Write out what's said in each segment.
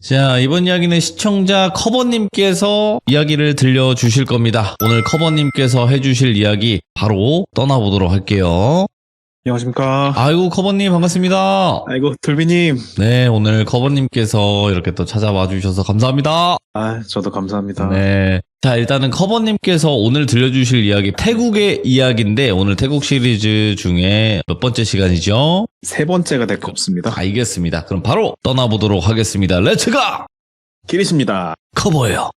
자, 이번 이야기는 시청자 커버님께서 이야기를 들려주실 겁니다. 오늘 커버님께서 해주실 이야기 바로 떠나보도록 할게요. 안녕하십니까. 아이고, 커버님 반갑습니다. 아이고, 돌비님. 네, 오늘 커버님께서 이렇게 또 찾아와 주셔서 감사합니다. 저도 감사합니다. 네. 자, 일단은 커버님께서 오늘 들려주실 이야기, 태국의 이야기인데, 오늘 태국 시리즈 중에 몇 번째 시간이죠? 세 번째가 될 것 같습니다. 알겠습니다. 그럼 바로 떠나보도록 하겠습니다. 렛츠가! 기리십니다. 커버예요.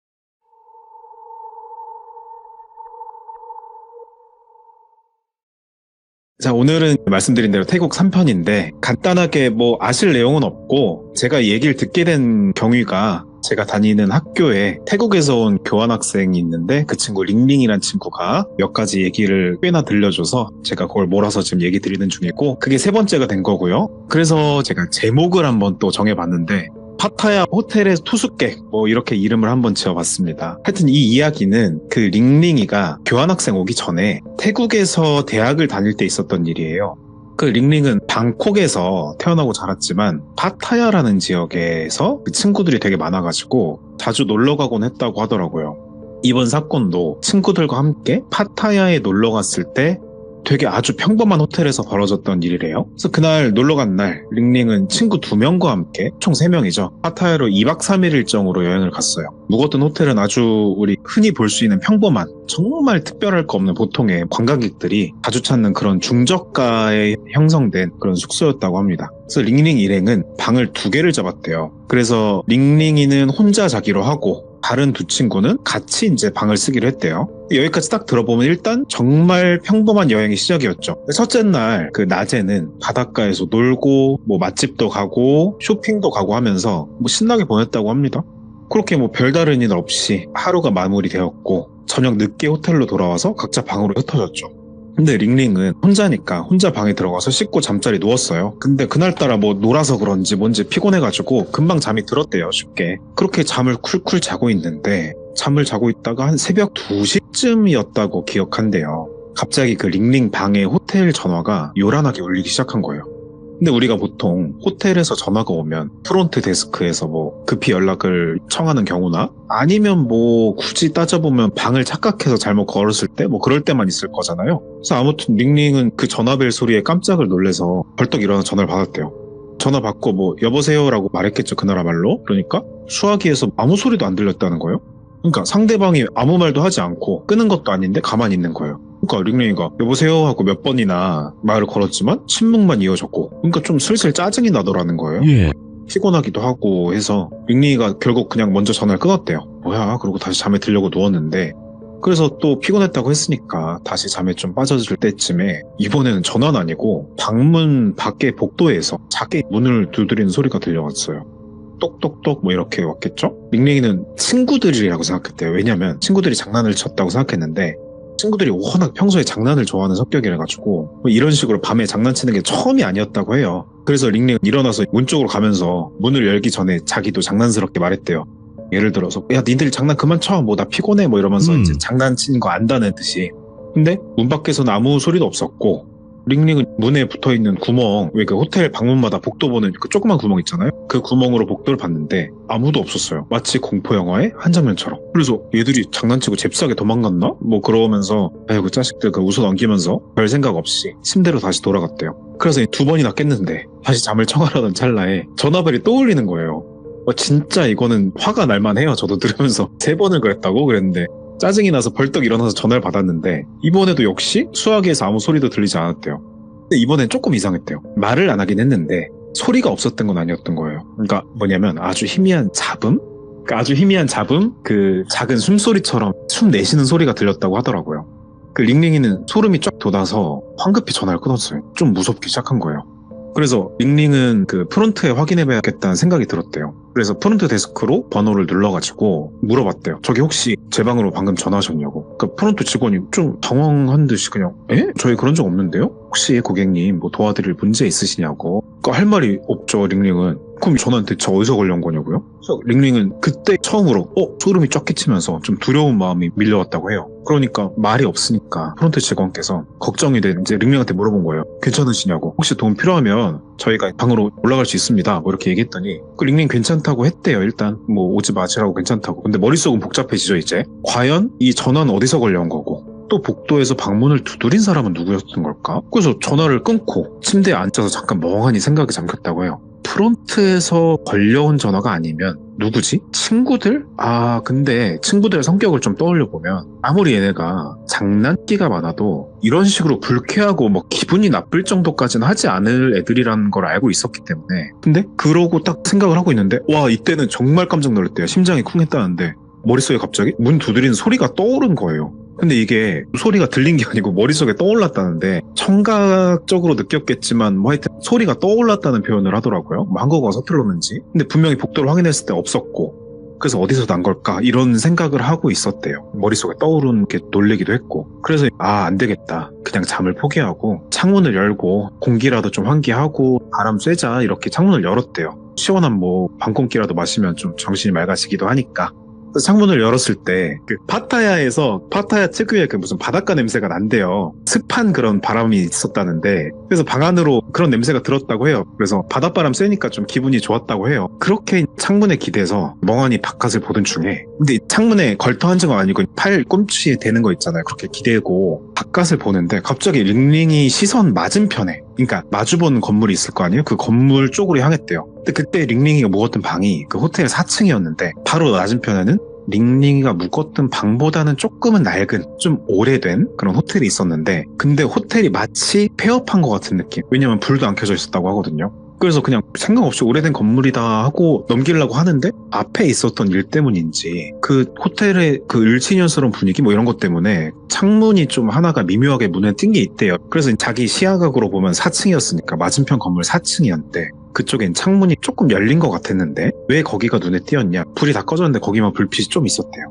자, 오늘은 말씀드린 대로 태국 3편인데, 간단하게 아실 내용은 없고, 제가 얘기를 듣게 된 경위가, 제가 다니는 학교에 태국에서 온 교환학생이 있는데, 그 친구 링링이란 친구가 몇 가지 얘기를 꽤나 들려줘서, 제가 그걸 몰아서 지금 얘기 드리는 중이고, 그게 세 번째가 된 거고요. 그래서 제가 제목을 한번 또 정해봤는데, 파타야 호텔의 투숙객 이렇게 이름을 한번 지어봤습니다. 하여튼 이 이야기는 그 링링이가 교환학생 오기 전에 태국에서 대학을 다닐 때 있었던 일이에요. 그 링링은 방콕에서 태어나고 자랐지만 파타야라는 지역에서 그 친구들이 되게 많아가지고 자주 놀러 가곤 했다고 하더라고요. 이번 사건도 친구들과 함께 파타야에 놀러 갔을 때 되게 아주 평범한 호텔에서 벌어졌던 일이래요. 그래서 그날 놀러 간 날 링링은 친구 2명과 함께 총 3명이죠. 파타야로 2박 3일 일정으로 여행을 갔어요. 묵었던 호텔은 아주 우리 흔히 볼 수 있는 평범한 정말 특별할 거 없는 보통의 관광객들이 자주 찾는 그런 중저가에 형성된 그런 숙소였다고 합니다. 그래서 링링 일행은 방을 2개를 잡았대요. 그래서 링링이는 혼자 자기로 하고 다른 2 친구는 같이 이제 방을 쓰기로 했대요. 여기까지 딱 들어보면 일단 정말 평범한 여행의 시작이었죠. 첫째 날 그 낮에는 바닷가에서 놀고 맛집도 가고 쇼핑도 가고 하면서 신나게 보냈다고 합니다. 그렇게 별다른 일 없이 하루가 마무리되었고 저녁 늦게 호텔로 돌아와서 각자 방으로 흩어졌죠. 근데 링링은 혼자니까 혼자 방에 들어가서 씻고 잠자리 누웠어요. 근데 그날따라 놀아서 그런지 뭔지 피곤해가지고 금방 잠이 들었대요, 쉽게. 그렇게 잠을 쿨쿨 자고 있는데 잠을 자고 있다가 한 새벽 2시쯤이었다고 기억한대요. 갑자기 그 링링 방에 호텔 전화가 요란하게 울리기 시작한 거예요. 근데 우리가 보통 호텔에서 전화가 오면 프론트 데스크에서 급히 연락을 청하는 경우나 아니면 굳이 따져보면 방을 착각해서 잘못 걸었을 때 그럴 때만 있을 거잖아요. 그래서 아무튼 링링은 그 전화벨 소리에 깜짝을 놀래서 벌떡 일어나 전화를 받았대요. 전화 받고 여보세요 라고 말했겠죠, 그 나라 말로. 그러니까 수화기에서 아무 소리도 안 들렸다는 거예요. 그러니까 상대방이 아무 말도 하지 않고 끊은 것도 아닌데 가만히 있는 거예요. 그러니까 링링이가 여보세요 하고 몇 번이나 말을 걸었지만 침묵만 이어졌고, 그러니까 좀 슬슬 짜증이 나더라는 거예요. 예. 피곤하기도 하고 해서 링링이가 결국 그냥 먼저 전화를 끊었대요. 뭐야? 그러고 다시 잠에 들려고 누웠는데, 그래서 또 피곤했다고 했으니까 다시 잠에 좀 빠져들 때쯤에 이번에는 전화는 아니고 방문 밖에 복도에서 작게 문을 두드리는 소리가 들려왔어요. 똑똑똑 이렇게 왔겠죠? 링링이는 친구들이라고 생각했대요. 왜냐면 친구들이 장난을 쳤다고 생각했는데 친구들이 워낙 평소에 장난을 좋아하는 성격이라가지고 이런 식으로 밤에 장난치는 게 처음이 아니었다고 해요. 그래서 링링은 일어나서 문 쪽으로 가면서 문을 열기 전에 자기도 장난스럽게 말했대요. 예를 들어서 야 니들 장난 그만 쳐, 나 피곤해 이러면서 이제 장난치는 거 안다는 듯이. 근데 문 밖에서는 아무 소리도 없었고 링링은 문에 붙어있는 구멍, 왜 그 호텔 방문마다 복도 보는 그 조그만 구멍 있잖아요? 그 구멍으로 복도를 봤는데 아무도 없었어요. 마치 공포영화의 한 장면처럼. 그래서 얘들이 장난치고 잽싸게 도망갔나? 그러면서 아이고 자식들 웃어 넘기면서 별 생각 없이 침대로 다시 돌아갔대요. 그래서 2번이나 깼는데 다시 잠을 청하려던 찰나에 전화벨이 또 울리는 거예요. 진짜 이거는 화가 날만해요. 저도 들으면서 3번을 그랬다고 그랬는데 짜증이 나서 벌떡 일어나서 전화를 받았는데 이번에도 역시 수화기에서 아무 소리도 들리지 않았대요. 근데 이번엔 조금 이상했대요. 말을 안 하긴 했는데 소리가 없었던 건 아니었던 거예요. 그러니까 뭐냐면 아주 희미한 잡음? 그 작은 숨소리처럼 숨 내쉬는 소리가 들렸다고 하더라고요. 그 링링이는 소름이 쫙 돋아서 황급히 전화를 끊었어요. 좀 무섭기 시작한 거예요. 그래서 링링은 그 프론트에 확인해봐야겠다는 생각이 들었대요. 그래서 프론트 데스크로 번호를 눌러가지고 물어봤대요. 저기 혹시 제 방으로 방금 전화하셨냐고. 그 프론트 직원이 좀 당황한 듯이 그냥 저희 그런 적 없는데요? 혹시 고객님 도와드릴 문제 있으시냐고. 그러니까 할 말이 없죠, 링링은. 그럼 전화는 대체 어디서 걸려온 거냐고요? 그래서 링링은 그때 처음으로 소름이 쫙 끼치면서 좀 두려운 마음이 밀려왔다고 해요. 그러니까 말이 없으니까 프론트 직원께서 걱정이 돼 이제 링링한테 물어본 거예요. 괜찮으시냐고. 혹시 도움 필요하면 저희가 방으로 올라갈 수 있습니다. 뭐 이렇게 얘기했더니 그 링링 괜찮다고 했대요. 일단 뭐 오지 마시라고 괜찮다고. 근데 머릿속은 복잡해지죠 이제. 과연 이 전화는 어디서 걸려온 거고 또 복도에서 방문을 두드린 사람은 누구였던 걸까? 그래서 전화를 끊고 침대에 앉아서 잠깐 멍하니 생각에 잠겼다고 해요. 프론트에서 걸려온 전화가 아니면 누구지? 친구들? 근데 친구들의 성격을 좀 떠올려보면 아무리 얘네가 장난기가 많아도 이런 식으로 불쾌하고 뭐 기분이 나쁠 정도까지는 하지 않을 애들이라는 걸 알고 있었기 때문에 근데 그러고 딱 생각을 하고 있는데 와 이때는 정말 깜짝 놀랐대요. 심장이 쿵 했다는데 머릿속에 갑자기 문 두드리는 소리가 떠오른 거예요. 근데 이게 소리가 들린 게 아니고 머릿속에 떠올랐다는데 청각적으로 느꼈겠지만 뭐 하여튼 소리가 떠올랐다는 표현을 하더라고요. 뭐 한국어가 서툴렀는지. 근데 분명히 복도를 확인했을 때 없었고 그래서 어디서 난 걸까 이런 생각을 하고 있었대요. 머릿속에 떠오른 게 놀래기도 했고 그래서 안 되겠다. 그냥 잠을 포기하고 창문을 열고 공기라도 좀 환기하고 바람 쐬자 이렇게 창문을 열었대요. 시원한 뭐 밤공기라도 마시면 좀 정신이 맑아지기도 하니까. 창문을 열었을 때 그 파타야에서 파타야 특유의 그 무슨 바닷가 냄새가 난대요. 습한 그런 바람이 있었다는데 그래서 방 안으로 그런 냄새가 들었다고 해요. 그래서 바닷바람 쐬니까 좀 기분이 좋았다고 해요. 그렇게 창문에 기대서 멍하니 바깥을 보던 중에 근데 창문에 걸터 앉은 거 아니고 팔 꿈치에 대는 거 있잖아요. 그렇게 기대고 바깥을 보는데 갑자기 링링이 시선 맞은편에 그러니까 마주보는 건물이 있을 거 아니에요? 그 건물 쪽으로 향했대요. 근데 그때 링링이가 묵었던 방이 그 호텔 4층이었는데 바로 맞은편에는 링링이가 묵었던 방보다는 조금은 낡은 좀 오래된 그런 호텔이 있었는데 근데 호텔이 마치 폐업한 것 같은 느낌. 왜냐면 불도 안 켜져 있었다고 하거든요. 그래서 그냥 생각 없이 오래된 건물이다 하고 넘기려고 하는데 앞에 있었던 일 때문인지 그 호텔의 그 을지년스러운 분위기 뭐 이런 것 때문에 창문이 좀 하나가 미묘하게 문에 띈 게 있대요. 그래서 자기 시야각으로 보면 4층이었으니까 맞은편 건물 4층이었는데 그쪽엔 창문이 조금 열린 것 같았는데 왜 거기가 눈에 띄었냐. 불이 다 꺼졌는데 거기만 불빛이 좀 있었대요.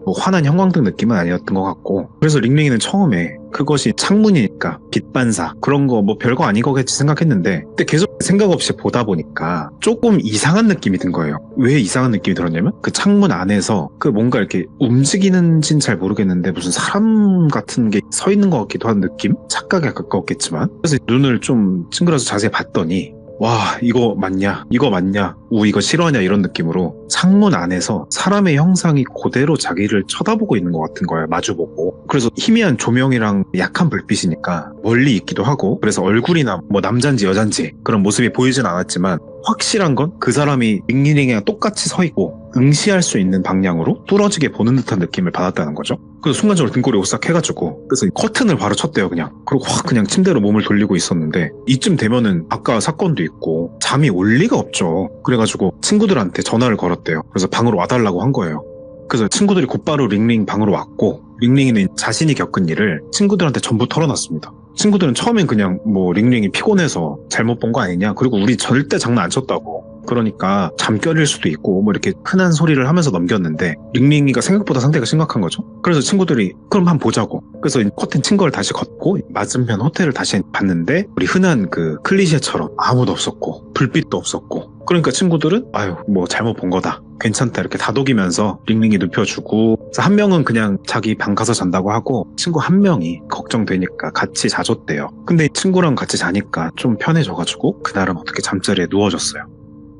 뭐 환한 형광등 느낌은 아니었던 것 같고 그래서 링링이는 처음에 그것이 창문이니까 빛 반사 그런 거 뭐 별거 아닌 거겠지 생각했는데 근데 계속 생각 없이 보다 보니까 조금 이상한 느낌이 든 거예요. 왜 이상한 느낌이 들었냐면 그 창문 안에서 그 뭔가 이렇게 움직이는진 잘 모르겠는데 무슨 사람 같은 게 서 있는 것 같기도 한 느낌? 착각에 가까웠겠지만 그래서 눈을 좀 찡그려서 자세히 봤더니 와 이거 맞냐 이거 실화냐 이런 느낌으로 창문 안에서 사람의 형상이 그대로 자기를 쳐다보고 있는 것 같은 거예요. 마주보고. 그래서 희미한 조명이랑 약한 불빛이니까 멀리 있기도 하고 그래서 얼굴이나 뭐 남잔지 여잔지 그런 모습이 보이진 않았지만 확실한 건 그 사람이 링링이랑 똑같이 서 있고 응시할 수 있는 방향으로 뚫어지게 보는 듯한 느낌을 받았다는 거죠. 그래서 순간적으로 등골이 오싹해가지고 그래서 커튼을 바로 쳤대요 그냥. 그리고 확 그냥 침대로 몸을 돌리고 있었는데 이쯤 되면은 아까 사건도 있고 잠이 올 리가 없죠. 그래가지고 친구들한테 전화를 걸었대요. 그래서 방으로 와달라고 한 거예요. 그래서 친구들이 곧바로 링링 방으로 왔고 링링이는 자신이 겪은 일을 친구들한테 전부 털어놨습니다. 친구들은 처음엔 그냥 뭐 링링이 피곤해서 잘못 본 거 아니냐 그리고 우리 절대 장난 안 쳤다고 그러니까 잠결일 수도 있고 뭐 이렇게 흔한 소리를 하면서 넘겼는데 링링이가 생각보다 상태가 심각한 거죠. 그래서 친구들이 그럼 한번 보자고 그래서 커튼 친 걸 다시 걷고 맞은편 호텔을 다시 봤는데 우리 흔한 그 클리셰처럼 아무도 없었고 불빛도 없었고 그러니까 친구들은 아유 뭐 잘못 본 거다 괜찮다 이렇게 다독이면서 링링이 눕혀주고 그래서 한 명은 그냥 자기 방 가서 잔다고 하고 친구 한 명이 걱정되니까 같이 자줬대요. 근데 친구랑 같이 자니까 좀 편해져가지고 그날은 어떻게 잠자리에 누워줬어요.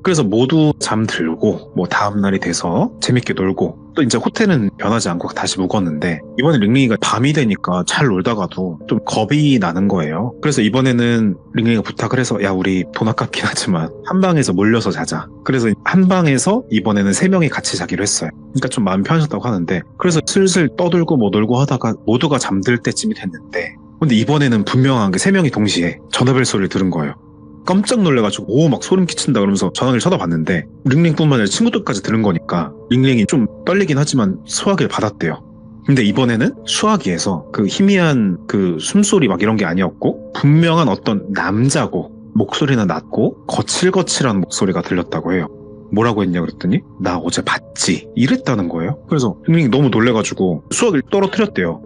그래서 모두 잠들고 뭐 다음날이 돼서 재밌게 놀고 또 이제 호텔은 변하지 않고 다시 묵었는데 이번에 링링이가 밤이 되니까 잘 놀다가도 좀 겁이 나는 거예요. 그래서 이번에는 링링이가 부탁을 해서 야 우리 돈 아깝긴 하지만 한 방에서 몰려서 자자. 그래서 한 방에서 이번에는 3명이 같이 자기로 했어요. 그러니까 좀 마음 편하셨다고 하는데 그래서 슬슬 떠들고 뭐 놀고 하다가 모두가 잠들 때쯤이 됐는데 근데 이번에는 분명한 게 3명이 동시에 전화벨 소리를 들은 거예요. 깜짝 놀래가지고 오 막 소름 끼친다 그러면서 전화기를 쳐다봤는데 링링뿐만 아니라 친구들까지 들은 거니까 링링이 좀 떨리긴 하지만 수화기를 받았대요. 근데 이번에는 수화기에서 그 희미한 그 숨소리 막 이런 게 아니었고 분명한 어떤 남자고 목소리는 낮고 거칠거칠한 목소리가 들렸다고 해요. 뭐라고 했냐 그랬더니 나 어제 봤지 이랬다는 거예요. 그래서 링링이 너무 놀래가지고 수화기를 떨어뜨렸대요.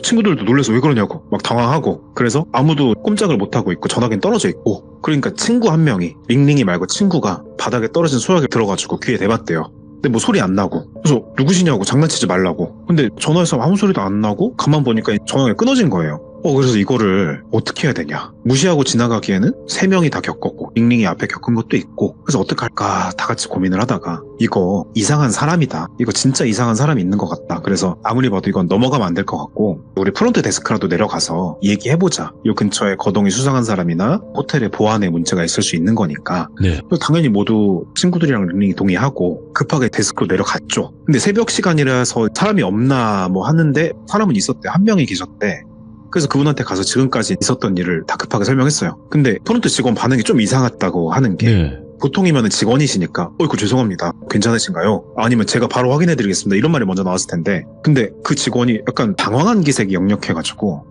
친구들도 놀라서 왜 그러냐고 막 당황하고 그래서 아무도 꼼짝을 못하고 있고 전화기는 떨어져 있고 그러니까 친구 한 명이 링링이 말고 친구가 바닥에 떨어진 수화기를 들어가지고 귀에 대봤대요. 근데 뭐 소리 안 나고. 그래서 누구시냐고 장난치지 말라고. 근데 전화해서 아무 소리도 안 나고 가만 보니까 전화가 끊어진 거예요. 그래서 이거를 어떻게 해야 되냐. 무시하고 지나가기에는 3명이 다 겪었고 링링이 앞에 겪은 것도 있고 그래서 어떡할까 다 같이 고민을 하다가 이거 이상한 사람이다. 이거 진짜 이상한 사람이 있는 것 같다. 그래서 아무리 봐도 이건 넘어가면 안 될 것 같고 우리 프론트 데스크라도 내려가서 얘기해보자. 이 근처에 거동이 수상한 사람이나 호텔의 보안에 문제가 있을 수 있는 거니까. 네. 당연히 모두 친구들이랑 링링이 동의하고 급하게 데스크로 내려갔죠. 근데 새벽 시간이라서 사람이 없나 뭐 하는데 사람은 있었대. 한 명이 계셨대. 그래서 그분한테 가서 지금까지 있었던 일을 다 급하게 설명했어요. 근데 프론트 직원 반응이 좀 이상했다고 하는 게 네. 보통이면 직원이시니까 이거 죄송합니다. 괜찮으신가요? 아니면 제가 바로 확인해드리겠습니다. 이런 말이 먼저 나왔을 텐데 근데 그 직원이 약간 당황한 기색이 역력해가지고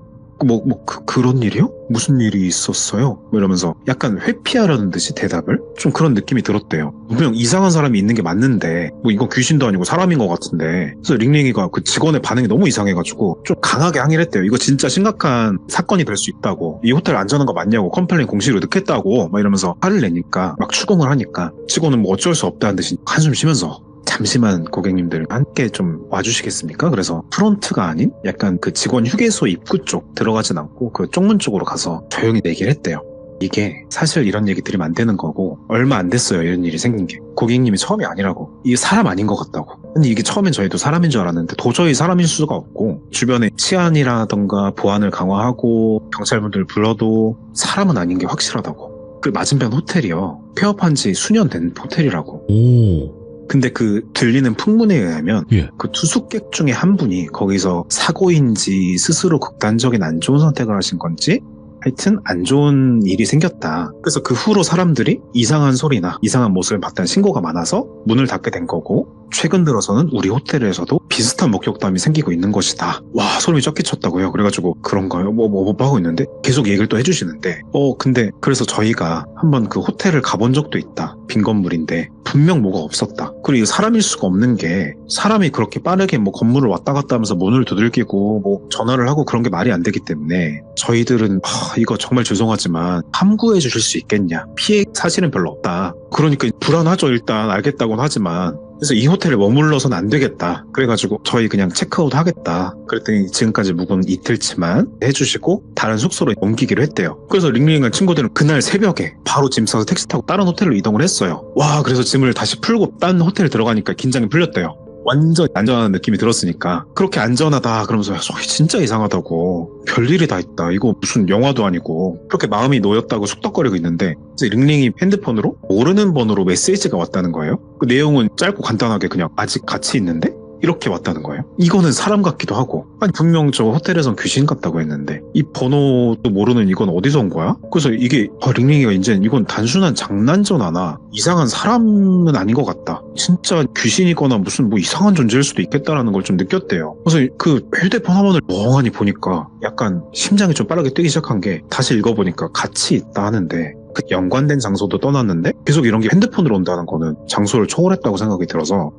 그런 일이요? 무슨 일이 있었어요? 이러면서 약간 회피하려는 듯이 대답을? 좀 그런 느낌이 들었대요. 분명 이상한 사람이 있는 게 맞는데 이건 귀신도 아니고 사람인 것 같은데 그래서 링링이가 그 직원의 반응이 너무 이상해가지고 좀 강하게 항의를 했대요. 이거 진짜 심각한 사건이 될 수 있다고. 이 호텔 안전한 거 맞냐고 컴플레인 공식으로 넣겠다고 막 이러면서 화를 내니까 막 추궁을 하니까 직원은 뭐 어쩔 수 없다는 듯이 한숨 쉬면서 잠시만 고객님들 함께 좀 와주시겠습니까? 그래서 프론트가 아닌 약간 그 직원 휴게소 입구 쪽 들어가진 않고 그 쪽문 쪽으로 가서 조용히 얘기를 했대요. 이게 사실 이런 얘기 드리면 안 되는 거고 얼마 안 됐어요. 이런 일이 생긴 게. 고객님이 처음이 아니라고. 이게 사람 아닌 것 같다고. 근데 이게 처음엔 저희도 사람인 줄 알았는데 도저히 사람일 수가 없고 주변에 치안이라던가 보안을 강화하고 경찰분들 불러도 사람은 아닌 게 확실하다고. 그 맞은편 호텔이요. 폐업한 지 수년 된 호텔이라고. 오. 근데 그 들리는 풍문에 의하면 예. 그 투숙객 중에 한 분이 거기서 사고인지 스스로 극단적인 안 좋은 선택을 하신 건지 하여튼 안 좋은 일이 생겼다. 그래서 그 후로 사람들이 이상한 소리나 이상한 모습을 봤다는 신고가 많아서 문을 닫게 된 거고 최근 들어서는 우리 호텔에서도 비슷한 목격담이 생기고 있는 것이다. 와 소름이 쫙 끼쳤다고요. 그래가지고 그런가요? 뭐 하고 있는데 계속 얘기를 또 해주시는데 근데 그래서 저희가 한번 그 호텔을 가본 적도 있다. 빈 건물인데 분명 뭐가 없었다. 그리고 사람일 수가 없는 게 사람이 그렇게 빠르게 뭐 건물을 왔다 갔다 하면서 문을 두들기고 뭐 전화를 하고 그런 게 말이 안 되기 때문에 저희들은 이거 정말 죄송하지만 함구해 주실 수 있겠냐. 피해 사실은 별로 없다. 그러니까 불안하죠. 일단 알겠다고는 하지만 그래서 이 호텔에 머물러서는 안 되겠다. 그래가지고 저희 그냥 체크아웃 하겠다. 그랬더니 지금까지 묵은 이틀치만 해주시고 다른 숙소로 옮기기로 했대요. 그래서 링링한 친구들은 그날 새벽에 바로 짐 싸서 택시 타고 다른 호텔로 이동을 했어요. 와 그래서 짐을 다시 풀고 딴 호텔 들어가니까 긴장이 풀렸대요. 완전 안전한 느낌이 들었으니까 그렇게 안전하다 그러면서 진짜 이상하다고 별일이 다 있다 이거 무슨 영화도 아니고 그렇게 마음이 놓였다고 속닥거리고 있는데 이제 링링이 핸드폰으로 모르는 번호로 메시지가 왔다는 거예요. 그 내용은 짧고 간단하게 그냥 아직 같이 있는데 이렇게 왔다는 거예요. 이거는 사람 같기도 하고 아니 분명 저 호텔에선 귀신 같다고 했는데 이 번호도 모르는 이건 어디서 온 거야? 그래서 이게 링링이가 이제 이건 단순한 장난 전화나 이상한 사람은 아닌 것 같다. 진짜 귀신이거나 무슨 뭐 이상한 존재일 수도 있겠다라는 걸 좀 느꼈대요. 그래서 그 휴대폰 화면을 멍하니 보니까 약간 심장이 좀 빠르게 뛰기 시작한 게 다시 읽어보니까 같이 있다 하는데 그 연관된 장소도 떠났는데 계속 이런 게 핸드폰으로 온다는 거는 장소를 초월했다고 생각이 들어서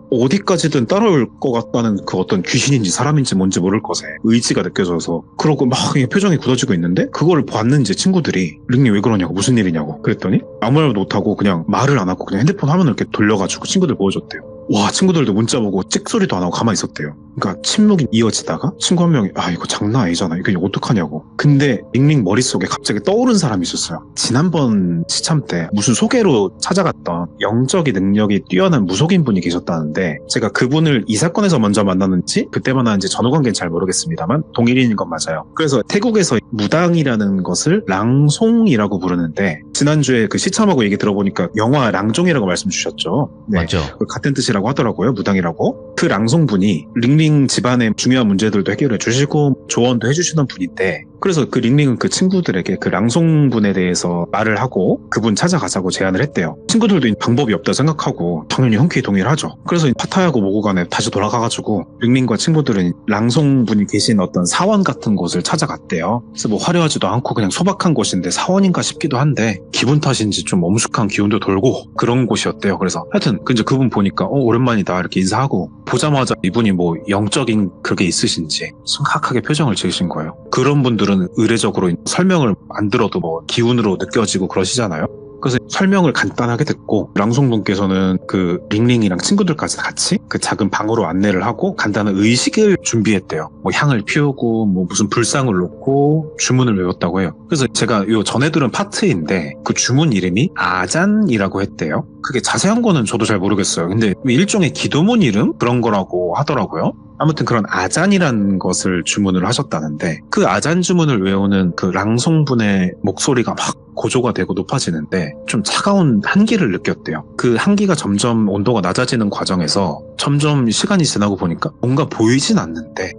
어디까지든 따라올 것 같다는 그 어떤 귀신인지 사람인지 뭔지 모를 것에 의지가 느껴져서 그러고 막 표정이 굳어지고 있는데 그거를 봤는지 친구들이 링링 왜 그러냐고 무슨 일이냐고 그랬더니 아무 말도 못하고 그냥 말을 안 하고 그냥 핸드폰 화면을 이렇게 돌려가지고 친구들 보여줬대요. 와 친구들도 문자 보고 찍소리도 안 하고 가만히 있었대요. 그러니까 침묵이 이어지다가 친구 한 명이 이거 장난 아니잖아. 이거 어떡하냐고. 근데 링링 머릿속에 갑자기 떠오른 사람이 있었어요. 지난번 시참 때 무슨 소개로 찾아갔던 영적인 능력이 뛰어난 무속인 분이 계셨다는데 제가 그분을 이 사건에서 먼저 만났는지 그때 만났는지 전후관계는 잘 모르겠습니다만 동일인인 건 맞아요. 그래서 태국에서 무당이라는 것을 랑송이라고 부르는데 지난주에 그 시참하고 얘기 들어보니까 영화 랑종이라고 말씀 주셨죠. 네. 맞죠. 같은 뜻이라고 하더라고요. 무당이라고. 그 랑송분이 링링 집안의 중요한 문제들도 해결해 주시고 조언도 해주시던 분인데 그래서 그 링링은 그 친구들에게 그 랑송분에 대해서 말을 하고 그분 찾아가자고 제안을 했대요. 친구들도 방법이 없다 생각하고 당연히 흔쾌히 동의를 하죠. 그래서 파타야고 뭐고 간에 다시 돌아가가지고 링링과 친구들은 랑송분이 계신 어떤 사원 같은 곳을 찾아갔대요. 그래서 뭐 화려하지도 않고 그냥 소박한 곳인데 사원인가 싶기도 한데 기분 탓인지 좀 엄숙한 기운도 돌고 그런 곳이었대요. 그래서 하여튼 이제 그분 보니까 오랜만이다 이렇게 인사하고 보자마자 이분이 뭐 영적인 그게 있으신지 심각하게 표정을 지으신 거예요. 그런 분들은 의례적으로 설명을 안 들어도 뭐 기운으로 느껴지고 그러시잖아요. 그래서 설명을 간단하게 듣고 랑송분께서는 그 링링이랑 친구들까지 같이 그 작은 방으로 안내를 하고 간단한 의식을 준비했대요. 뭐 향을 피우고 뭐 무슨 불상을 놓고 주문을 외웠다고 해요. 그래서 제가 요 전에 들은 파트인데 그 주문 이름이 아잔이라고 했대요. 그게 자세한 거는 저도 잘 모르겠어요. 근데 일종의 기도문 이름? 그런 거라고 하더라고요. 아무튼 그런 아잔이라는 것을 주문을 하셨다는데 그 아잔 주문을 외우는 그 랑송분의 목소리가 막 고조가 되고 높아지는데 좀 차가운 한기를 느꼈대요. 그 한기가 점점 온도가 낮아지는 과정에서 점점 시간이 지나고 보니까 뭔가 보이진 않는데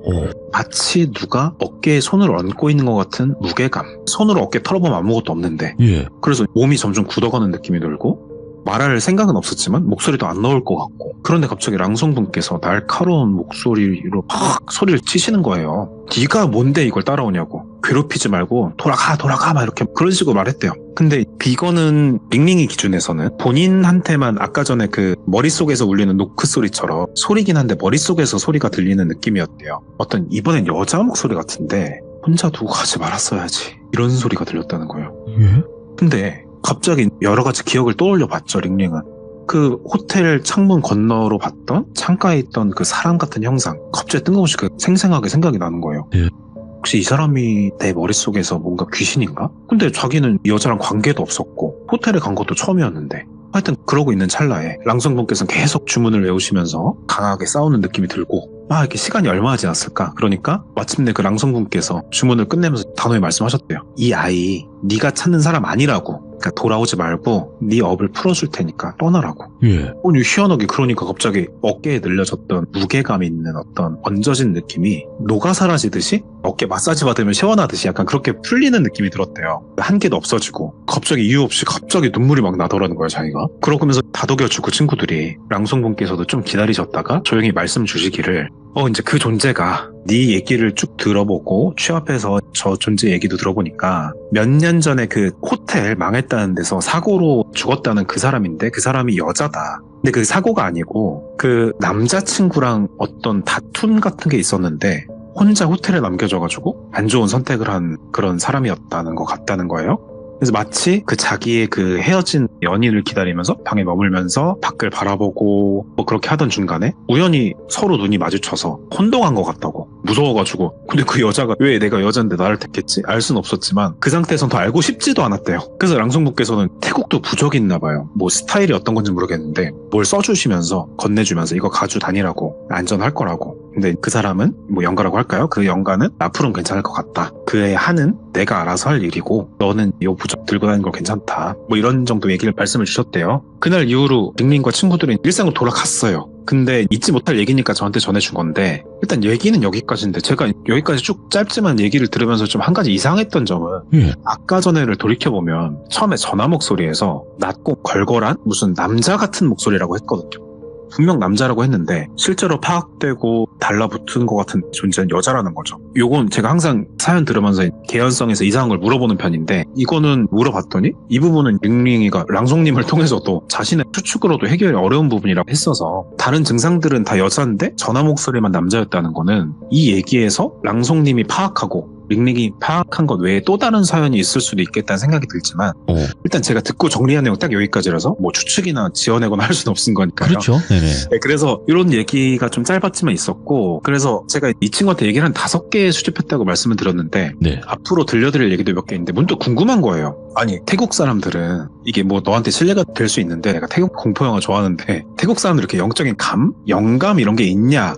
마치 누가 어깨에 손을 얹고 있는 것 같은 무게감. 손으로 어깨 털어보면 아무것도 없는데 그래서 몸이 점점 굳어가는 느낌이 들고 말할 생각은 없었지만 목소리도 안 나올 것 같고 그런데 갑자기 랑송분께서 날카로운 목소리로 팍 소리를 치시는 거예요. 네가 뭔데 이걸 따라오냐고. 괴롭히지 말고 돌아가 막 이렇게 그런 식으로 말했대요. 근데 이거는 링링이 기준에서는 본인한테만 아까 전에 그 머릿속에서 울리는 노크 소리처럼 소리긴 한데 머릿속에서 소리가 들리는 느낌이었대요. 어떤 이번엔 여자 목소리 같은데 혼자 두고 가지 말았어야지 이런 소리가 들렸다는 거예요. 근데 갑자기 여러 가지 기억을 떠올려 봤죠, 링링은. 그 호텔 창문 건너로 봤던 창가에 있던 그 사람 같은 형상. 갑자기 뜬금없이 그 생생하게 생각이 나는 거예요. 혹시 이 사람이 내 머릿속에서 뭔가 귀신인가? 근데 자기는 이 여자랑 관계도 없었고 호텔에 간 것도 처음이었는데 하여튼 그러고 있는 찰나에 랑송분께서는 계속 주문을 외우시면서 강하게 싸우는 느낌이 들고 막 이렇게 시간이 얼마나 지났을까? 그러니까 마침내 그 랑송분께서 주문을 끝내면서 단호히 말씀하셨대요. 이 아이 네가 찾는 사람 아니라고. 그러니까 돌아오지 말고 네 업을 풀어줄 테니까 떠나라고. 아니 희한하게 그러니까 갑자기 어깨에 늘려졌던 무게감 있는 어떤 얹어진 느낌이 녹아 사라지듯이 어깨 마사지 받으면 시원하듯이 약간 그렇게 풀리는 느낌이 들었대요. 한계도 없어지고 갑자기 이유 없이 갑자기 눈물이 막 나더라는 거예요 자기가. 그러면서 다독여주고 친구들이 랑송분께서도 좀 기다리셨다가 조용히 말씀 주시기를 이제 그 존재가 네 얘기를 쭉 들어보고 취업해서 저 존재 얘기도 들어보니까 몇 년 전에 그 호텔 망했다는 데서 사고로 죽었다는 그 사람인데 그 사람이 여자다. 근데 그 사고가 아니고 그 남자친구랑 어떤 다툼 같은 게 있었는데 혼자 호텔에 남겨져가지고 안 좋은 선택을 한 그런 사람이었다는 것 같다는 거예요. 그래서 마치 그 자기의 그 헤어진 연인을 기다리면서 방에 머물면서 밖을 바라보고 뭐 그렇게 하던 중간에 우연히 서로 눈이 마주쳐서 혼동한 것 같다고. 무서워가지고. 근데 그 여자가 왜 내가 여잔데 나를 택했지? 알 순 없었지만 그 상태에선 더 알고 싶지도 않았대요. 그래서 랑송분께서는 태국도 부족이 있나 봐요. 뭐 스타일이 어떤 건지 모르겠는데 뭘 써주시면서 건네주면서 이거 가지고 다니라고. 안전할 거라고. 근데 그 사람은 뭐 연가라고 할까요? 그 연가는 앞으로는 괜찮을 것 같다. 그의 한은 내가 알아서 할 일이고 너는 이 부적 들고 다니는 거 괜찮다. 뭐 이런 정도 얘기를 말씀을 주셨대요. 그날 이후로 링링과 친구들은 일상으로 돌아갔어요. 근데 잊지 못할 얘기니까 저한테 전해준 건데 일단 얘기는 여기까지인데 제가 여기까지 쭉 짧지만 얘기를 들으면서 좀 한 가지 이상했던 점은 아까 전에를 돌이켜보면 처음에 전화 목소리에서 낮고 걸걸한 무슨 남자 같은 목소리라고 했거든요. 분명 남자라고 했는데 실제로 파악되고 달라붙은 것 같은 존재는 여자라는 거죠. 요건 제가 항상 사연 들으면서 개연성에서 이상한 걸 물어보는 편인데 이거는 물어봤더니 이 부분은 링링이가 랑송님을 통해서도 자신의 추측으로도 해결이 어려운 부분이라고 했어서 다른 증상들은 다 여자인데 전화 목소리만 남자였다는 거는 이 얘기에서 랑송님이 파악하고 링링이 파악한 것 외에 또 다른 사연이 있을 수도 있겠다는 생각이 들지만 일단 제가 듣고 정리한 내용 딱 여기까지라서 뭐 추측이나 지어내거나 할 수는 없은 거니까요. 그렇죠. 네네. 네, 그래서 이런 얘기가 좀 짧았지만 있었고 그래서 제가 이 친구한테 얘기를 한 5개 수집했다고 말씀을 드렸는데 앞으로 들려드릴 얘기도 몇 개 있는데 문득 궁금한 거예요. 아니 태국 사람들은 이게 뭐 너한테 신뢰가 될 수 있는데 내가 태국 공포영화 좋아하는데 태국 사람들 이렇게 영적인 감? 영감 이런 게 있냐?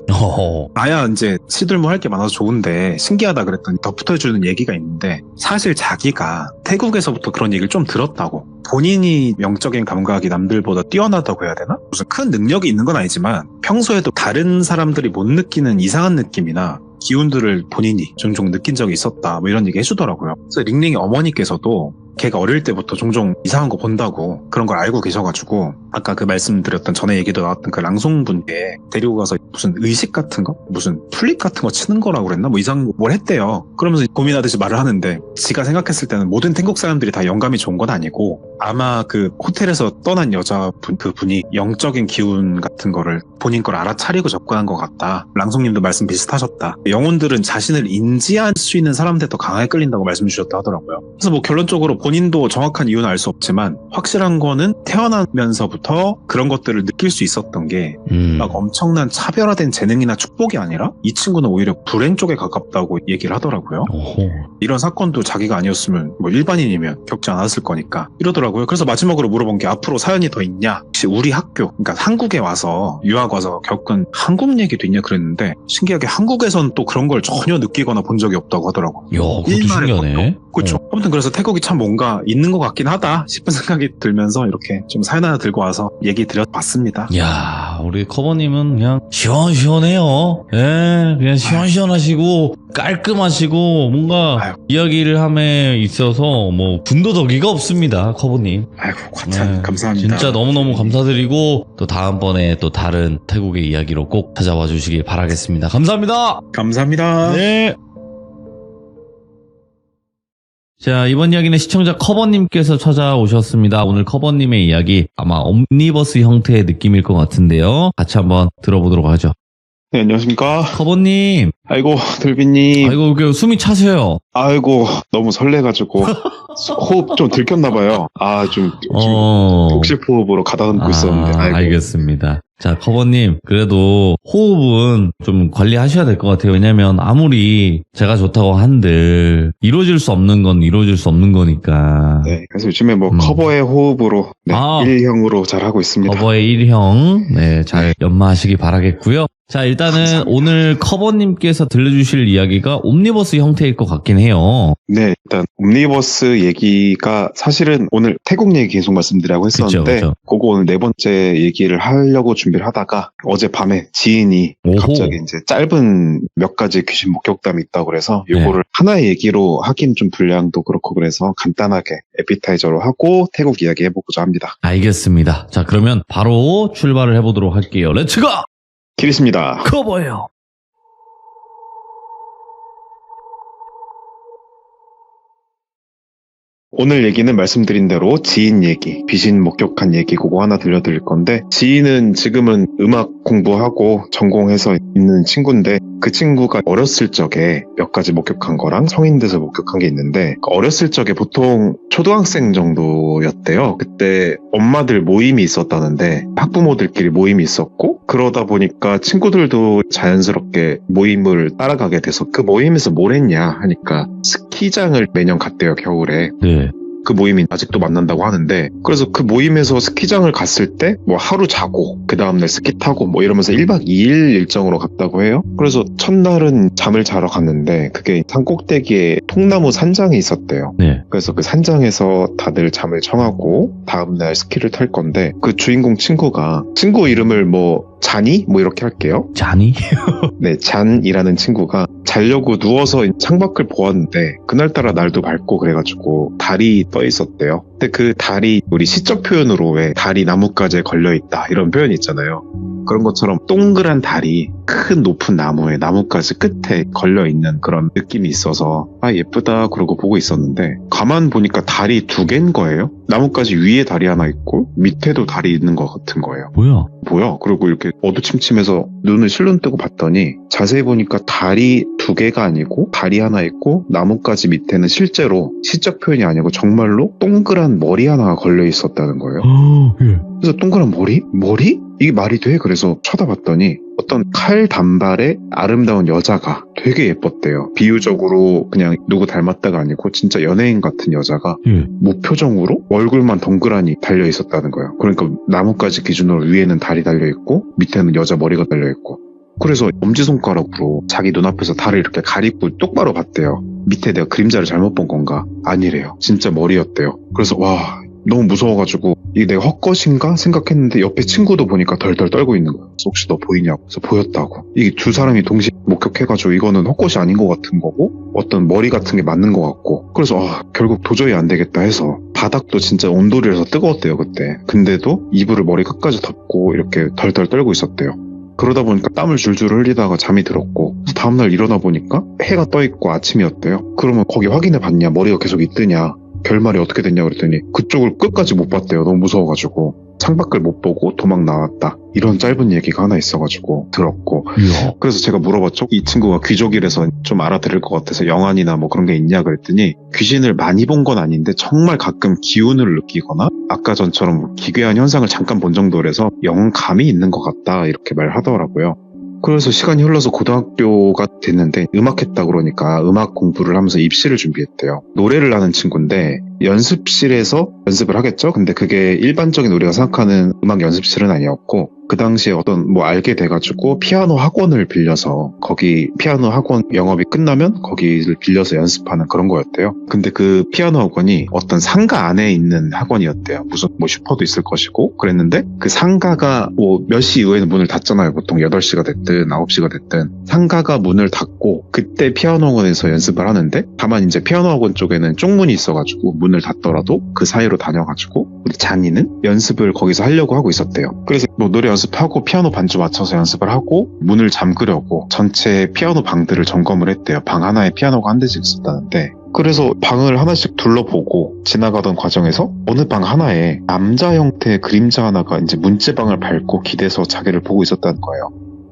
나야 이제 시들모 할 게 많아서 좋은데 신기하다 그랬더니 덧붙여주는 얘기가 있는데 사실 자기가 태국에서부터 그런 얘기를 좀 들었다고. 본인이 영적인 감각이 남들보다 뛰어나다고 해야 되나? 무슨 큰 능력이 있는 건 아니지만 평소에도 다른 사람들이 못 느끼는 이상한 느낌이나 기운들을 본인이 종종 느낀 적이 있었다 뭐 이런 얘기 해주더라고요. 그래서 링링이 어머니께서도 걔가 어릴 때부터 종종 이상한 거 본다고 그런 걸 알고 계셔가지고 아까 그 말씀드렸던 전에 얘기도 나왔던 그 랑송분께 데리고 가서 무슨 의식 같은 거? 무슨 플립 같은 거 치는 거라고 그랬나? 뭐 이상한 뭘 했대요. 그러면서 고민하듯이 말을 하는데 지가 생각했을 때는 모든 태국 사람들이 다 영감이 좋은 건 아니고 아마 그 호텔에서 떠난 여자분 그분이 영적인 기운 같은 거를 본인 걸 알아차리고 접근한 것 같다. 랑송님도 말씀 비슷하셨다. 영혼들은 자신을 인지할 수 있는 사람한테 더 강하게 끌린다고 말씀 주셨다 하더라고요. 그래서 뭐 결론적으로 본인도 정확한 이유는 알 수 없지만 확실한 거는 태어나면서부터 그런 것들을 느낄 수 있었던 게 막 엄청난 차별화된 재능이나 축복이 아니라 이 친구는 오히려 불행 쪽에 가깝다고 얘기를 하더라고요. 오호. 이런 사건도 자기가 아니었으면 뭐 일반인이면 겪지 않았을 거니까 이러더라고요. 그래서 마지막으로 물어본 게 앞으로 사연이 더 있냐? 혹시 우리 학교, 그러니까 한국에 와서 유학 와서 겪은 한국 얘기도 있냐 그랬는데 신기하게 한국에선 또 그런 걸 전혀 느끼거나 본 적이 없다고 하더라고요. 야, 그것도 일말의 신기하네. 그렇죠. 아무튼 그래서 태국이 참 뭔가 있는 것 같긴 하다 싶은 생각이 들면서 이렇게 좀 사연 하나 들고 와서 얘기 드려봤습니다. 야, 우리 커버님은 그냥 시원시원해요. 예, 그냥 시원시원하시고 깔끔하시고 뭔가 아유. 이야기를 함에 있어서 뭐 군더더기가 없습니다, 커버님. 아이고 과찬 네, 감사합니다. 진짜 너무너무 감사드리고 또 다음번에 또 다른 태국의 이야기로 꼭 찾아와 주시길 바라겠습니다. 감사합니다. 감사합니다. 네. 자, 이번 이야기는 시청자 커버님께서 찾아오셨습니다. 오늘 커버님의 이야기 아마 옴니버스 형태의 느낌일 것 같은데요. 같이 한번 들어보도록 하죠. 네, 안녕하십니까. 커버님, 아이고, 들비님. 아이고, 이렇게 숨이 차세요. 아이고, 너무 설레가지고. 호흡 좀 들켰나봐요. 좀 복식 호흡으로 가다듬고 있었는데. 아이고. 알겠습니다. 자, 커버님, 그래도 호흡은 좀 관리하셔야 될 것 같아요. 왜냐면 아무리 제가 좋다고 한들 이루어질 수 없는 건 이루어질 수 없는 거니까. 네, 그래서 요즘에 뭐 커버의 호흡으로, 네, 일형으로 잘 하고 있습니다. 커버의 1형, 네, 잘 연마하시기 바라겠고요. 자, 일단은 감사합니다. 오늘 커버님께서 들려주실 이야기가 옴니버스 형태일 것 같긴 해요. 네, 일단 옴니버스 얘기가 사실은 오늘 태국 얘기 계속 말씀드리라고 했었는데 그쵸. 그거 오늘 네 번째 얘기를 하려고 준비를 하다가 어젯밤에 지인이 오호. 갑자기 이제 짧은 몇 가지 귀신 목격담이 있다고 그래서 요거를 하나의 얘기로 하긴 좀 분량도 그렇고 그래서 간단하게 에피타이저로 하고 태국 이야기 해보고자 합니다. 알겠습니다. 자, 그러면 바로 출발을 해보도록 할게요. 렛츠고! 기리스입니다. 커버예요. 오늘 얘기는 말씀드린 대로 지인 얘기, 귀신 목격한 얘기 그거 하나 들려드릴 건데 지인은 지금은 음악 공부하고 전공해서 있는 친구인데 그 친구가 어렸을 적에 몇 가지 목격한 거랑 성인 돼서 목격한 게 있는데 어렸을 적에 보통 초등학생 정도였대요. 그때 엄마들 모임이 있었다는데 학부모들끼리 모임이 있었고 그러다 보니까 친구들도 자연스럽게 모임을 따라가게 돼서 그 모임에서 뭘 했냐 하니까 스키장을 매년 갔대요, 겨울에. 네. 그 모임이 아직도 만난다고 하는데 그래서 그 모임에서 스키장을 갔을 때 뭐 하루 자고 그 다음날 스키 타고 뭐 이러면서 1박 2일 일정으로 갔다고 해요. 그래서 첫날은 잠을 자러 갔는데 그게 산 꼭대기에 통나무 산장이 있었대요. 네. 그래서 그 산장에서 다들 잠을 청하고 다음날 스키를 탈 건데 그 주인공 친구가 친구 이름을 뭐 잔이? 뭐 이렇게 할게요. 잔이? 네, 잔이라는 친구가 자려고 누워서 창밖을 보았는데 그날따라 날도 밝고 그래가지고 달이 떠 있었대요. 근데 그 달이 우리 시적 표현으로 왜 달이 나뭇가지에 걸려있다 이런 표현이 있잖아요. 그런 것처럼 동그란 달이 큰 높은 나무에 나뭇가지 끝에 걸려있는 그런 느낌이 있어서 예쁘다 그러고 보고 있었는데 가만 보니까 달이 두 개인 거예요. 나뭇가지 위에 달이 하나 있고 밑에도 달이 있는 것 같은 거예요. 뭐야? 그리고 이렇게 어두침침해서 눈을 실눈 뜨고 봤더니 자세히 보니까 달이 두 개가 아니고 달이 하나 있고 나뭇가지 밑에는 실제로 시적 표현이 아니고 정말로 동그란 머리 하나가 걸려 있었다는 거예요. 예. 그래서 동그란 머리? 머리? 이게 말이 돼? 그래서 쳐다봤더니 어떤 칼 단발의 아름다운 여자가 되게 예뻤대요. 비유적으로 그냥 누구 닮았다가 아니고 진짜 연예인 같은 여자가 무표정으로 얼굴만 덩그라니 달려 있었다는 거예요. 그러니까 나뭇가지 기준으로 위에는 달이 달려 있고 밑에는 여자 머리가 달려 있고 그래서 엄지손가락으로 자기 눈앞에서 달을 이렇게 가리고 똑바로 봤대요. 밑에 내가 그림자를 잘못 본 건가? 아니래요. 진짜 머리였대요. 그래서 와 너무 무서워가지고 이게 내가 헛것인가 생각했는데 옆에 친구도 보니까 덜덜 떨고 있는 거야. 그래서 혹시 너 보이냐고. 그래서 보였다고. 이게 두 사람이 동시에 목격해가지고 이거는 헛것이 아닌 것 같은 거고 어떤 머리 같은 게 맞는 것 같고 그래서 결국 도저히 안 되겠다 해서 바닥도 진짜 온돌이라서 뜨거웠대요 그때. 근데도 이불을 머리 끝까지 덮고 이렇게 덜덜 떨고 있었대요. 그러다 보니까 땀을 줄줄 흘리다가 잠이 들었고 다음날 일어나 보니까 해가 떠있고 아침이었대요. 그러면 거기 확인해 봤냐? 머리가 계속 있더냐? 결말이 어떻게 됐냐 그랬더니 그쪽을 끝까지 못 봤대요. 너무 무서워가지고 창밖을 못 보고 도망 나왔다 이런 짧은 얘기가 하나 있어가지고 들었고 이야. 그래서 제가 물어봤죠. 이 친구가 귀족이라서 좀 알아들을 것 같아서 영안이나 뭐 그런 게 있냐 그랬더니 귀신을 많이 본 건 아닌데 정말 가끔 기운을 느끼거나 아까 전처럼 기괴한 현상을 잠깐 본 정도라서 영감이 있는 것 같다 이렇게 말하더라고요. 그래서 시간이 흘러서 고등학교가 됐는데 음악했다 그러니까 음악 공부를 하면서 입시를 준비했대요. 노래를 하는 친구인데 연습실에서 연습을 하겠죠? 근데 그게 일반적인 우리가 생각하는 음악 연습실은 아니었고 그 당시에 어떤 뭐 알게 돼가지고 피아노 학원을 빌려서 거기 피아노 학원 영업이 끝나면 거기를 빌려서 연습하는 그런 거였대요. 근데 그 피아노 학원이 어떤 상가 안에 있는 학원이었대요. 무슨 뭐 슈퍼도 있을 것이고 그랬는데 그 상가가 뭐 몇 시 이후에는 문을 닫잖아요. 보통 8시가 됐든 9시가 됐든 상가가 문을 닫고 그때 피아노 학원에서 연습을 하는데 다만 이제 피아노 학원 쪽에는 쪽문이 있어가지고 문을 닫더라도 그 사이로 다녀가지고 우리 장인은 연습을 거기서 하려고 하고 있었대요. 그래서 뭐 노래 연습하고 피아노 반주 맞춰서 연습을 하고 문을 잠그려고 전체 피아노 방들을 점검을 했대요. 방 하나에 피아노가 한 대씩 있었다는데 그래서 방을 하나씩 둘러보고 지나가던 과정에서 어느 방 하나에 남자 형태의 그림자 하나가 이제 문지방을 밟고 기대서 자기를 보고 있었다는 거예요.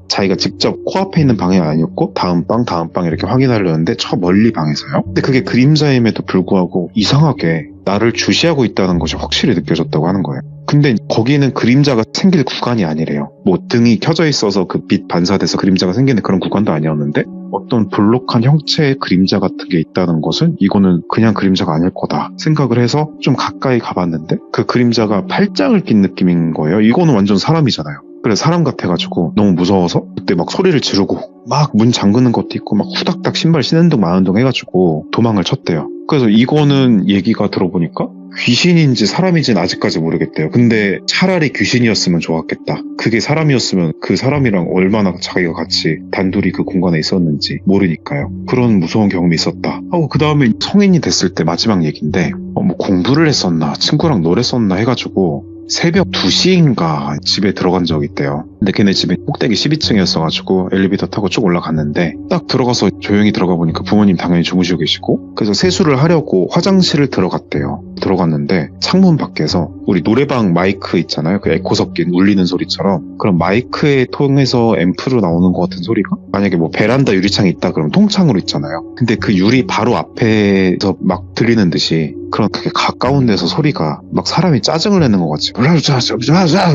자기가 직접 코앞에 있는 방이 아니었고 다음 방 이렇게 확인하려는데 저 멀리 방에서요. 근데 그게 그림자임에도 불구하고 이상하게 나를 주시하고 있다는 것이 확실히 느껴졌다고 하는 거예요. 근데 거기는 그림자가 생길 구간이 아니래요. 뭐 등이 켜져 있어서 그 빛 반사돼서 그림자가 생기는 그런 구간도 아니었는데 어떤 볼록한 형체의 그림자 같은 게 있다는 것은 이거는 그냥 그림자가 아닐 거다 생각을 해서 좀 가까이 가봤는데 그 그림자가 팔짱을 낀 느낌인 거예요. 이거는 완전 사람이잖아요. 그래 사람 같아가지고 너무 무서워서 그때 막 소리를 지르고 막 문 잠그는 것도 있고 막 후닥닥 신발 신은 둥 마는 둥 해가지고 도망을 쳤대요. 그래서 이거는 얘기가 들어보니까 귀신인지 사람인지는 아직까지 모르겠대요. 근데 차라리 귀신이었으면 좋았겠다. 그게 사람이었으면 그 사람이랑 얼마나 자기가 같이 단둘이 그 공간에 있었는지 모르니까요. 그런 무서운 경험이 있었다 하고 그 다음에 성인이 됐을 때 마지막 얘기인데 뭐 공부를 했었나 친구랑 노래 썼나 해가지고 새벽 2시인가 집에 들어간 적이 있대요. 근데 걔네 집이 꼭대기 12층이었어가지고 엘리베이터 타고 쭉 올라갔는데 딱 들어가서 조용히 들어가 보니까 부모님 당연히 주무시고 계시고 그래서 세수를 하려고 화장실을 들어갔대요. 들어갔는데 창문 밖에서 우리 노래방 마이크 있잖아요. 그 에코 섞인 울리는 소리처럼 그런 마이크에 통해서 앰프로 나오는 것 같은 소리가 만약에 뭐 베란다 유리창이 있다 그러면 통창으로 있잖아요. 근데 그 유리 바로 앞에서 막 들리는 듯이 그런 되게 가까운 데서 소리가 막 사람이 짜증을 내는 것 같이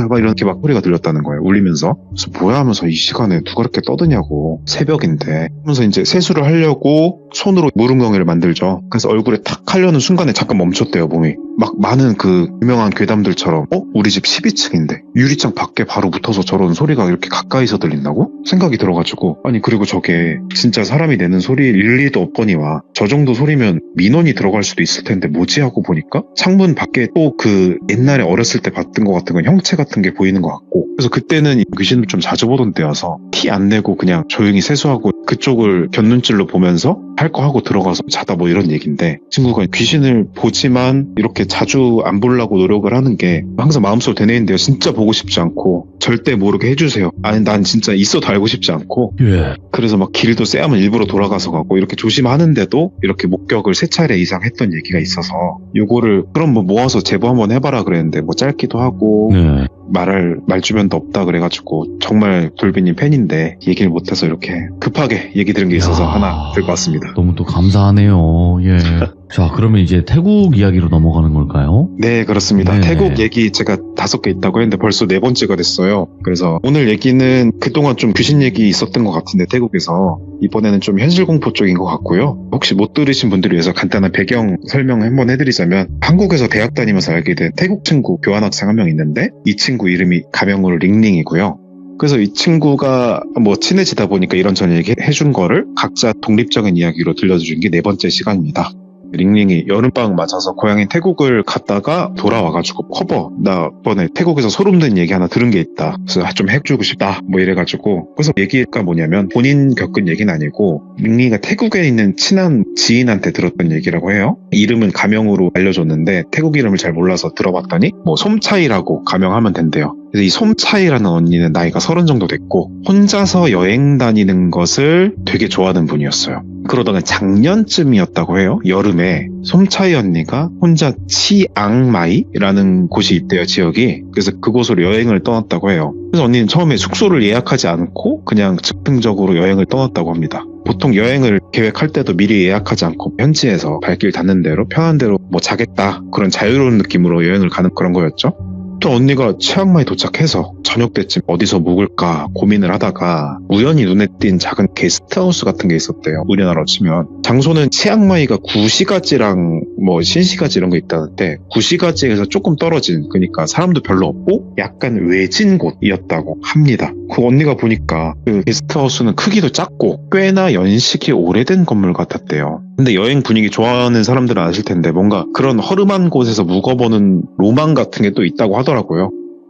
막 이렇게 막 소리가 들렸다는 거예요. 울리면서. 그래서 뭐야 하면서 이 시간에 누가 이렇게 떠드냐고 새벽인데 하면서 이제 세수를 하려고 손으로 무릉덩이를 만들죠. 그래서 얼굴에 탁 하려는 순간에 잠깐 멈췄대요. 몸이 막 많은 그 유명한 괴담들처럼 우리 집 12층인데 유리창 밖에 바로 붙어서 저런 소리가 이렇게 가까이서 들린다고? 생각이 들어가지고 아니 그리고 저게 진짜 사람이 내는 소리일 일리도 없거니와 저 정도 소리면 민원이 들어갈 수도 있을 텐데 뭐지 하고 보니까 창문 밖에 또 그 옛날에 어렸을 때 봤던 것 같은 건 형체 같은 게 보이는 것 같고 그래서 그때는 귀신을 좀 자주 보던 때여서 티 안 내고 그냥 조용히 세수하고 그쪽을 곁눈질로 보면서 할 거 하고 들어가서 자다 뭐 이런 얘기인데 친구가 귀신을 보지만 이렇게 자주 안 보려고 노력을 하는 게 항상 마음속으로 되뇌인데요. 진짜 보고 싶지 않고 절대 모르게 해주세요. 아니 난 진짜 있어도 알고 싶지 않고 그래서 막 길도 쎄하면 일부러 돌아가서 가고 이렇게 조심하는데도 이렇게 목격을 3차례 이상 했던 얘기가 있어서 요거를 그럼 뭐 모아서 제보 한번 해봐라 그랬는데 뭐 짧기도 하고 말할 말주변도 없다 그래가지고 정말 돌비님 팬인데 얘기를 못해서 이렇게 급하게 얘기 들은 게 있어서 하나 들고 왔습니다. 너무 또 감사하네요. 예. 자, 그러면 이제 태국 이야기로 넘어가는 걸까요? 네, 그렇습니다. 네네. 태국 얘기 제가 5개 있다고 했는데 벌써 4번째가 됐어요. 그래서 오늘 얘기는 그동안 좀 귀신 얘기 있었던 것 같은데 태국에서 이번에는 좀 현실 공포 쪽인 것 같고요. 혹시 못 들으신 분들을 위해서 간단한 배경 설명 한번 해드리자면 한국에서 대학 다니면서 알게 된 태국 친구 교환학생 한 명 있는데 이 친구 이름이 가명으로 링링이고요. 그래서 이 친구가 뭐 친해지다 보니까 이런저런 얘기 해준 거를 각자 독립적인 이야기로 들려준 게 4번째 시간입니다. 링링이 여름방학 맞아서 고향인 태국을 갔다가 돌아와가지고 커버 나 이번에 태국에서 소름돋는 얘기 하나 들은 게 있다 그래서 좀 해주고 싶다 뭐 이래가지고 그래서 얘기가 뭐냐면 본인 겪은 얘기는 아니고 링링이가 태국에 있는 친한 지인한테 들었던 얘기라고 해요. 이름은 가명으로 알려줬는데 태국 이름을 잘 몰라서 들어봤더니 뭐 솜차이라고 가명하면 된대요. 그래서 이 솜차이라는 언니는 나이가 30 정도 됐고 혼자서 여행 다니는 것을 되게 좋아하는 분이었어요. 그러다가 작년쯤이었다고 해요. 여름에 솜차이 언니가 혼자 치앙마이라는 곳이 있대요, 지역이. 그래서 그곳으로 여행을 떠났다고 해요. 그래서 언니는 처음에 숙소를 예약하지 않고 그냥 즉흥적으로 여행을 떠났다고 합니다. 보통 여행을 계획할 때도 미리 예약하지 않고 현지에서 발길 닿는 대로 편한 대로 뭐 자겠다, 그런 자유로운 느낌으로 여행을 가는 그런 거였죠. 또 언니가 치앙마이 도착해서 저녁 때쯤 어디서 묵을까 고민을 하다가 우연히 눈에 띈 작은 게스트하우스 같은 게 있었대요. 우리나라로 치면. 장소는 치앙마이가 구시가지랑 뭐 신시가지 이런 거 있다는데, 구시가지에서 조금 떨어진, 그러니까 사람도 별로 없고 약간 외진 곳이었다고 합니다. 그 언니가 보니까 그 게스트하우스는 크기도 작고 꽤나 연식이 오래된 건물 같았대요. 근데 여행 분위기 좋아하는 사람들은 아실 텐데 뭔가 그런 허름한 곳에서 묵어보는 로망 같은 게 또 있다고 하더라고요.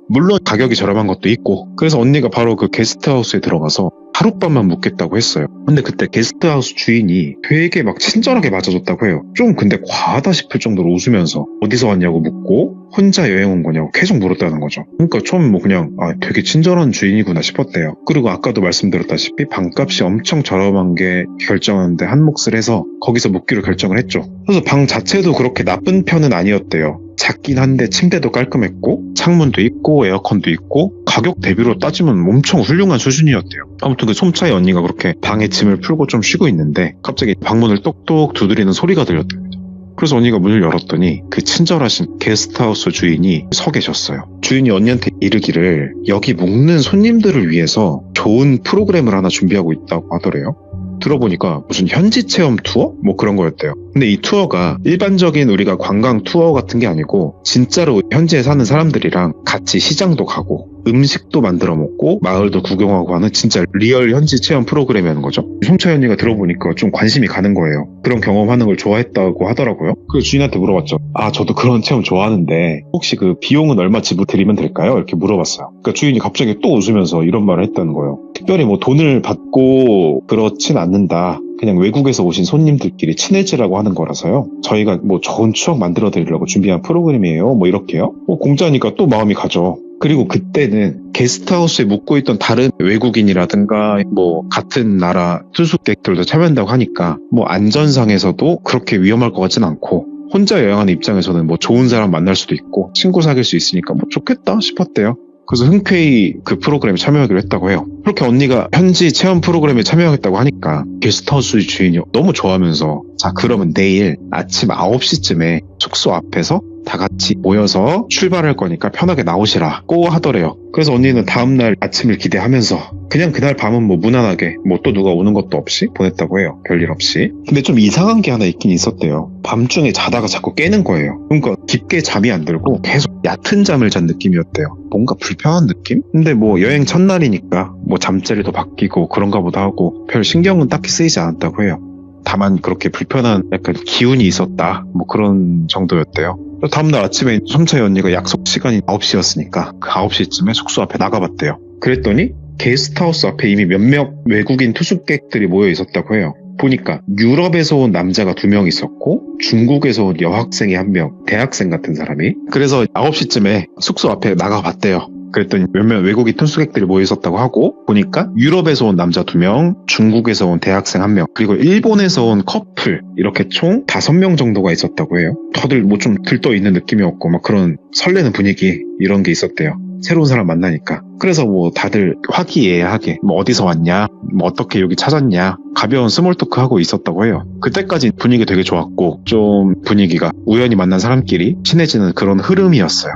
물론 가격이 저렴한 것도 있고. 그래서 언니가 바로 그 게스트하우스에 들어가서 하룻밤만 묵겠다고 했어요. 근데 그때 게스트하우스 주인이 되게 막 친절하게 맞아줬다고 해요. 좀 근데 과하다 싶을 정도로 웃으면서 어디서 왔냐고 묻고 혼자 여행 온 거냐고 계속 물었다는 거죠. 그러니까 처음 뭐 그냥 되게 친절한 주인이구나 싶었대요. 그리고 아까도 말씀드렸다시피 방값이 엄청 저렴한 게 결정하는데 한몫을 해서 거기서 묵기로 결정을 했죠. 그래서 방 자체도 그렇게 나쁜 편은 아니었대요. 작긴 한데 침대도 깔끔했고 창문도 있고 에어컨도 있고 가격 대비로 따지면 엄청 훌륭한 수준이었대요. 아무튼 그 솜차이 언니가 그렇게 방에 짐을 풀고 좀 쉬고 있는데 갑자기 방문을 똑똑 두드리는 소리가 들렸답니다. 그래서 언니가 문을 열었더니 그 친절하신 게스트하우스 주인이 서 계셨어요. 주인이 언니한테 이르기를 여기 묵는 손님들을 위해서 좋은 프로그램을 하나 준비하고 있다고 하더래요. 들어보니까 무슨 현지 체험 투어? 뭐 그런 거였대요. 근데 이 투어가 일반적인 우리가 관광 투어 같은 게 아니고 진짜로 현지에 사는 사람들이랑 같이 시장도 가고 음식도 만들어 먹고 마을도 구경하고 하는 진짜 리얼 현지 체험 프로그램이라는 거죠. 솜차이 언니가 들어보니까 좀 관심이 가는 거예요. 그런 경험하는 걸 좋아했다고 하더라고요. 그래서 주인한테 물어봤죠. 저도 그런 체험 좋아하는데 혹시 그 비용은 얼마 지불드리면 될까요? 이렇게 물어봤어요. 그러니까 주인이 갑자기 또 웃으면서 이런 말을 했다는 거예요. 특별히 뭐 돈을 받고 그렇진 않는다. 그냥 외국에서 오신 손님들끼리 친해지라고 하는 거라서요. 저희가 뭐 좋은 추억 만들어 드리려고 준비한 프로그램이에요. 뭐 이렇게요. 공짜니까 또 마음이 가죠. 그리고 그때는 게스트하우스에 묵고 있던 다른 외국인이라든가 뭐 같은 나라 투숙객들도 참여한다고 하니까 뭐 안전상에서도 그렇게 위험할 것 같진 않고 혼자 여행하는 입장에서는 뭐 좋은 사람 만날 수도 있고 친구 사귈 수 있으니까 뭐 좋겠다 싶었대요. 그래서 흔쾌히 그 프로그램에 참여하기로 했다고 해요. 그렇게 언니가 현지 체험 프로그램에 참여하겠다고 하니까 게스트하우스 주인이 너무 좋아하면서 자 그러면 내일 아침 9시쯤에 숙소 앞에서 다 같이 모여서 출발할 거니까 편하게 나오시라고 하더래요. 그래서 언니는 다음날 아침을 기대하면서 그냥 그날 밤은 뭐 무난하게 뭐 또 누가 오는 것도 없이 보냈다고 해요. 별일 없이. 근데 좀 이상한 게 하나 있긴 있었대요. 밤중에 자다가 자꾸 깨는 거예요. 그러니까 깊게 잠이 안 들고 계속 얕은 잠을 잔 느낌이었대요. 뭔가 불편한 느낌? 근데 뭐 여행 첫날이니까 뭐 잠자리도 바뀌고 그런가 보다 하고 별 신경은 딱히 쓰이지 않았다고 해요. 다만 그렇게 불편한 약간 기운이 있었다 뭐 그런 정도였대요. 다음날 아침에 솜차이 언니가 약속 시간이 9시였으니까 그 9시쯤에 숙소 앞에 나가봤대요. 그랬더니 게스트하우스 앞에 이미 몇몇 외국인 투숙객들이 모여 있었다고 해요. 보니까 유럽에서 온 남자가 2명 있었고 중국에서 온 여학생이 1명, 대학생 같은 사람이. 그래서 9시쯤에 숙소 앞에 나가봤대요. 그랬더니 몇몇 외국인 투숙객들이 모여 있었다고 하고 보니까 유럽에서 온 남자 2명, 중국에서 온 대학생 1명, 그리고 일본에서 온 커플 이렇게 총 5명 정도가 있었다고 해요. 다들 뭐 좀 들떠 있는 느낌이었고 막 그런 설레는 분위기 이런 게 있었대요. 새로운 사람 만나니까. 그래서 뭐 다들 화기애애하게 뭐 어디서 왔냐, 뭐 어떻게 여기 찾았냐 가벼운 스몰 토크 하고 있었다고 해요. 그때까지 분위기 되게 좋았고 좀 분위기가 우연히 만난 사람끼리 친해지는 그런 흐름이었어요.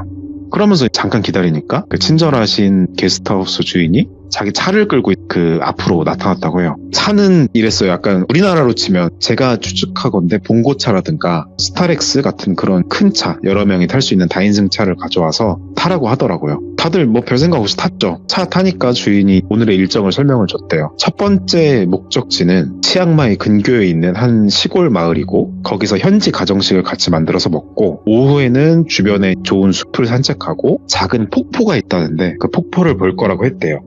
그러면서 잠깐 기다리니까 그 친절하신 게스트하우스 주인이 자기 차를 끌고 그 앞으로 나타났다고 해요. 차는 이랬어요. 약간 우리나라로 치면 제가 추측하건대 봉고차라든가 스타렉스 같은 그런 큰 차, 여러 명이 탈 수 있는 다인승 차를 가져와서 타라고 하더라고요. 다들 뭐 별 생각 없이 탔죠. 차 타니까 주인이 오늘의 일정을 설명을 줬대요. 첫 번째 목적지는 치앙마이 근교에 있는 한 시골 마을이고 거기서 현지 가정식을 같이 만들어서 먹고 오후에는 주변에 좋은 숲을 산책하고 작은 폭포가 있다는데 그 폭포를 볼 거라고 했대요.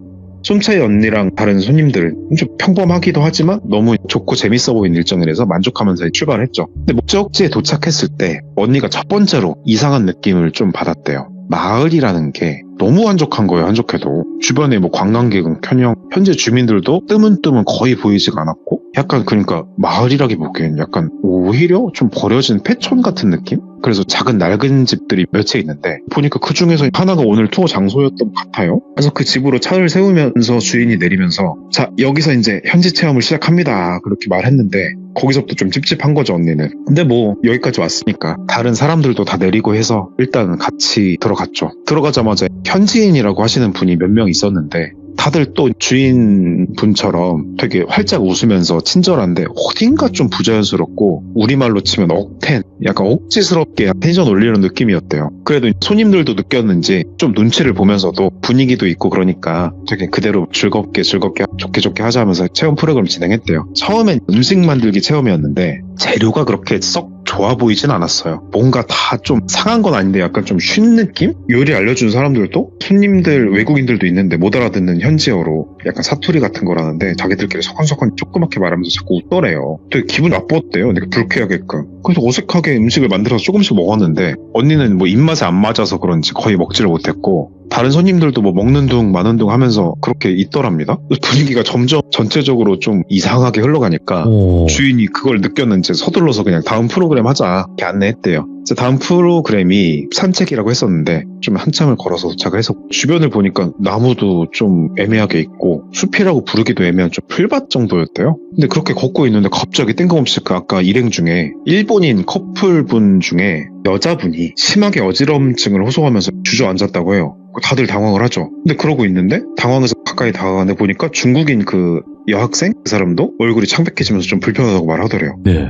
솜차이 언니랑 다른 손님들은 좀 평범하기도 하지만 너무 좋고 재밌어 보이는 일정이라서 만족하면서 출발했죠. 근데 목적지에 도착했을 때 언니가 첫 번째로 이상한 느낌을 좀 받았대요. 마을이라는 게 너무 한적한 거예요. 한적해도 주변에 뭐 관광객은 켜녕, 현재 주민들도 뜨문뜨문 거의 보이지가 않았고 약간 그러니까 마을이라기 보기엔 약간 오히려 좀 버려진 폐촌 같은 느낌? 그래서 작은 낡은 집들이 몇 채 있는데 보니까 그 중에서 하나가 오늘 투어 장소였던 것 같아요. 그래서 그 집으로 차를 세우면서 주인이 내리면서 자 여기서 이제 현지 체험을 시작합니다 그렇게 말했는데 거기서부터 좀 찝찝한 거죠 언니는. 근데 뭐 여기까지 왔으니까 다른 사람들도 다 내리고 해서 일단 같이 들어갔죠. 들어가자마자 현지인이라고 하시는 분이 몇 명 있었는데 다들 또 주인분처럼 되게 활짝 웃으면서 친절한데 어딘가 좀 부자연스럽고 우리말로 치면 억텐, 약간 억지스럽게 텐션 올리는 느낌이었대요. 그래도 손님들도 느꼈는지 좀 눈치를 보면서도 분위기도 있고 그러니까 되게 그대로 즐겁게 좋게 하자면서 체험 프로그램 진행했대요. 처음엔 음식 만들기 체험이었는데 재료가 그렇게 썩 좋아 보이진 않았어요. 뭔가 다 좀 상한 건 아닌데 약간 좀 쉰 느낌? 요리 알려준 사람들도 손님들 외국인들도 있는데 못 알아듣는 현지어로 약간 사투리 같은 거라는데 자기들끼리 서건서건 조그맣게 말하면서 자꾸 웃더래요. 되게 기분 나빴대요. 내가 불쾌하게끔. 그래서 어색하게 음식을 만들어서 조금씩 먹었는데 언니는 뭐 입맛에 안 맞아서 그런지 거의 먹지를 못했고 다른 손님들도 뭐 먹는 둥 마는 둥 하면서 그렇게 있더랍니다. 분위기가 점점 전체적으로 좀 이상하게 흘러가니까 주인이 그걸 느꼈는지 서둘러서 그냥 다음 프로그램 하자 이렇게 안내했대요. 다음 프로그램이 산책이라고 했었는데 좀 한참을 걸어서 도착을 해서 주변을 보니까 나무도 좀 애매하게 있고 숲이라고 부르기도 애매한 좀 풀밭 정도였대요. 근데 그렇게 걷고 있는데 갑자기 뜬금없이 그 아까 일행 중에 일본인 커플분 중에 여자분이 심하게 어지럼증을 호소하면서 주저앉았다고 해요. 다들 당황을 하죠. 근데 그러고 있는데 당황해서 가까이 다가가는데 보니까 중국인 그 여학생? 그 사람도 얼굴이 창백해지면서 좀 불편하다고 말하더래요. 네.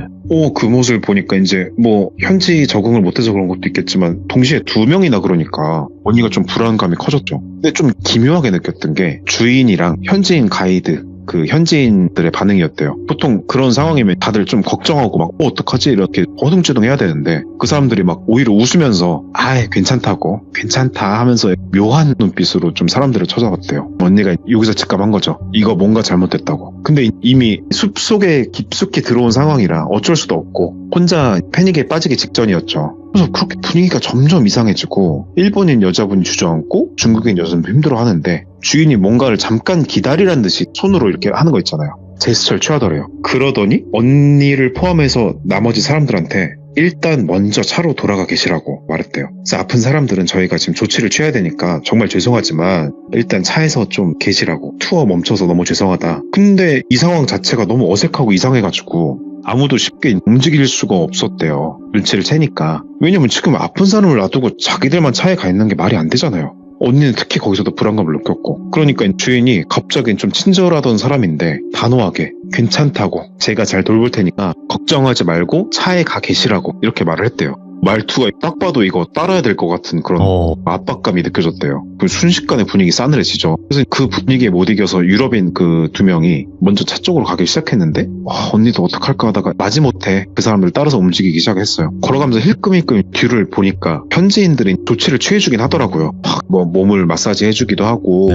그 모습을 보니까 이제 뭐 현지 적응을 못해서 그런 것도 있겠지만 동시에 2명이나 그러니까 언니가 좀 불안감이 커졌죠. 근데 좀 기묘하게 느꼈던 게 주인이랑 현지인 가이드 그 현지인들의 반응이었대요. 보통 그런 상황이면 다들 좀 걱정하고 막 어떡하지 이렇게 허둥지둥 해야 되는데 그 사람들이 막 오히려 웃으면서 괜찮다고 괜찮다 하면서 묘한 눈빛으로 좀 사람들을 쳐다봤대요. 언니가 여기서 직감한 거죠. 이거 뭔가 잘못됐다고. 근데 이미 숲속에 깊숙이 들어온 상황이라 어쩔 수도 없고 혼자 패닉에 빠지기 직전이었죠. 그래서 그렇게 분위기가 점점 이상해지고 일본인 여자분이 주저앉고 중국인 여자분도 힘들어하는데 주인이 뭔가를 잠깐 기다리란 듯이 손으로 이렇게 하는 거 있잖아요. 제스처를 취하더래요. 그러더니 언니를 포함해서 나머지 사람들한테 일단 먼저 차로 돌아가 계시라고 말했대요. 그래서 아픈 사람들은 저희가 지금 조치를 취해야 되니까 정말 죄송하지만 일단 차에서 좀 계시라고. 투어 멈춰서 너무 죄송하다. 근데 이 상황 자체가 너무 어색하고 이상해가지고 아무도 쉽게 움직일 수가 없었대요. 눈치를 채니까. 왜냐면 지금 아픈 사람을 놔두고 자기들만 차에 가 있는 게 말이 안 되잖아요. 언니는 특히 거기서도 불안감을 느꼈고 그러니까 주인이 갑자기 좀 친절하던 사람인데 단호하게 괜찮다고 제가 잘 돌볼 테니까 걱정하지 말고 차에 가 계시라고 이렇게 말을 했대요. 말투가 딱 봐도 이거 따라야 될 것 같은 그런 압박감이 느껴졌대요. 그 순식간에 분위기 싸늘해지죠. 그래서 그 분위기에 못 이겨서 유럽인 그 2명이 먼저 차 쪽으로 가기 시작했는데 언니도 어떡할까 하다가 마지못해 그 사람들 따라서 움직이기 시작했어요. 걸어가면서 힐끔힐끔 뒤를 보니까 현지인들이 조치를 취해주긴 하더라고요. 뭐 몸을 마사지 해주기도 하고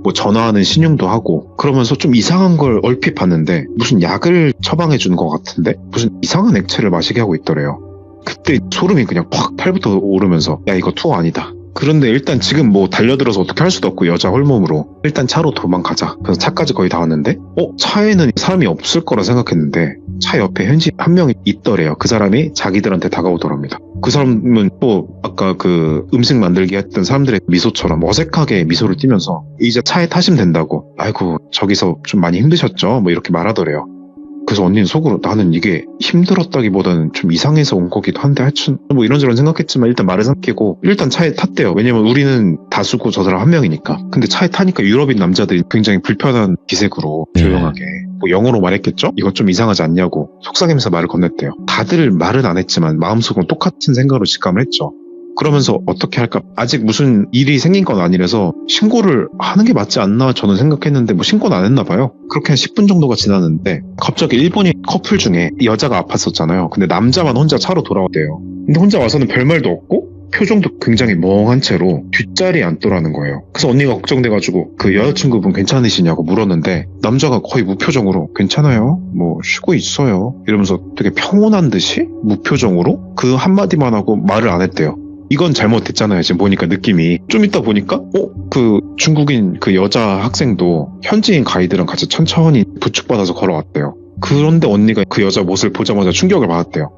뭐 전화하는 신용도 하고 그러면서 좀 이상한 걸 얼핏 봤는데 무슨 약을 처방해주는 것 같은데 무슨 이상한 액체를 마시게 하고 있더래요. 그때 소름이 그냥 팍 팔부터 오르면서 야 이거 투어 아니다. 그런데 일단 지금 뭐 달려들어서 어떻게 할 수도 없고 여자 홀몸으로 일단 차로 도망가자. 그래서 차까지 거의 다 왔는데 차에는 사람이 없을 거라 생각했는데 차 옆에 현지 한 명이 있더래요. 그 사람이 자기들한테 다가오더랍니다. 그 사람은 또 아까 그 음식 만들기 했던 사람들의 미소처럼 어색하게 미소를 띠면서 이제 차에 타시면 된다고. 아이고 저기서 좀 많이 힘드셨죠? 뭐 이렇게 말하더래요. 그래서 언니는 속으로 나는 이게 힘들었다기보다는 좀 이상해서 온 거기도 한데 하여튼 뭐 이런저런 생각했지만 일단 말을 삼키고 일단 차에 탔대요. 왜냐면 우리는 다수고 저 사람 한 명이니까. 근데 차에 타니까 유럽인 남자들이 굉장히 불편한 기색으로 조용하게 뭐 영어로 말했겠죠? 이거 좀 이상하지 않냐고 속삭이면서 말을 건넸대요. 다들 말은 안 했지만 마음속으로 똑같은 생각으로 직감을 했죠. 그러면서 어떻게 할까? 아직 무슨 일이 생긴 건 아니라서 신고를 하는 게 맞지 않나 저는 생각했는데 뭐 신고는 안 했나 봐요. 그렇게 한 10분 정도가 지났는데 갑자기 일본인 커플 중에 여자가 아팠었잖아요. 근데 남자만 혼자 차로 돌아왔대요. 근데 혼자 와서는 별말도 없고 표정도 굉장히 멍한 채로 뒷자리에 앉더라는 거예요. 그래서 언니가 걱정돼가지고 그 여자친구분 괜찮으시냐고 물었는데 남자가 거의 무표정으로 괜찮아요? 뭐 쉬고 있어요. 이러면서 되게 평온한 듯이 무표정으로 그 한마디만 하고 말을 안 했대요. 이건 잘못됐잖아요. 지금 보니까 느낌이. 좀 이따 보니까 그 중국인 그 여자 학생도 현지인 가이드랑 같이 천천히 부축받아서 걸어왔대요. 그런데 언니가 그 여자 모습을 보자마자 충격을 받았대요.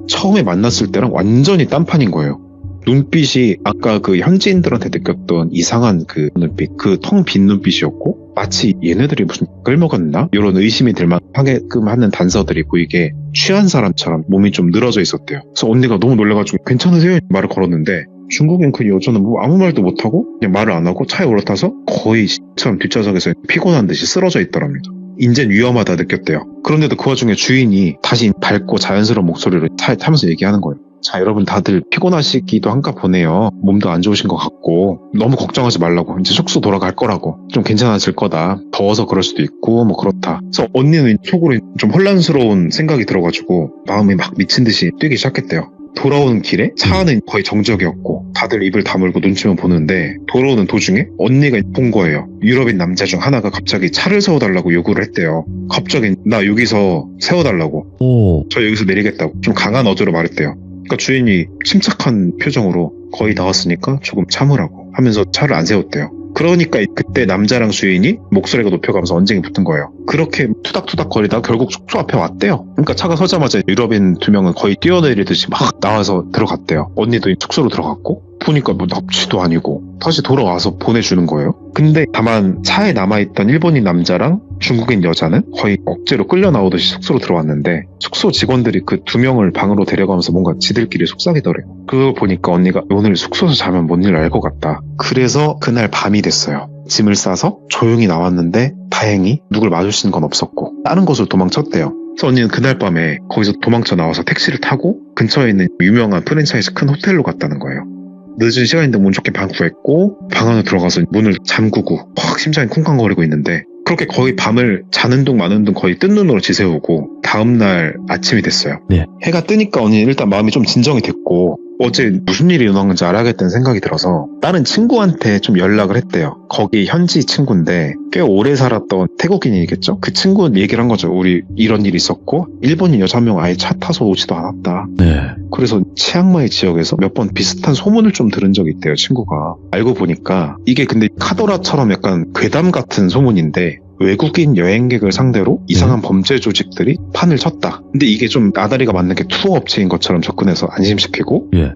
처음에 만났을 때랑 완전히 딴판인 거예요. 눈빛이 아까 그 현지인들한테 느꼈던 이상한 그 눈빛, 그 텅 빈 눈빛이었고 마치 얘네들이 무슨 끌먹었나? 이런 의심이 들만하게끔 하는 단서들이 보이게 취한 사람처럼 몸이 좀 늘어져 있었대요. 그래서 언니가 너무 놀라가지고 괜찮으세요? 말을 걸었는데 중국인 그 여자는 뭐 아무 말도 못하고 그냥 말을 안 하고 차에 올라타서 거의 처럼 뒷좌석에서 피곤한 듯이 쓰러져 있더랍니다. 인젠 위험하다 느꼈대요. 그런데도 그 와중에 주인이 다시 밝고 자연스러운 목소리로 차에 타면서 얘기하는 거예요. 자, 여러분 다들 피곤하시기도 한가 보네요. 몸도 안 좋으신 것 같고 너무 걱정하지 말라고. 이제 숙소 돌아갈 거라고. 좀 괜찮아질 거다. 더워서 그럴 수도 있고 뭐 그렇다. 그래서 언니는 속으로 좀 혼란스러운 생각이 들어가지고 마음이 막 미친 듯이 뛰기 시작했대요. 돌아오는 길에 차 안은 거의 정적이었고 다들 입을 다물고 눈치만 보는데 돌아오는 도중에 언니가 본 거예요. 유럽인 남자 중 하나가 갑자기 차를 세워달라고 요구를 했대요. 갑자기 나 여기서 세워달라고. 오. 저 여기서 내리겠다고. 좀 강한 어조로 말했대요. 그러니까 주인이 침착한 표정으로 거의 다 왔으니까 조금 참으라고 하면서 차를 안 세웠대요. 그러니까 그때 남자랑 주인이 목소리가 높여가면서 언쟁이 붙은 거예요. 그렇게 투닥투닥 거리다가 결국 숙소 앞에 왔대요. 그러니까 차가 서자마자 유럽인 2명은 거의 뛰어내리듯이 막 나와서 들어갔대요. 언니도 숙소로 들어갔고 보니까 뭐 납치도 아니고 다시 돌아와서 보내주는 거예요. 근데 다만 차에 남아있던 일본인 남자랑 중국인 여자는 거의 억지로 끌려 나오듯이 숙소로 들어왔는데 숙소 직원들이 그 2명을 방으로 데려가면서 뭔가 지들끼리 속삭이더래요. 그걸 보니까 언니가 오늘 숙소에서 자면 뭔 일 알 것 같다. 그래서 그날 밤이 됐어요. 짐을 싸서 조용히 나왔는데 다행히 누굴 마주치는 건 없었고 다른 곳으로 도망쳤대요. 그래서 언니는 그날 밤에 거기서 도망쳐 나와서 택시를 타고 근처에 있는 유명한 프랜차이즈 큰 호텔로 갔다는 거예요. 늦은 시간인데 운 좋게 방 구했고 방 안에 들어가서 문을 잠그고 확 심장이 쿵쾅거리고 있는데 그렇게 거의 밤을 자는 둥 마는 둥 거의 뜬 눈으로 지새우고 다음날 아침이 됐어요. 네. 해가 뜨니까 언니는 일단 마음이 좀 진정이 됐고 어제 무슨 일이 일어난 건지 알아야겠다는 생각이 들어서 다른 친구한테 좀 연락을 했대요. 거기 현지 친구인데 꽤 오래 살았던 태국인이겠죠? 그 친구 얘기를 한 거죠. 우리 이런 일이 있었고 일본인 여자 한 명 아예 차 타서 오지도 않았다. 네. 그래서 치앙마이 지역에서 몇 번 비슷한 소문을 좀 들은 적이 있대요. 친구가. 알고 보니까 이게 근데 카더라처럼 약간 괴담 같은 소문인데 외국인 여행객을 상대로 이상한 범죄 조직들이 판을 쳤다. 근데 이게 좀 나다리가 맞는 게 투어 업체인 것처럼 접근해서 안심시키고 예.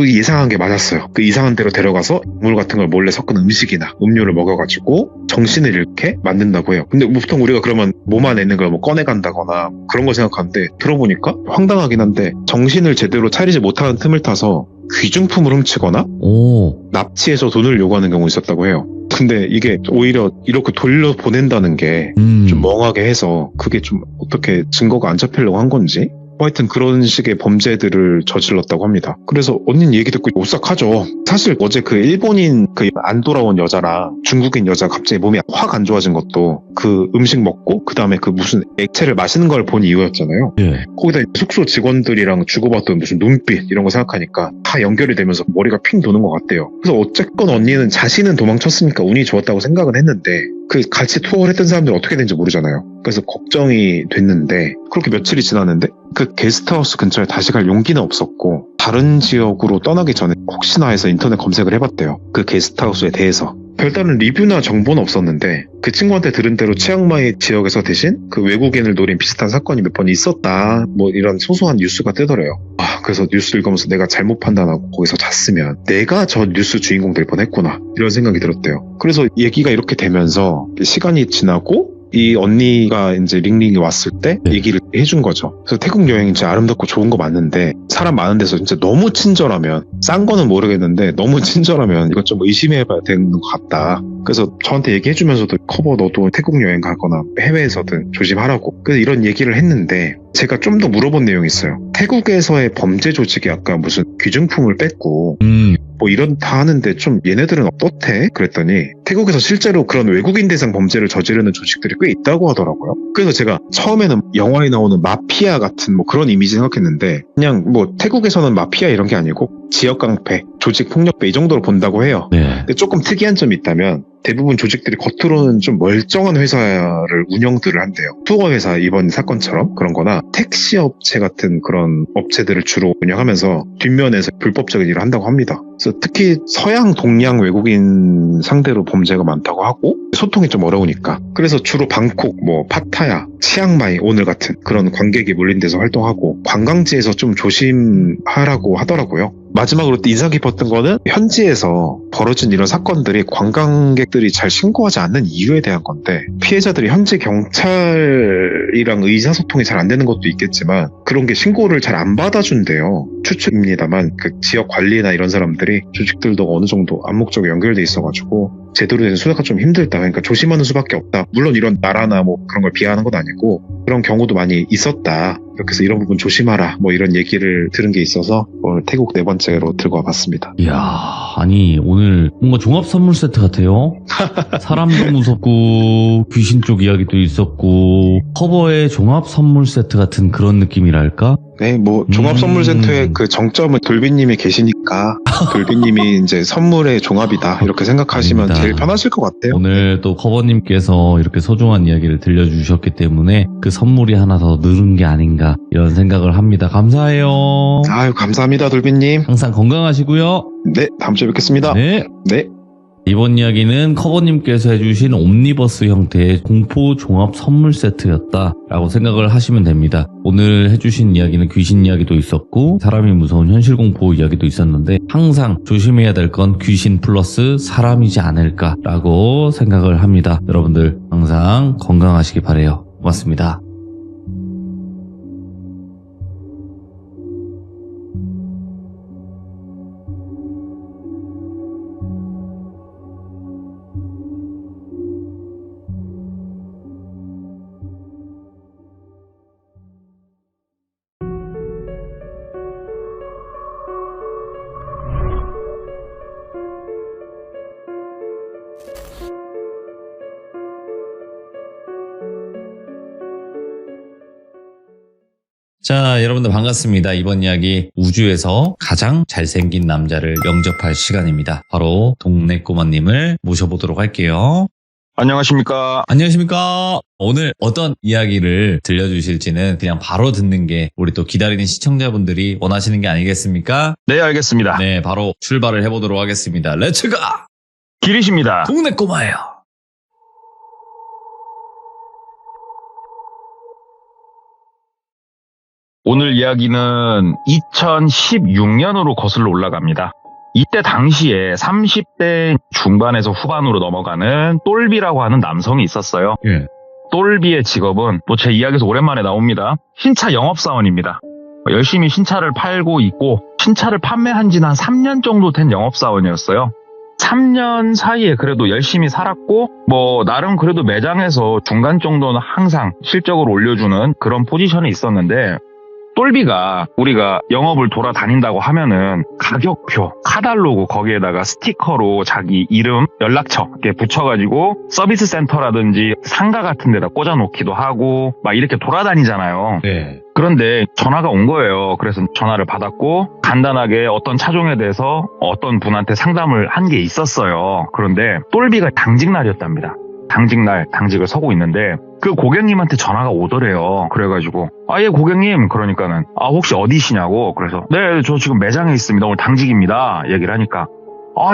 이상한 게 맞았어요. 그 이상한 데로 데려가서 물 같은 걸 몰래 섞은 음식이나 음료를 먹여가지고 정신을 잃게 만든다고 해요. 근데 보통 우리가 그러면 몸 안에 있는 걸 뭐 꺼내간다거나 그런 거 생각하는데 들어보니까 황당하긴 한데 정신을 제대로 차리지 못하는 틈을 타서 귀중품을 훔치거나 오. 납치해서 돈을 요구하는 경우 있었다고 해요. 근데 이게 오히려 이렇게 돌려보낸다는 게 좀 멍하게 해서 그게 좀 어떻게 증거가 안 잡히려고 한 건지 하여튼 그런 식의 범죄들을 저질렀다고 합니다. 그래서 언니는 얘기 듣고 오싹하죠. 사실 어제 그 일본인 그 안 돌아온 여자랑 중국인 여자 갑자기 몸이 확 안 좋아진 것도 그 음식 먹고 그 다음에 그 무슨 액체를 마시는 걸 본 이유였잖아요. 예. 거기다 숙소 직원들이랑 주고받던 무슨 눈빛 이런 거 생각하니까 다 연결이 되면서 머리가 핑 도는 것 같대요. 그래서 어쨌건 언니는 자신은 도망쳤으니까 운이 좋았다고 생각은 했는데 그 같이 투어를 했던 사람들은 어떻게 된지 모르잖아요. 그래서 걱정이 됐는데 그렇게 며칠이 지났는데 그 게스트하우스 근처에 다시 갈 용기는 없었고 다른 지역으로 떠나기 전에 혹시나 해서 인터넷 검색을 해봤대요. 그 게스트하우스에 대해서. 별다른 리뷰나 정보는 없었는데 그 친구한테 들은 대로 치앙마이 지역에서 대신 그 외국인을 노린 비슷한 사건이 몇 번 있었다. 뭐 이런 소소한 뉴스가 뜨더래요. 그래서 뉴스 읽으면서 내가 잘못 판단하고 거기서 잤으면 내가 저 뉴스 주인공 될 뻔했구나. 이런 생각이 들었대요. 그래서 얘기가 이렇게 되면서 시간이 지나고 이 언니가 이제 링링이 왔을 때 얘기를 해준 거죠. 그래서 태국 여행 진짜 아름답고 좋은 거 맞는데 사람 많은 데서 진짜 너무 친절하면 싼 거는 모르겠는데 너무 친절하면 이것 좀 의심해봐야 되는 것 같다. 그래서 저한테 얘기해주면서도 커버 너도 태국 여행 가거나 해외에서든 조심하라고. 그래서 이런 얘기를 했는데 제가 좀 더 물어본 내용이 있어요. 태국에서의 범죄 조직이 아까 무슨 귀중품을 뺐고 뭐 이런다 하는데 좀 얘네들은 어떻대? 그랬더니 태국에서 실제로 그런 외국인 대상 범죄를 저지르는 조직들이 꽤 있다고 하더라고요. 그래서 제가 처음에는 영화에 나오는 마피아 같은 뭐 그런 이미지 생각했는데 그냥 뭐 태국에서는 마피아 이런 게 아니고 지역 깡패, 조직 폭력배 이 정도로 본다고 해요. 네. 근데 조금 특이한 점이 있다면 대부분 조직들이 겉으로는 좀 멀쩡한 회사를 운영들을 한대요. 투어 회사 이번 사건처럼 그런 거나 택시 업체 같은 그런 업체들을 주로 운영하면서 뒷면에서 불법적인 일을 한다고 합니다. 그래서 특히 서양 동양 외국인 상대로 범죄가 많다고 하고 소통이 좀 어려우니까 그래서 주로 방콕, 뭐 파타야, 치앙마이 오늘 같은 그런 관객이 몰린 데서 활동하고 관광지에서 좀 조심하라고 하더라고요. 마지막으로 또 인상 깊었던 거는 현지에서 벌어진 이런 사건들이 관광객들이 잘 신고하지 않는 이유에 대한 건데 피해자들이 현지 경찰이랑 의사소통이 잘 안 되는 것도 있겠지만 그런 게 신고를 잘 안 받아준대요. 추측입니다만 그 지역 관리나 이런 사람들이 조직들도 어느 정도 암묵적으로 연결돼 있어가지고 제대로 된 수사가 좀 힘들다. 그러니까 조심하는 수밖에 없다. 물론 이런 나라나 뭐 그런 걸 비하하는 건 아니고 그런 경우도 많이 있었다. 이렇게 해서 이런 부분 조심하라. 뭐 이런 얘기를 들은 게 있어서 오늘 태국 네 번째로 들고 와봤습니다. 이야, 아니 오늘 뭔가 종합 선물 세트 같아요. 사람도 무섭고 귀신 쪽 이야기도 있었고 커버의 종합 선물 세트 같은 그런 느낌이랄까? 네, 뭐 종합선물센터의 그 정점은 돌비님이 계시니까 돌비님이 이제 선물의 종합이다 이렇게 생각하시면 아닙니다. 제일 편하실 것 같아요. 오늘 또 커버님께서 이렇게 소중한 이야기를 들려주셨기 때문에 그 선물이 하나 더 늘은 게 아닌가 이런 생각을 합니다. 감사해요. 아유, 감사합니다, 돌비님. 항상 건강하시고요. 네, 다음 주에 뵙겠습니다. 네. 네. 이번 이야기는 커버님께서 해주신 옴니버스 형태의 공포 종합 선물 세트였다라고 생각을 하시면 됩니다. 오늘 해주신 이야기는 귀신 이야기도 있었고 사람이 무서운 현실 공포 이야기도 있었는데 항상 조심해야 될 건 귀신 플러스 사람이지 않을까라고 생각을 합니다. 여러분들 항상 건강하시기 바라요. 고맙습니다. 자, 여러분들 반갑습니다. 이번 이야기 우주에서 가장 잘생긴 남자를 영접할 시간입니다. 바로 동네 꼬마님을 모셔보도록 할게요. 안녕하십니까. 안녕하십니까. 오늘 어떤 이야기를 들려주실지는 그냥 바로 듣는 게 우리 또 기다리는 시청자분들이 원하시는 게 아니겠습니까? 네, 알겠습니다. 네, 바로 출발을 해보도록 하겠습니다. 렛츠가! 길이십니다. 동네 꼬마예요. 오늘 이야기는 2016년으로 거슬러 올라갑니다. 이때 당시에 30대 중반에서 후반으로 넘어가는 똘비라고 하는 남성이 있었어요. 예. 똘비의 직업은 또 제 이야기에서 오랜만에 나옵니다. 신차 영업사원입니다. 열심히 신차를 팔고 있고 신차를 판매한 지는 한 3년 정도 된 영업사원이었어요. 3년 사이에 그래도 열심히 살았고 뭐 나름 그래도 매장에서 중간 정도는 항상 실적을 올려주는 그런 포지션이 있었는데 똘비가 우리가 영업을 돌아다닌다고 하면은 가격표, 카달로그 거기에다가 스티커로 자기 이름, 연락처 이렇게 붙여가지고 서비스 센터라든지 상가 같은 데다 꽂아놓기도 하고 막 이렇게 돌아다니잖아요. 네. 그런데 전화가 온 거예요. 그래서 전화를 받았고 간단하게 어떤 차종에 대해서 어떤 분한테 상담을 한 게 있었어요. 그런데 똘비가 당직날이었답니다. 당직날 당직을 서고 있는데 그 고객님한테 전화가 오더래요. 그래가지고 예 고객님 그러니까는 혹시 어디시냐고 그래서 네 저 지금 매장에 있습니다. 오늘 당직입니다. 얘기를 하니까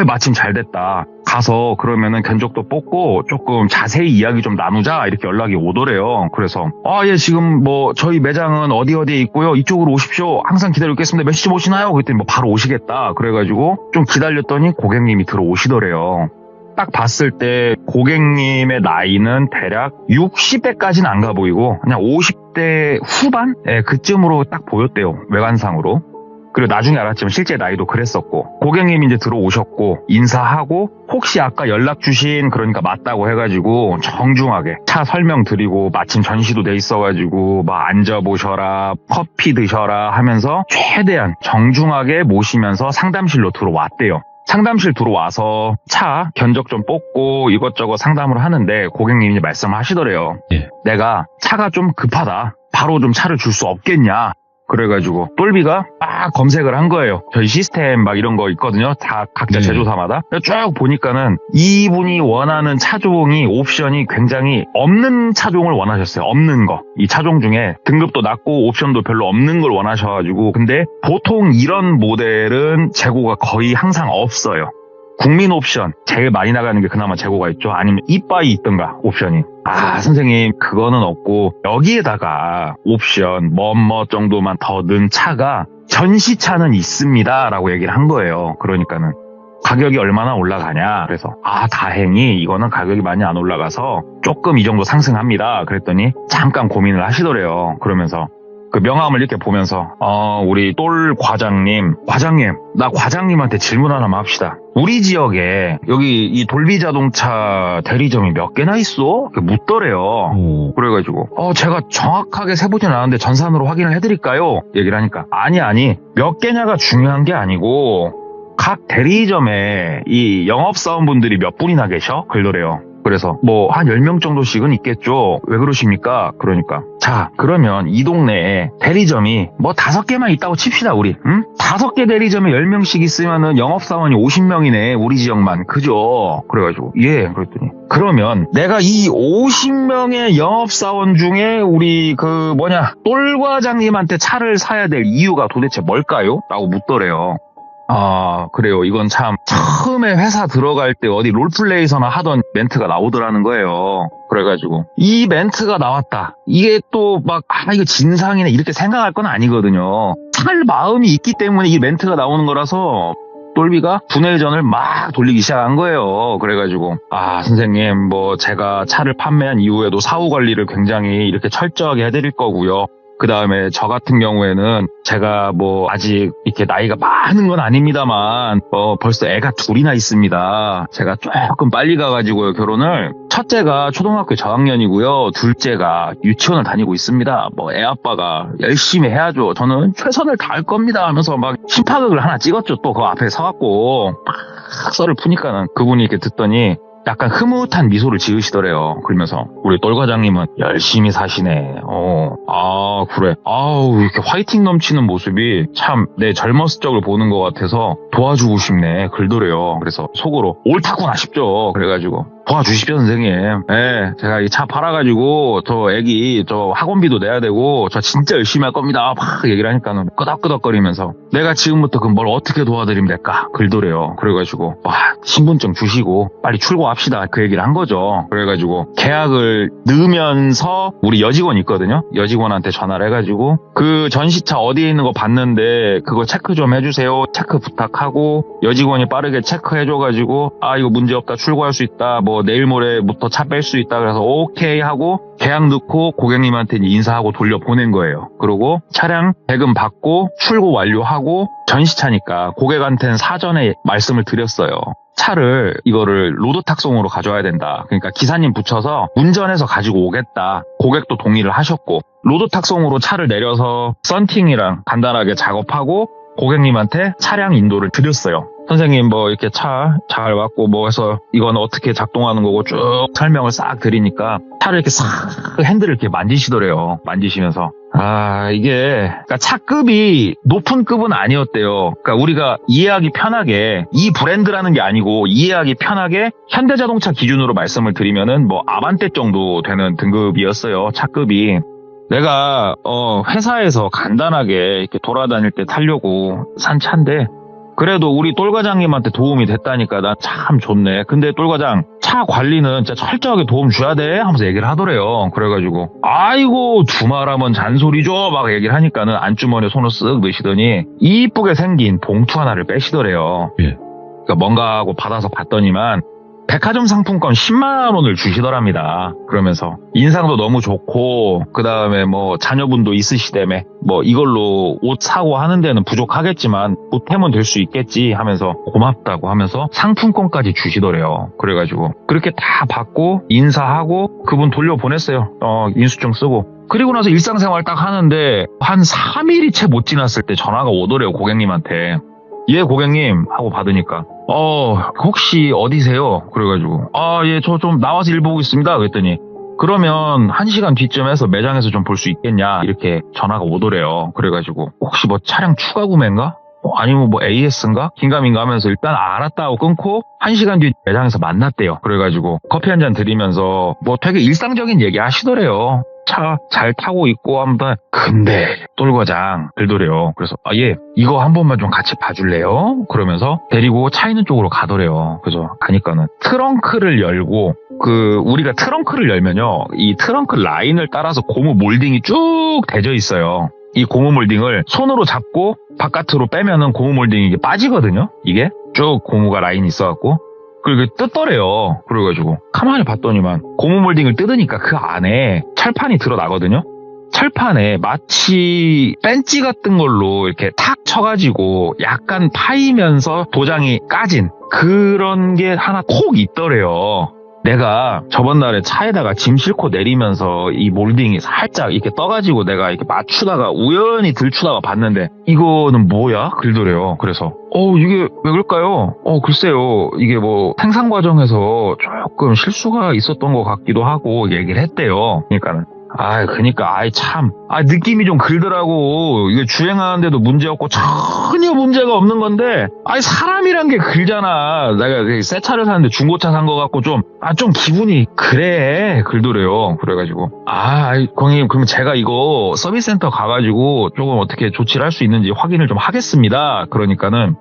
마침 잘 됐다. 가서 그러면은 견적도 뽑고 조금 자세히 이야기 좀 나누자 이렇게 연락이 오더래요. 그래서 예 지금 뭐 저희 매장은 어디에 있고요. 이쪽으로 오십시오. 항상 기다리고 있겠습니다. 몇 시쯤 오시나요? 그랬더니 뭐 바로 오시겠다. 그래가지고 좀 기다렸더니 고객님이 들어오시더래요. 딱 봤을 때 고객님의 나이는 대략 60대까지는 안 가 보이고 그냥 50대 후반? 그쯤으로 딱 보였대요. 외관상으로. 그리고 나중에 알았지만 실제 나이도 그랬었고 고객님이 이제 들어오셨고 인사하고 혹시 아까 연락 주신 그러니까 맞다고 해가지고 정중하게 차 설명드리고 마침 전시도 돼 있어가지고 막 앉아보셔라 커피 드셔라 하면서 최대한 정중하게 모시면서 상담실로 들어왔대요. 상담실 들어와서 차 견적 좀 뽑고 이것저것 상담을 하는데 고객님이 말씀을 하시더래요. 예. 내가 차가 좀 급하다. 바로 좀 차를 줄 수 없겠냐. 그래가지고 똘비가 막 검색을 한 거예요. 저희 시스템 막 이런 거 있거든요. 다 각자 네. 제조사마다. 쭉 보니까는 이분이 원하는 차종이 옵션이 굉장히 없는 차종을 원하셨어요. 없는 거. 이 차종 중에 등급도 낮고 옵션도 별로 없는 걸 원하셔가지고 근데 보통 이런 모델은 재고가 거의 항상 없어요. 국민 옵션 제일 많이 나가는 게 그나마 재고가 있죠. 아니면 이빠이 있던가 옵션이. 선생님 그거는 없고 여기에다가 옵션 뭐뭐 정도만 더 넣은 차가 전시차는 있습니다 라고 얘기를 한 거예요. 그러니까는 가격이 얼마나 올라가냐. 그래서 다행히 이거는 가격이 많이 안 올라가서 조금 이 정도 상승합니다. 그랬더니 잠깐 고민을 하시더래요. 그러면서 그 명함을 이렇게 보면서 우리 똘 과장님, 나 과장님한테 질문 하나만 합시다. 우리 지역에 여기 이 돌비 자동차 대리점이 몇 개나 있어? 이렇게 묻더래요. 그래가지고 제가 정확하게 세보진 않았는데 전산으로 확인을 해드릴까요? 얘기를 하니까 아니 몇 개냐가 중요한 게 아니고 각 대리점에 이 영업사원분들이 몇 분이나 계셔? 그러더래요. 그래서 뭐 한 10명 정도씩은 있겠죠. 왜 그러십니까? 그러니까 자 그러면 이 동네에 대리점이 뭐 5개만 있다고 칩시다 우리. 응? 5개 대리점에 10명씩 있으면은 영업사원이 50명이네 우리 지역만. 그죠? 그래가지고 예 그랬더니 그러면 내가 이 50명의 영업사원 중에 우리 똘 과장님한테 차를 사야 될 이유가 도대체 뭘까요? 라고 묻더래요. 그래요. 이건 참 처음에 회사 들어갈 때 어디 롤플레이서나 하던 멘트가 나오더라는 거예요. 그래가지고 이 멘트가 나왔다. 이게 또 막 이거 진상이네 이렇게 생각할 건 아니거든요. 살 마음이 있기 때문에 이 멘트가 나오는 거라서 똘비가 분회전을 막 돌리기 시작한 거예요. 그래가지고 선생님 뭐 제가 차를 판매한 이후에도 사후 관리를 굉장히 이렇게 철저하게 해드릴 거고요. 그 다음에 저 같은 경우에는 제가 뭐 아직 이렇게 나이가 많은 건 아닙니다만 벌써 애가 2이나 있습니다. 제가 조금 빨리 가가지고요 결혼을. 첫째가 초등학교 저학년이고요. 둘째가 유치원을 다니고 있습니다. 뭐 애 아빠가 열심히 해야죠. 저는 최선을 다할 겁니다 하면서 막 심파극을 하나 찍었죠. 또 그 앞에 서갖고 막 썰을 푸니까는 그분이 이렇게 듣더니 약간 흐뭇한 미소를 지으시더래요. 그러면서 우리 똘 과장님은 열심히 사시네. 그래. 이렇게 화이팅 넘치는 모습이 참 내 젊었을 적을 보는 것 같아서 도와주고 싶네. 그러더래요. 그래서 속으로 옳다구나 싶죠. 그래가지고 도와주십시오 선생님. 네, 제가 이 차 팔아가지고 저 애기 저 학원비도 내야 되고 저 진짜 열심히 할 겁니다. 막 얘기를 하니까는 끄덕끄덕거리면서 내가 지금부터 그럼 뭘 어떻게 도와드리면 될까? 그러더래요. 그래가지고 신분증 주시고 빨리 출고합시다. 그 얘기를 한 거죠. 그래가지고 계약을 넣으면서 우리 여직원 있거든요. 여직원한테 전화를 해가지고 그 전시차 어디에 있는 거 봤는데 그거 체크 좀 해주세요. 체크 부탁하고 여직원이 빠르게 체크해줘가지고 이거 문제없다 출고할 수 있다. 뭐 내일 모레부터 차 뺄 수 있다. 그래서 오케이 하고 계약 넣고 고객님한테 인사하고 돌려보낸 거예요. 그리고 차량 대금 받고 출고 완료하고 전시차니까 고객한테는 사전에 말씀을 드렸어요. 차를 이거를 로드 탁송으로 가져와야 된다. 그러니까 기사님 붙여서 운전해서 가지고 오겠다. 고객도 동의를 하셨고 로드 탁송으로 차를 내려서 썬팅이랑 간단하게 작업하고 고객님한테 차량 인도를 드렸어요. 선생님 뭐 이렇게 차 잘 왔고 뭐 해서 이건 어떻게 작동하는 거고 쭉 설명을 싹 드리니까 차를 이렇게 싹 핸들을 이렇게 만지시더래요. 만지시면서 이게 그러니까 차급이 높은 급은 아니었대요. 그러니까 우리가 이해하기 편하게 이 브랜드라는 게 아니고 이해하기 편하게 현대자동차 기준으로 말씀을 드리면은 뭐 아반떼 정도 되는 등급이었어요. 차급이. 내가 회사에서 간단하게 이렇게 돌아다닐 때 타려고 산 차인데 그래도 우리 똘 과장님한테 도움이 됐다니까 난 참 좋네. 근데 똘 과장 차 관리는 진짜 철저하게 도움 줘야 돼 하면서 얘기를 하더래요. 그래가지고 아이고 두말하면 잔소리죠 막 얘기를 하니까는 안주머니에 손을 쓱 넣으시더니 이쁘게 생긴 봉투 하나를 빼시더래요. 예. 그러니까 뭔가 하고 받아서 봤더니만 백화점 상품권 10만 원을 주시더랍니다. 그러면서 인상도 너무 좋고 그 다음에 뭐 자녀분도 있으시다며 뭐 이걸로 옷 사고 하는 데는 부족하겠지만 보탬은 될 수 있겠지 하면서 고맙다고 하면서 상품권까지 주시더래요. 그래가지고 그렇게 다 받고 인사하고 그분 돌려보냈어요. 인수증 쓰고. 그리고 나서 일상생활 딱 하는데 한 3일이 채 못 지났을 때 전화가 오더래요. 고객님한테. 예 고객님 하고 받으니까 혹시 어디세요? 그래가지고 예 저 좀 나와서 일 보고 있습니다. 그랬더니 그러면 1시간 뒤쯤에서 매장에서 좀 볼 수 있겠냐 이렇게 전화가 오더래요. 그래가지고 혹시 뭐 차량 추가 구매인가? 아니면 뭐 AS인가? 긴가민가 하면서 일단 알았다 하고 끊고 1시간 뒤 매장에서 만났대요. 그래가지고 커피 한 잔 드리면서 뭐 되게 일상적인 얘기 하시더래요. 차 잘 타고 있고 하면 근데 똘과장 들더래요. 그래서 예 이거 한 번만 좀 같이 봐줄래요? 그러면서 데리고 차 있는 쪽으로 가더래요. 그래서 가니까는 트렁크를 열고 우리가 트렁크를 열면요 이 트렁크 라인을 따라서 고무 몰딩이 쭉 대져 있어요. 이 고무 몰딩을 손으로 잡고 바깥으로 빼면은 고무 몰딩이 이게 빠지거든요. 이게 쭉 고무가 라인이 있어갖고 그리고 뜯더래요. 그래가지고 가만히 봤더니만 고무 몰딩을 뜯으니까 그 안에 철판이 드러나거든요. 철판에 마치 벤치 같은 걸로 이렇게 탁 쳐가지고 약간 파이면서 도장이 까진 그런 게 하나 콕 있더래요. 내가 저번 날에 차에다가 짐 싣고 내리면서 이 몰딩이 살짝 이렇게 떠가지고 내가 이렇게 맞추다가 우연히 들추다가 봤는데 이거는 뭐야? 그러더래요. 그래서 이게 왜 그럴까요? 글쎄요. 이게 뭐 생산 과정에서 조금 실수가 있었던 것 같기도 하고 얘기를 했대요. 그러니까는 느낌이 좀 그러더라고. 이게 주행하는데도 문제 없고 전혀 문제가 없는 건데, 사람이란 게 그러잖아. 내가 새 차를 사는데 중고차 산 거 같고 좀 기분이 그래. 그러더래요. 그래가지고, 고객님, 그럼 제가 이거 서비스 센터 가가지고 조금 어떻게 조치를 할 수 있는지 확인을 좀 하겠습니다. 그러니까는,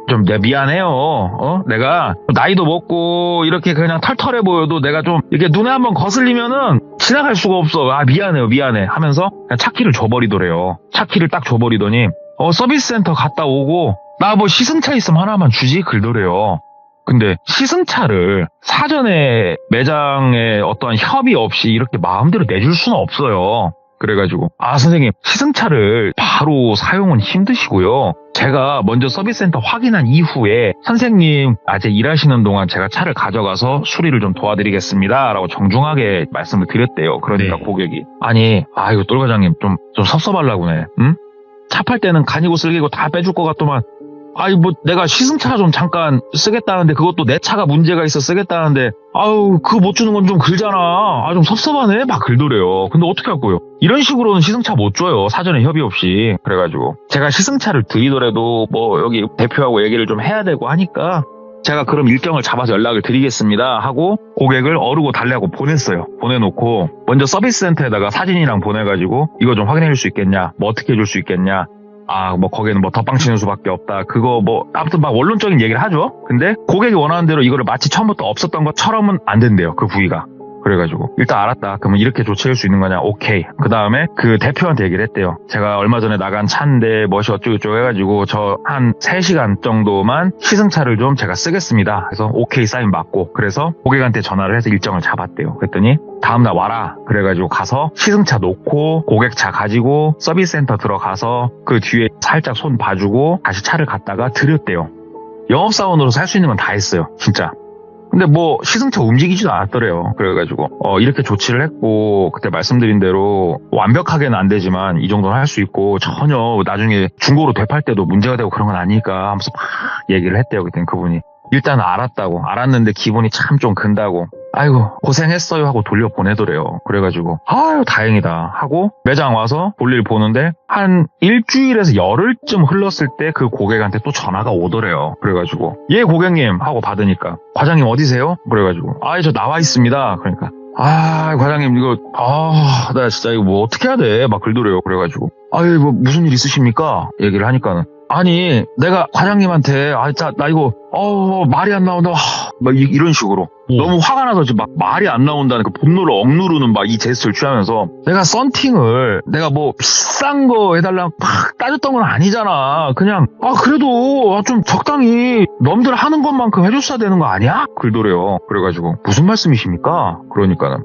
좀 미안해요. 내가 나이도 먹고 이렇게 그냥 털털해 보여도 내가 좀 이렇게 눈에 한번 거슬리면은 지나갈 수가 없어. 미안해 하면서 그냥 차키를 줘버리더래요. 차키를 딱 줘버리더니 서비스 센터 갔다 오고 나 뭐 시승차 있으면 하나만 주지 그러더래요. 근데 시승차를 사전에 매장에 어떠한 협의 없이 이렇게 마음대로 내줄 수는 없어요. 그래가지고 선생님 시승차를 바로 사용은 힘드시고요. 제가 먼저 서비스 센터 확인한 이후에 선생님 아직 일하시는 동안 제가 차를 가져가서 수리를 좀 도와드리겠습니다 라고 정중하게 말씀을 드렸대요. 그러니까 네. 고객이 이거 똘과장님 좀 섭섭하려고네. 응? 차 팔 때는 간이고 쓸기고 다 빼줄 것 같더만 내가 시승차 좀 잠깐 쓰겠다는데 그것도 내 차가 문제가 있어 쓰겠다는데 그거 못 주는 건 좀 그러잖아. 좀 섭섭하네 막 그러더래요. 근데 어떻게 할 거예요? 이런 식으로는 시승차 못 줘요. 사전에 협의 없이. 그래가지고 제가 시승차를 드리더라도 여기 대표하고 얘기를 좀 해야 되고 하니까 제가 그럼 일정을 잡아서 연락을 드리겠습니다 하고 고객을 어르고 달래고 보냈어요. 보내놓고 먼저 서비스 센터에다가 사진이랑 보내가지고 이거 좀 확인해 줄 수 있겠냐, 뭐 어떻게 해줄 수 있겠냐, 거기는 덧방 치는 수밖에 없다. 아무튼 원론적인 얘기를 하죠. 근데 고객이 원하는 대로 이거를 마치 처음부터 없었던 것처럼은 안 된대요. 그 부위가. 그래가지고 일단 알았다. 그러면 이렇게 조치할 수 있는 거냐? 오케이. 그 다음에 그 대표한테 얘기를 했대요. 제가 얼마 전에 나간 차인데 멋이 어쩌고저쩌고 해가지고 저 한 3시간 정도만 시승차를 좀 제가 쓰겠습니다. 그래서 오케이 사인 받고 그래서 고객한테 전화를 해서 일정을 잡았대요. 그랬더니 다음날 와라. 그래가지고 가서 시승차 놓고 고객 차 가지고 서비스 센터 들어가서 그 뒤에 살짝 손 봐주고 다시 차를 갖다가 드렸대요. 영업사원으로 살 수 있는 건 다 했어요. 진짜. 근데 시승차 움직이지도 않았더래요. 그래가지고 이렇게 조치를 했고 그때 말씀드린 대로 완벽하게는 안 되지만 이 정도는 할 수 있고 전혀 나중에 중고로 되팔 때도 문제가 되고 그런 건 아니니까 하면서 막 얘기를 했대요. 그때 그분이 일단 알았는데 기분이 참 좀 근다고 고생했어요 하고 돌려보내더래요. 그래가지고 다행이다 하고 매장 와서 볼일 보는데 한 일주일에서 열흘쯤 흘렀을 때 그 고객한테 또 전화가 오더래요. 그래가지고 예 고객님 하고 받으니까 과장님 어디세요? 그래가지고 저 나와 있습니다. 그러니까 과장님 이거 나 진짜 이거 뭐 어떻게 해야 돼? 막 그러더래요. 그래가지고 무슨 일 있으십니까? 얘기를 하니까는 내가 과장님한테 나 이거 말이 안 나온다 이런 식으로 너무 화가 나서 지금 말이 안 나온다는 그 분노를 억누르는 이 제스처를 취하면서 내가 썬팅을 내가 비싼 거 해달라고 막 따졌던 건 아니잖아. 그냥 그래도 좀 적당히 넘들 하는 것만큼 해줬어야 되는 거 아니야? 그러더래요. 그래가지고 무슨 말씀이십니까? 그러니까는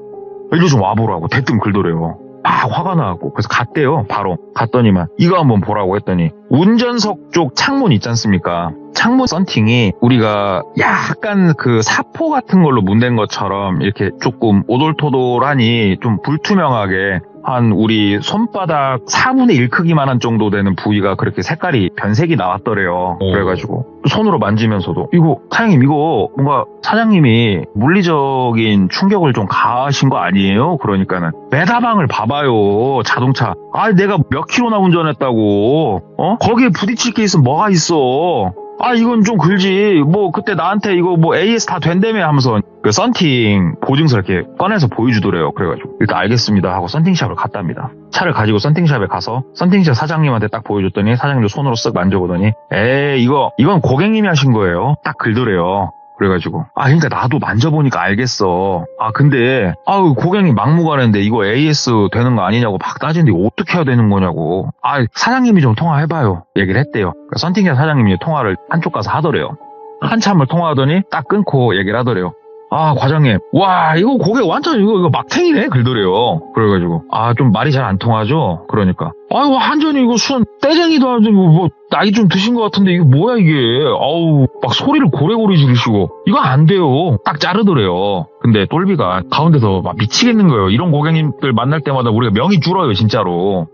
일로 좀 와보라고 대뜸 그러더래요. 화가 나고 그래서 갔대요. 바로 갔더니만 이거 한번 보라고 했더니 운전석 쪽 창문 있지 않습니까? 창문 썬팅이 우리가 약간 그 사포 같은 걸로 문댄 것처럼 이렇게 조금 오돌토돌하니 좀 불투명하게 한 우리 손바닥 4분의 1 크기만한 정도 되는 부위가 그렇게 색깔이 변색이 나왔더래요. 그래가지고 손으로 만지면서도 이거 사장님 이거 뭔가 사장님이 물리적인 충격을 좀 가하신 거 아니에요? 그러니까는 메다방을 봐봐요. 자동차. 아 내가 몇 킬로나 운전했다고. 거기에 부딪힐 게 있으면 뭐가 있어. 아 이건 좀 글지. 뭐 그때 나한테 이거 뭐 AS 다 된다며 하면서 그 썬팅 보증서 이렇게 꺼내서 보여주더래요. 그래가지고 일단 알겠습니다 하고 썬팅샵을 갔답니다. 차를 가지고 썬팅샵에 가서 썬팅샵 사장님한테 딱 보여줬더니 사장님도 손으로 쓱 만져보더니 에이 이건 고객님이 하신 거예요. 딱 글더래요. 그래가지고 그러니까 나도 만져보니까 알겠어. 근데 고객님 막무가내인데 이거 AS 되는 거 아니냐고 막 따지는데 이거 어떻게 해야 되는 거냐고. 사장님이 좀 통화해봐요 얘기를 했대요. 그러니까 썬팅샵 사장님이 통화를 한쪽 가서 하더래요. 한참을 통화하더니 딱 끊고 얘기를 하더래요. 과장님, 와, 이거 고객 완전 이거 막탱이네? 그러더래요. 그래가지고, 좀 말이 잘 안 통하죠? 그러니까. 완전히 이거 순, 떼쟁이도 아니고, 뭐, 나이 좀 드신 것 같은데, 이게 뭐야, 이게. 막 소리를 고래고래 지르시고, 이거 안 돼요. 딱 자르더래요. 근데 똘비가 가운데서 막 미치겠는 거예요. 이런 고객님들 만날 때마다 우리가 명이 줄어요, 진짜로.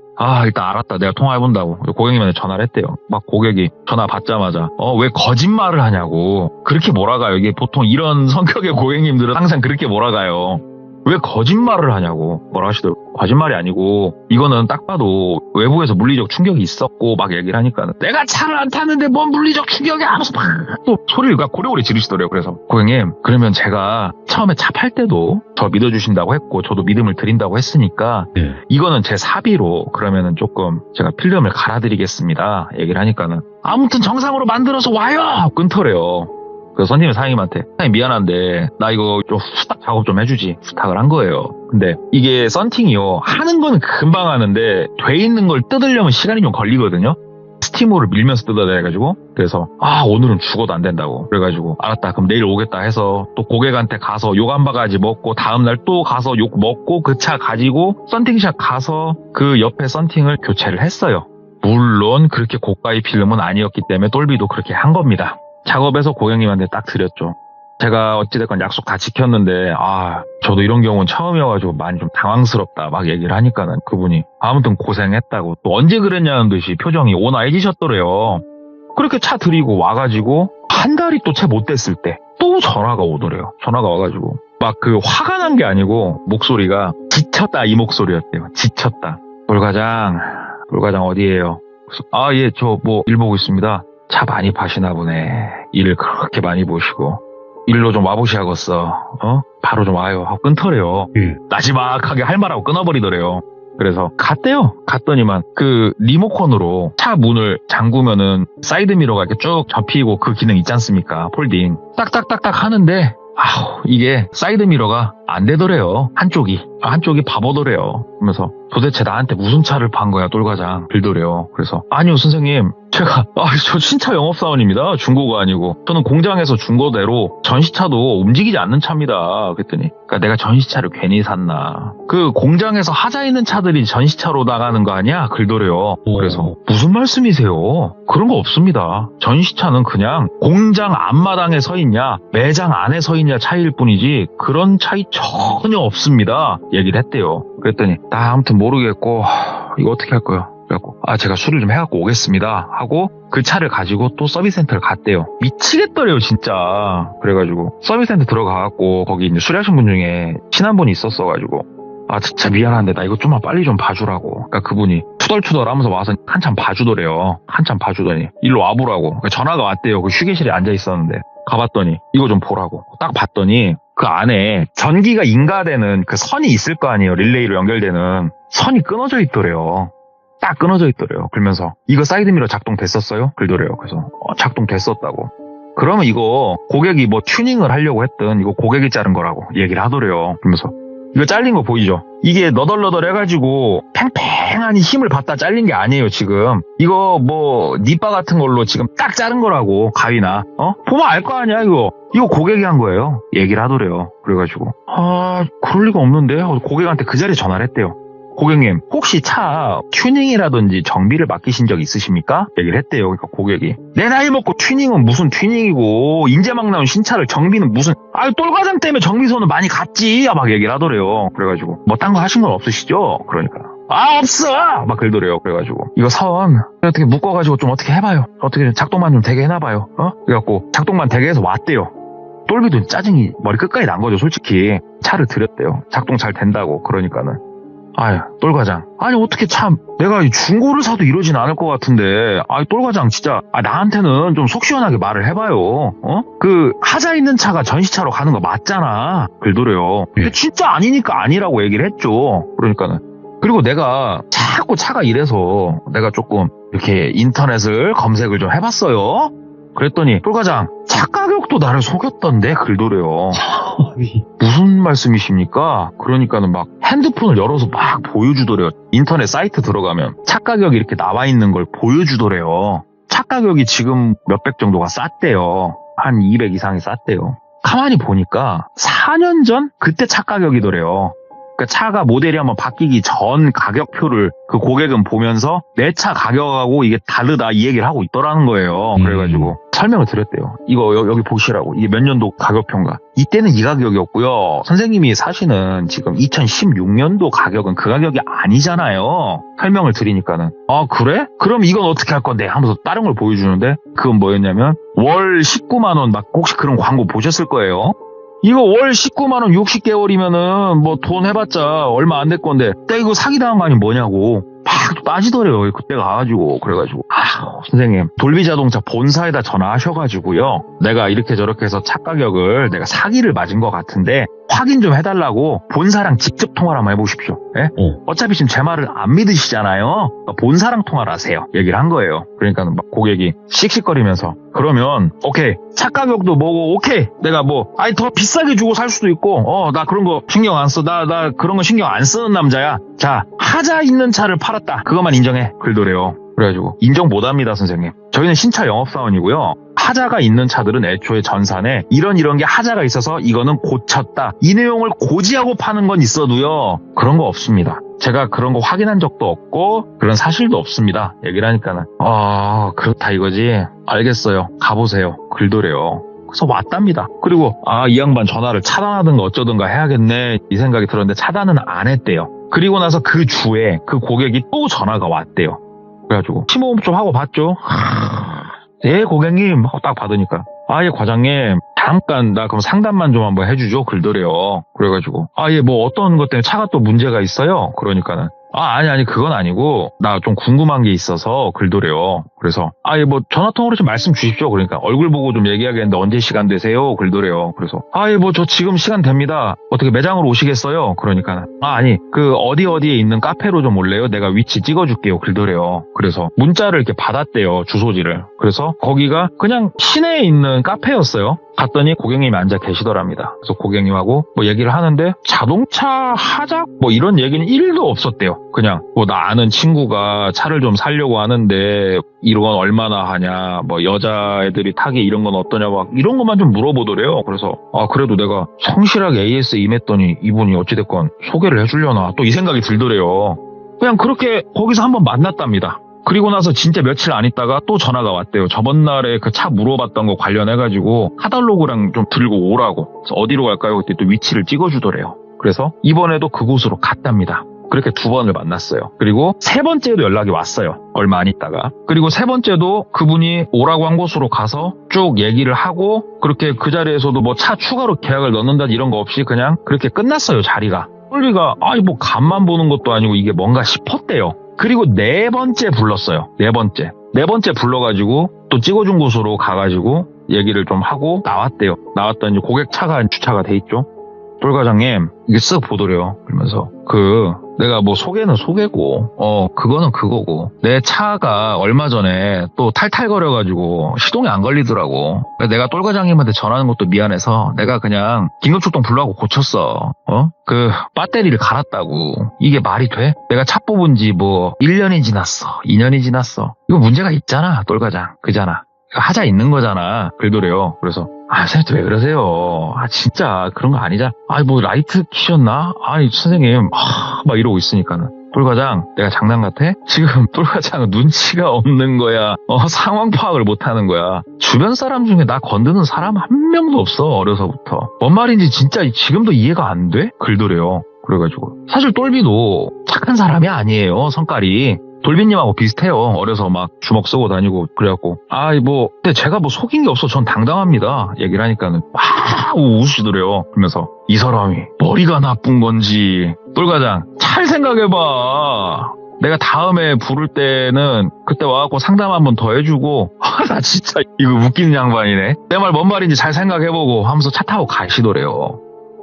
일단 알았다. 내가 통화해본다고. 고객님한테 전화를 했대요. 막 고객이 전화 받자마자 왜 거짓말을 하냐고. 그렇게 몰아가요. 이게 보통 이런 성격의 고객님들은 항상 그렇게 몰아가요. 왜 거짓말을 하냐고 뭐라 하시더라고요. 거짓말이 아니고 이거는 딱 봐도 외부에서 물리적 충격이 있었고 막 얘기를 하니까 내가 차를 안 탔는데 뭔 물리적 충격이 하면서 막 또 소리를 고래고래 지르시더래요. 그래서 고객님 그러면 제가 처음에 차 팔 때도 저 믿어주신다고 했고 저도 믿음을 드린다고 했으니까 이거는 제 사비로 그러면은 조금 제가 필름을 갈아드리겠습니다 얘기를 하니까는 아무튼 정상으로 만들어서 와요 끊더래요. 그래서 선생님 사장님한테 사장님 미안한데 나 이거 좀 후딱 작업 좀 해주지 부탁을 한 거예요. 근데 이게 썬팅이요 하는 건 금방 하는데 돼 있는 걸 뜯으려면 시간이 좀 걸리거든요. 스티머를 밀면서 뜯어야 해가지고 그래서 오늘은 죽어도 안 된다고 그래가지고 알았다 그럼 내일 오겠다 해서 또 고객한테 가서 욕 한 바가지 먹고 다음날 또 가서 욕 먹고 그 차 가지고 썬팅샵 가서 그 옆에 썬팅을 교체를 했어요. 물론 그렇게 고가의 필름은 아니었기 때문에 똘비도 그렇게 한 겁니다. 작업해서 고객님한테 딱 드렸죠. 제가 어찌됐건 약속 다 지켰는데 저도 이런 경우는 처음이어가지고 많이 좀 당황스럽다 막 얘기를 하니까는 그분이 아무튼 고생했다고 또 언제 그랬냐는 듯이 표정이 온화해지셨더래요. 그렇게 차 드리고 와가지고 한 달이 또 채 못 됐을 때 또 전화가 오더래요. 전화가 와가지고 막 그 화가 난 게 아니고 목소리가 지쳤다 이 목소리였대요. 지쳤다. 돌과장 어디에요? 예 저 뭐 일 보고 있습니다. 차 많이 파시나 보네. 일을 그렇게 많이 보시고 일로 좀 와보시야겠어. 바로 좀 와요 하고 끊더래요. 나지막하게 할 말하고 끊어버리더래요. 그래서 갔대요. 갔더니만 그 리모컨으로 차 문을 잠그면은 사이드미러가 이렇게 쭉 접히고 그 기능 있지 않습니까? 폴딩 딱딱딱딱 하는데 이게 사이드미러가 안 되더래요. 한쪽이 바보더래요. 그러면서 도대체 나한테 무슨 차를 판 거야 똘과장 빌더래요. 그래서 아니요 선생님 제가 저 신차 영업사원입니다. 중고가 아니고 저는 공장에서 준 거대로 전시차도 움직이지 않는 차입니다. 그랬더니 그러니까 내가 전시차를 괜히 샀나. 그 공장에서 하자 있는 차들이 전시차로 나가는 거 아니야? 글더래요. 그래서 무슨 말씀이세요? 그런 거 없습니다. 전시차는 그냥 공장 앞마당에 서 있냐 매장 안에 서 있냐 차이일 뿐이지 그런 차이 전혀 없습니다. 얘기를 했대요. 그랬더니 나 아무튼 모르겠고 이거 어떻게 할 거야? 그래갖고 제가 수리를 좀 해갖고 오겠습니다 하고 그 차를 가지고 또 서비스 센터를 갔대요. 미치겠더래요 진짜. 그래가지고 서비스 센터 들어가갖고 거기 이제 수리하신 분 중에 친한 분이 있었어가지고 진짜 미안한데 나 이거 좀만 빨리 좀 봐주라고. 그러니까 그분이 투덜투덜 하면서 와서 한참 봐주더래요. 한참 봐주더니 일로 와보라고. 그러니까 전화가 왔대요. 그 휴게실에 앉아 있었는데 가봤더니 이거 좀 보라고. 딱 봤더니 그 안에 전기가 인가되는 그 선이 있을 거 아니에요. 릴레이로 연결되는 선이 끊어져 있더래요. 딱 끊어져 있더래요. 그러면서 이거 사이드미러 작동됐었어요? 그러더래요. 그래서 작동됐었다고. 그러면 이거 고객이 뭐 튜닝을 하려고 했던 이거 고객이 자른 거라고 얘기를 하더래요. 그러면서 이거 잘린 거 보이죠? 이게 너덜너덜 해가지고 팽팽하니 힘을 받다 잘린 게 아니에요 지금. 이거 뭐 니빠 같은 걸로 지금 딱 자른 거라고. 가위나 보면 알 거 아니야 이거 고객이 한 거예요. 얘기를 하더래요. 그래가지고 그럴 리가 없는데 고객한테 그 자리에 전화를 했대요. 고객님 혹시 차 튜닝이라든지 정비를 맡기신 적 있으십니까? 얘기를 했대요. 그러니까 고객이 내 나이 먹고 튜닝은 무슨 튜닝이고 이제 막 나온 신차를 정비는 무슨 똘과장 때문에 정비소는 많이 갔지 막 얘기를 하더래요. 그래가지고 뭐 딴 거 하신 건 없으시죠? 그러니까 없어! 막 그러더래요. 그래가지고 이거 선 어떻게 묶어가지고 좀 어떻게 해봐요. 어떻게 작동만 좀 되게 해놔봐요. 그래갖고 작동만 되게 해서 왔대요. 똘비도 짜증이 머리 끝까지 난 거죠. 솔직히 차를 들였대요. 작동 잘 된다고. 그러니까는 아유 똘과장 아니 어떻게 참 내가 중고를 사도 이러진 않을 것 같은데 똘과장 진짜 나한테는 좀 속 시원하게 말을 해봐요. 그 하자 있는 차가 전시차로 가는 거 맞잖아. 그러더래요. 근데 진짜 아니니까 아니라고 얘기를 했죠. 그러니까는 그리고 내가 자꾸 차가 이래서 내가 조금 이렇게 인터넷을 검색을 좀 해봤어요. 그랬더니 똘과장 차 가격도 나를 속였던데 그러더래요. 무슨 말씀이십니까? 그러니까는 막 핸드폰을 열어서 막 보여주더래요. 인터넷 사이트 들어가면 차 가격이 이렇게 나와 있는 걸 보여주더래요. 차 가격이 지금 몇백 정도가 쌌대요. 한 200 이상이 쌌대요. 가만히 보니까 4년 전 그때 차 가격이더래요. 그러니까 차가 모델이 한번 바뀌기 전 가격표를 그 고객은 보면서 내 차 가격하고 이게 다르다 이 얘기를 하고 있더라는 거예요. 그래가지고 설명을 드렸대요. 이거 여기 보시라고. 이게 몇 년도 가격표인가. 이때는 이 가격이었고요. 선생님이 사시는 지금 2016년도 가격은 그 가격이 아니잖아요. 설명을 드리니까는 그래? 그럼 이건 어떻게 할 건데? 하면서 다른 걸 보여주는데 그건 뭐였냐면 월 19만 원 막 혹시 그런 광고 보셨을 거예요. 이거 월 19만 원 60개월이면은 뭐 돈 해봤자 얼마 안 될 건데 내가 이거 사기당한 거 아니면 뭐냐고 막 빠지더래요. 그때 가가지고 그래가지고 선생님 돌비 자동차 본사에다 전화하셔가지고요. 내가 이렇게 저렇게 해서 차 가격을 내가 사기를 맞은 것 같은데 확인 좀 해달라고 본사랑 직접 통화를 한번 해보십시오. 예? 어차피 지금 제 말을 안 믿으시잖아요. 그러니까 본사랑 통화를 하세요. 얘기를 한 거예요. 그러니까 막 고객이 씩씩거리면서 그러면 오케이 차 가격도 뭐고 오케이 내가 뭐 더 비싸게 주고 살 수도 있고 나 그런 거 신경 안 써. 나 그런 거 신경 안 쓰는 남자야. 자 하자 있는 차를 팔았다. 그것만 인정해. 그러더래요. 그래가지고 인정 못합니다 선생님. 저희는 신차 영업사원이고요. 하자가 있는 차들은 애초에 전산에 이런 게 하자가 있어서 이거는 고쳤다. 이 내용을 고지하고 파는 건 있어도요. 그런 거 없습니다. 제가 그런 거 확인한 적도 없고 그런 사실도 없습니다. 얘기를 하니까는 그렇다 이거지. 알겠어요. 가보세요. 그러더래요. 그래서 왔답니다. 그리고 이 양반 전화를 차단하든가 어쩌든가 해야겠네 이 생각이 들었는데 차단은 안 했대요. 그리고 나서 그 주에 그 고객이 또 전화가 왔대요. 그래가지고 심호흡 좀 하고 봤죠. 예 고객님 하고 딱 받으니까 예 과장님 잠깐 나 그럼 상담만 좀 한번 해주죠. 그러더래요. 그래가지고 예 뭐 어떤 것 때문에 차가 또 문제가 있어요. 그러니까는 아니 그건 아니고 나 좀 궁금한 게 있어서 그러더래요. 그래서 뭐 전화통화로 좀 말씀 주십시오. 그러니까 얼굴 보고 좀 얘기하겠는데 언제 시간 되세요? 그러더래요. 그래서 뭐 저 지금 시간 됩니다. 어떻게 매장으로 오시겠어요? 그러니까 아니 그 어디에 있는 카페로 좀 올래요? 내가 위치 찍어줄게요. 그러더래요. 그래서 문자를 이렇게 받았대요. 주소지를. 그래서 거기가 그냥 시내에 있는 카페였어요. 갔더니 고객님이 앉아 계시더랍니다. 그래서 고객님하고 뭐 얘기를 하는데 자동차 하자 뭐 이런 얘기는 1도 없었대요. 그냥 뭐 나 아는 친구가 차를 좀 사려고 하는데 이런 건 얼마나 하냐 뭐 여자애들이 타기 이런 건 어떠냐 막 이런 것만 좀 물어보더래요. 그래서 그래도 내가 성실하게 AS 임했더니 이분이 어찌됐건 소개를 해주려나 또 이 생각이 들더래요. 그냥 그렇게 거기서 한번 만났답니다. 그리고 나서 진짜 며칠 안 있다가 또 전화가 왔대요. 저번 날에 그 차 물어봤던 거 관련해가지고 카탈로그랑 좀 들고 오라고. 그래서 어디로 갈까요? 그때 또 위치를 찍어주더래요. 그래서 이번에도 그곳으로 갔답니다. 그렇게 2번을 만났어요. 그리고 3번째도 연락이 왔어요. 얼마 안 있다가. 그리고 3번째도 그분이 오라고 한 곳으로 가서 쭉 얘기를 하고 그렇게 그 자리에서도 뭐 차 추가로 계약을 넣는다 이런 거 없이 그냥 그렇게 끝났어요. 자리가. 똘비가 뭐 간만 보는 것도 아니고 이게 뭔가 싶었대요. 그리고 4번째 불렀어요. 4번째 불러가지고 또 찍어준 곳으로 가가지고 얘기를 좀 하고 나왔대요. 나왔더니 고객 차가 주차가 돼 있죠. 똘 과장님 이게 쓱 보더래요. 그러면서 내가 뭐 소개는 소개고 그거는 그거고 내 차가 얼마 전에 또 탈탈거려가지고 시동이 안 걸리더라고. 그래서 내가 똘 과장님한테 전화하는 것도 미안해서 내가 그냥 긴급출동 불러하고 고쳤어. 그 배터리를 갈았다고. 이게 말이 돼? 내가 차 뽑은 지 뭐 1년이 지났어 2년이 지났어. 이거 문제가 있잖아 똘 과장. 그잖아. 하자 있는 거잖아. 그러더래요. 그래서 선생님 왜 그러세요? 진짜 그런 거 아니잖아. 뭐 라이트 키셨나? 아니 선생님 막 이러고 있으니까는 똘과장 내가 장난 같아? 지금 똘과장은 눈치가 없는 거야. 상황 파악을 못하는 거야. 주변 사람 중에 나 건드는 사람 한 명도 없어. 어려서부터. 뭔 말인지 진짜 지금도 이해가 안 돼? 글더래요. 그래가지고 사실 똘비도 착한 사람이 아니에요. 성깔이. 돌비님하고 비슷해요. 어려서 막 주먹 쓰고 다니고 그래갖고 근데 제가 뭐 속인 게 없어. 전 당당합니다. 얘기를 하니까는 막 웃으시더래요. 그러면서 이 사람이 머리가 나쁜 건지 똘과장 잘 생각해봐. 내가 다음에 부를 때는 그때 와갖고 상담 한번 더 해주고 나 진짜 이거 웃기는 양반이네. 내 말 뭔 말인지 잘 생각해보고 하면서 차 타고 가시더래요.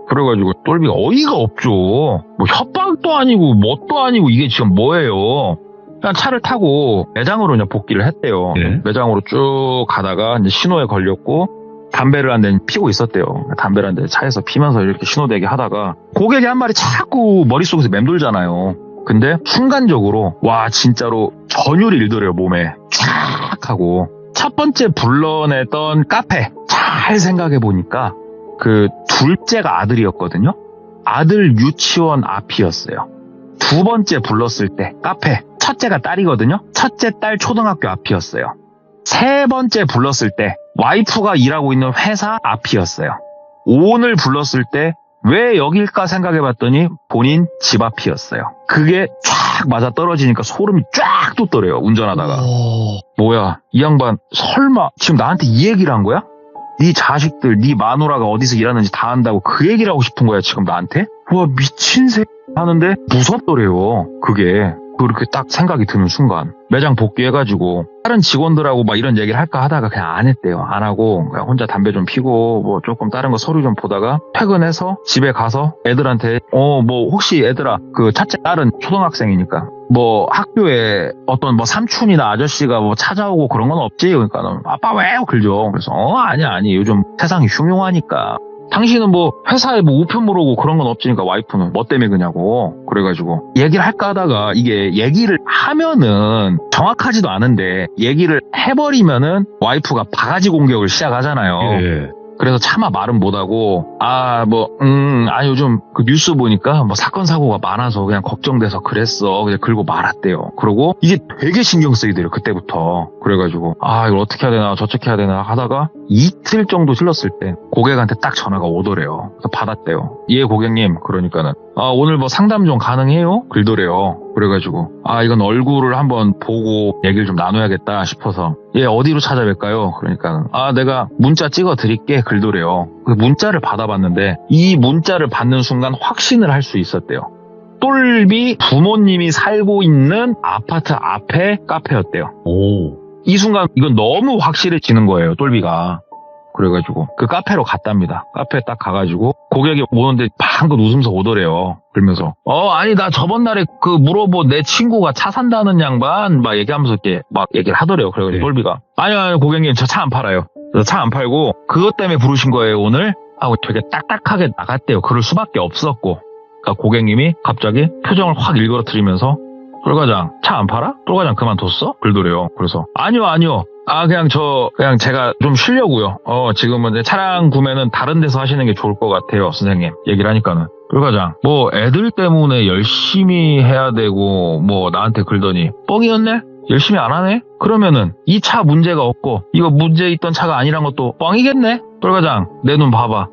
그래가지고 똘비가 어이가 없죠. 뭐 협박도 아니고 뭣도 아니고 이게 지금 뭐예요. 그냥 차를 타고 매장으로 그냥 복귀를 했대요. 네. 매장으로 쭉 가다가 이제 신호에 걸렸고 담배를 한 대 피고 있었대요. 담배를 한 대 차에서 피면서 이렇게 신호대기 하다가 고객이 한 마리 자꾸 머릿속에서 맴돌잖아요. 근데 순간적으로 와 진짜로 전율이 일더래요. 몸에 쫙 하고 첫 번째 불러냈던 카페 잘 생각해보니까 그 둘째가 아들이었거든요. 아들 유치원 앞이었어요. 두 번째 불렀을 때 카페 첫째가 딸이거든요. 첫째 딸 초등학교 앞이었어요. 세 번째 불렀을 때 와이프가 일하고 있는 회사 앞이었어요. 오늘 불렀을 때 왜 여길까 생각해봤더니 본인 집 앞이었어요. 그게 쫙 맞아 떨어지니까 소름이 쫙 돋더래요. 운전하다가. 뭐야 이 양반 설마 지금 나한테 이 얘기를 한 거야? 네 자식들 네 마누라가 어디서 일하는지 다 안다고 그 얘기를 하고 싶은 거야 지금 나한테? 와 미친 새 하는데 무섭더래요. 그게 그렇게 딱 생각이 드는 순간 매장 복귀해가지고 다른 직원들하고 막 이런 얘기를 할까 하다가 그냥 안 했대요. 안 하고 그냥 혼자 담배 좀 피고 뭐 조금 다른 거 서류 좀 보다가 퇴근해서 집에 가서 애들한테 뭐 혹시 애들아 그 첫째 딸은 초등학생이니까 뭐 학교에 어떤 뭐 삼촌이나 아저씨가 뭐 찾아오고 그런 건 없지? 그러니까 아빠 왜? 그러죠. 그래서 아니 요즘 세상이 흉흉하니까 당신은 뭐 회사에 뭐 우편 물어오고 그런 건 없으니까 와이프는 뭐 때문에 그냐고. 그래가지고 얘기를 할까 하다가 이게 얘기를 하면은 정확하지도 않은데 얘기를 해버리면은 와이프가 바가지 공격을 시작하잖아요. 예. 그래서 차마 말은 못하고 요즘 그 뉴스 보니까 뭐 사건 사고가 많아서 그냥 걱정돼서 그랬어. 그냥 긁고 말았대요. 그러고 이게 되게 신경 쓰이더래요. 그때부터. 그래가지고 이걸 어떻게 해야 되나 저쪽 해야 되나 하다가 이틀 정도 흘렀을 때 고객한테 딱 전화가 오더래요. 그래서 받았대요. 예 고객님. 그러니까는 오늘 뭐 상담 좀 가능해요? 그러더래요. 그래가지고 이건 얼굴을 한번 보고 얘기를 좀 나눠야겠다 싶어서 예 어디로 찾아뵐까요? 그러니까 내가 문자 찍어 드릴게. 그러더래요. 그 문자를 받아봤는데 이 문자를 받는 순간 확신을 할 수 있었대요. 똘비 부모님이 살고 있는 아파트 앞에 카페였대요. 이 순간 이건 너무 확실해지는 거예요. 똘비가. 그래가지고 그 카페로 갔답니다. 카페에 딱 가가지고 고객이 오는데 방긋 웃으면서 오더래요. 그러면서 아니 나 저번 날에 그 물어본 내 친구가 차 산다는 양반 막 얘기하면서 이렇게 막 얘기를 하더래요. 그래가지고 똘비가 아니 고객님 저 차 안 팔아요. 그래서 차 안 팔고 그것 때문에 부르신 거예요 오늘? 하고 되게 딱딱하게 나갔대요. 그럴 수밖에 없었고 그러니까 고객님이 갑자기 표정을 확 일그러뜨리면서 똘과장 차 안 팔아? 똘과장 그만뒀어? 그러더래요. 그래서 아니요 그냥 제가 좀 쉬려고요. 지금은 차량 구매는 다른 데서 하시는 게 좋을 것 같아요 선생님. 얘기를 하니까는 똘과장 뭐 애들 때문에 열심히 해야 되고 뭐 나한테 그러더니 뻥이었네? 열심히 안 하네? 그러면은 이 차 문제가 없고 이거 문제 있던 차가 아니란 것도 뻥이겠네? 똘과장 내 눈 봐봐.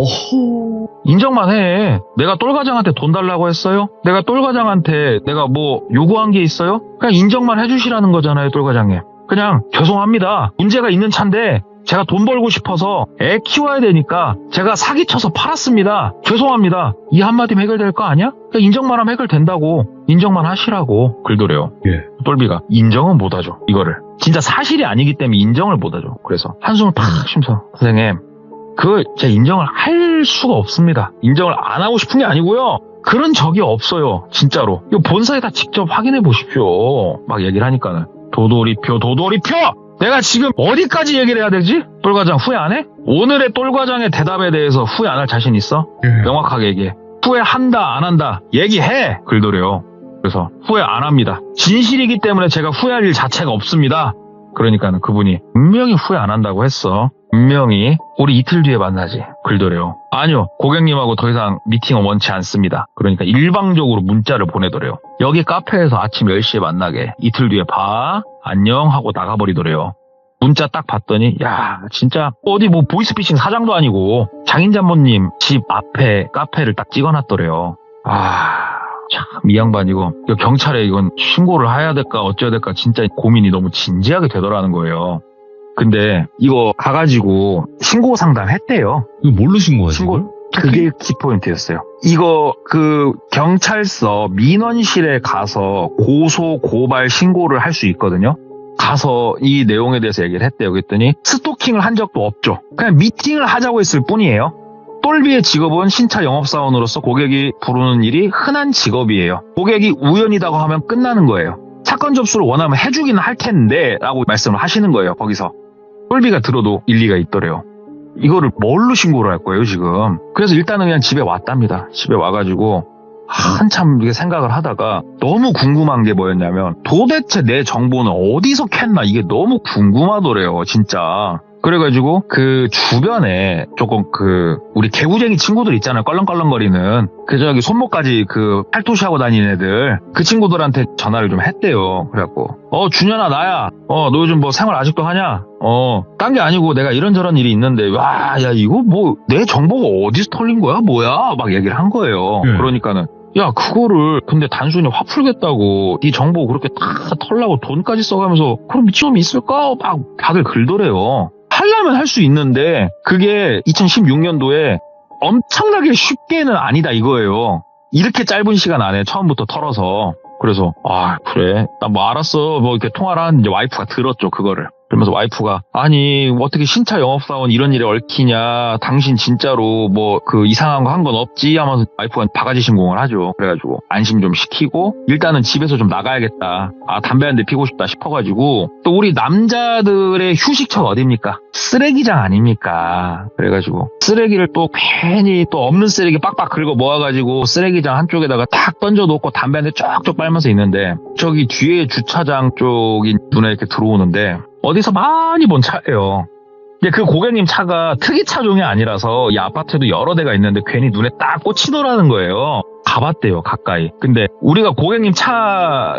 인정만 해. 내가 똘과장한테 돈 달라고 했어요? 내가 똘과장한테 내가 뭐 요구한 게 있어요? 그냥 인정만 해주시라는 거잖아요 똘과장님. 그냥 죄송합니다. 문제가 있는 차인데 제가 돈 벌고 싶어서 애 키워야 되니까 제가 사기쳐서 팔았습니다. 죄송합니다. 이 한마디면 해결될 거 아니야? 그러니까 인정만 하면 해결된다고. 인정만 하시라고. 그러더래요. 예. 똘비가 인정은 못하죠. 이거를. 진짜 사실이 아니기 때문에 인정을 못하죠. 그래서 한숨을 팍 쉬면서 선생님 그걸 제가 인정을 할 수가 없습니다. 인정을 안 하고 싶은 게 아니고요. 그런 적이 없어요. 진짜로. 이거 본사에다 직접 확인해 보십시오. 막 얘기를 하니까는 도돌이표 내가 지금 어디까지 얘기를 해야 되지? 똘과장 후회 안 해? 오늘의 똘과장의 대답에 대해서 후회 안 할 자신 있어? 명확하게 얘기해. 후회한다 안 한다 얘기해. 그러더래요. 그래서 후회 안 합니다. 진실이기 때문에 제가 후회할 일 자체가 없습니다. 그러니까는 그분이 분명히 후회 안 한다고 했어. 분명히 우리 이틀 뒤에 만나지. 그러더래요. 아니요. 고객님하고 더 이상 미팅은 원치 않습니다. 그러니까 일방적으로 문자를 보내더래요. 여기 카페에서 아침 10시에 만나게. 이틀 뒤에 봐. 안녕 하고 나가버리더래요. 문자 딱 봤더니 야 진짜 어디 뭐 보이스피싱 사장도 아니고 장인장모님 집 앞에 카페를 딱 찍어놨더래요. 참 이 양반 이거 경찰에 이건 신고를 해야 될까 어쩌야 될까 진짜 고민이 너무 진지하게 되더라는 거예요. 근데 이거 가가지고 신고 상담했대요. 이거 뭘로 신고하지? 그게 키포인트였어요. 이거 그 경찰서 민원실에 가서 고소 고발 신고를 할 수 있거든요. 가서 이 내용에 대해서 얘기를 했대요. 그랬더니 스토킹을 한 적도 없죠. 그냥 미팅을 하자고 했을 뿐이에요. 똘비의 직업은 신차 영업사원으로서 고객이 부르는 일이 흔한 직업이에요. 고객이 우연이라고 하면 끝나는 거예요. 사건 접수를 원하면 해주기는 할 텐데 라고 말씀을 하시는 거예요. 거기서. 똘비가 들어도 일리가 있더래요. 이거를 뭘로 신고를 할 거예요 지금. 그래서 일단은 그냥 집에 왔답니다. 집에 와가지고 한참 이렇게 생각을 하다가 너무 궁금한 게 뭐였냐면 도대체 내 정보는 어디서 캤나 이게 너무 궁금하더래요 진짜. 그래가지고 그 주변에 조금 우리 개구쟁이 친구들 있잖아요. 껄렁껄렁거리는 저기 손목까지 팔토시하고 다니는 애들 그 친구들한테 전화를 좀 했대요. 그래갖고 준현아 나야 너 요즘 뭐 생활 아직도 하냐 딴 게 아니고 내가 이런저런 일이 있는데 야 이거 뭐 내 정보가 어디서 털린 거야 뭐야 막 얘기를 한 거예요. 그러니까는 야 그거를 근데 단순히 화 풀겠다고 네 정보 그렇게 다 털라고 돈까지 써가면서 그럼 미친놈이 있을까 막 다들 글더래요. 하려면 할 수 있는데 그게 2016년도에 엄청나게 쉽게는 아니다 이거예요. 이렇게 짧은 시간 안에 처음부터 털어서. 그래서 그래 나 뭐 알았어 뭐 이렇게 통화를 하는데 와이프가 들었죠 그거를. 그러면서 와이프가 아니 어떻게 신차 영업사원 이런 일에 얽히냐 당신 진짜로 뭐 이상한 거 한 건 없지 하면서 와이프가 바가지 신공을 하죠. 그래가지고 안심 좀 시키고 일단은 집에서 좀 나가야겠다. 담배 한 대 피고 싶다 싶어가지고 또 우리 남자들의 휴식처가 어딥니까? 쓰레기장 아닙니까? 그래가지고 쓰레기를 또 괜히 또 없는 쓰레기 빡빡 긁어 모아가지고 쓰레기장 한쪽에다가 탁 던져놓고 담배 한 대 쪽쪽 빨면서 있는데 저기 뒤에 주차장 쪽이 눈에 이렇게 들어오는데 어디서 많이 본 차예요. 근데 그 고객님 차가 특이 차종이 아니라서 이 아파트에도 여러 대가 있는데 괜히 눈에 딱 꽂히더라는 거예요. 가봤대요 가까이. 근데 우리가 고객님 차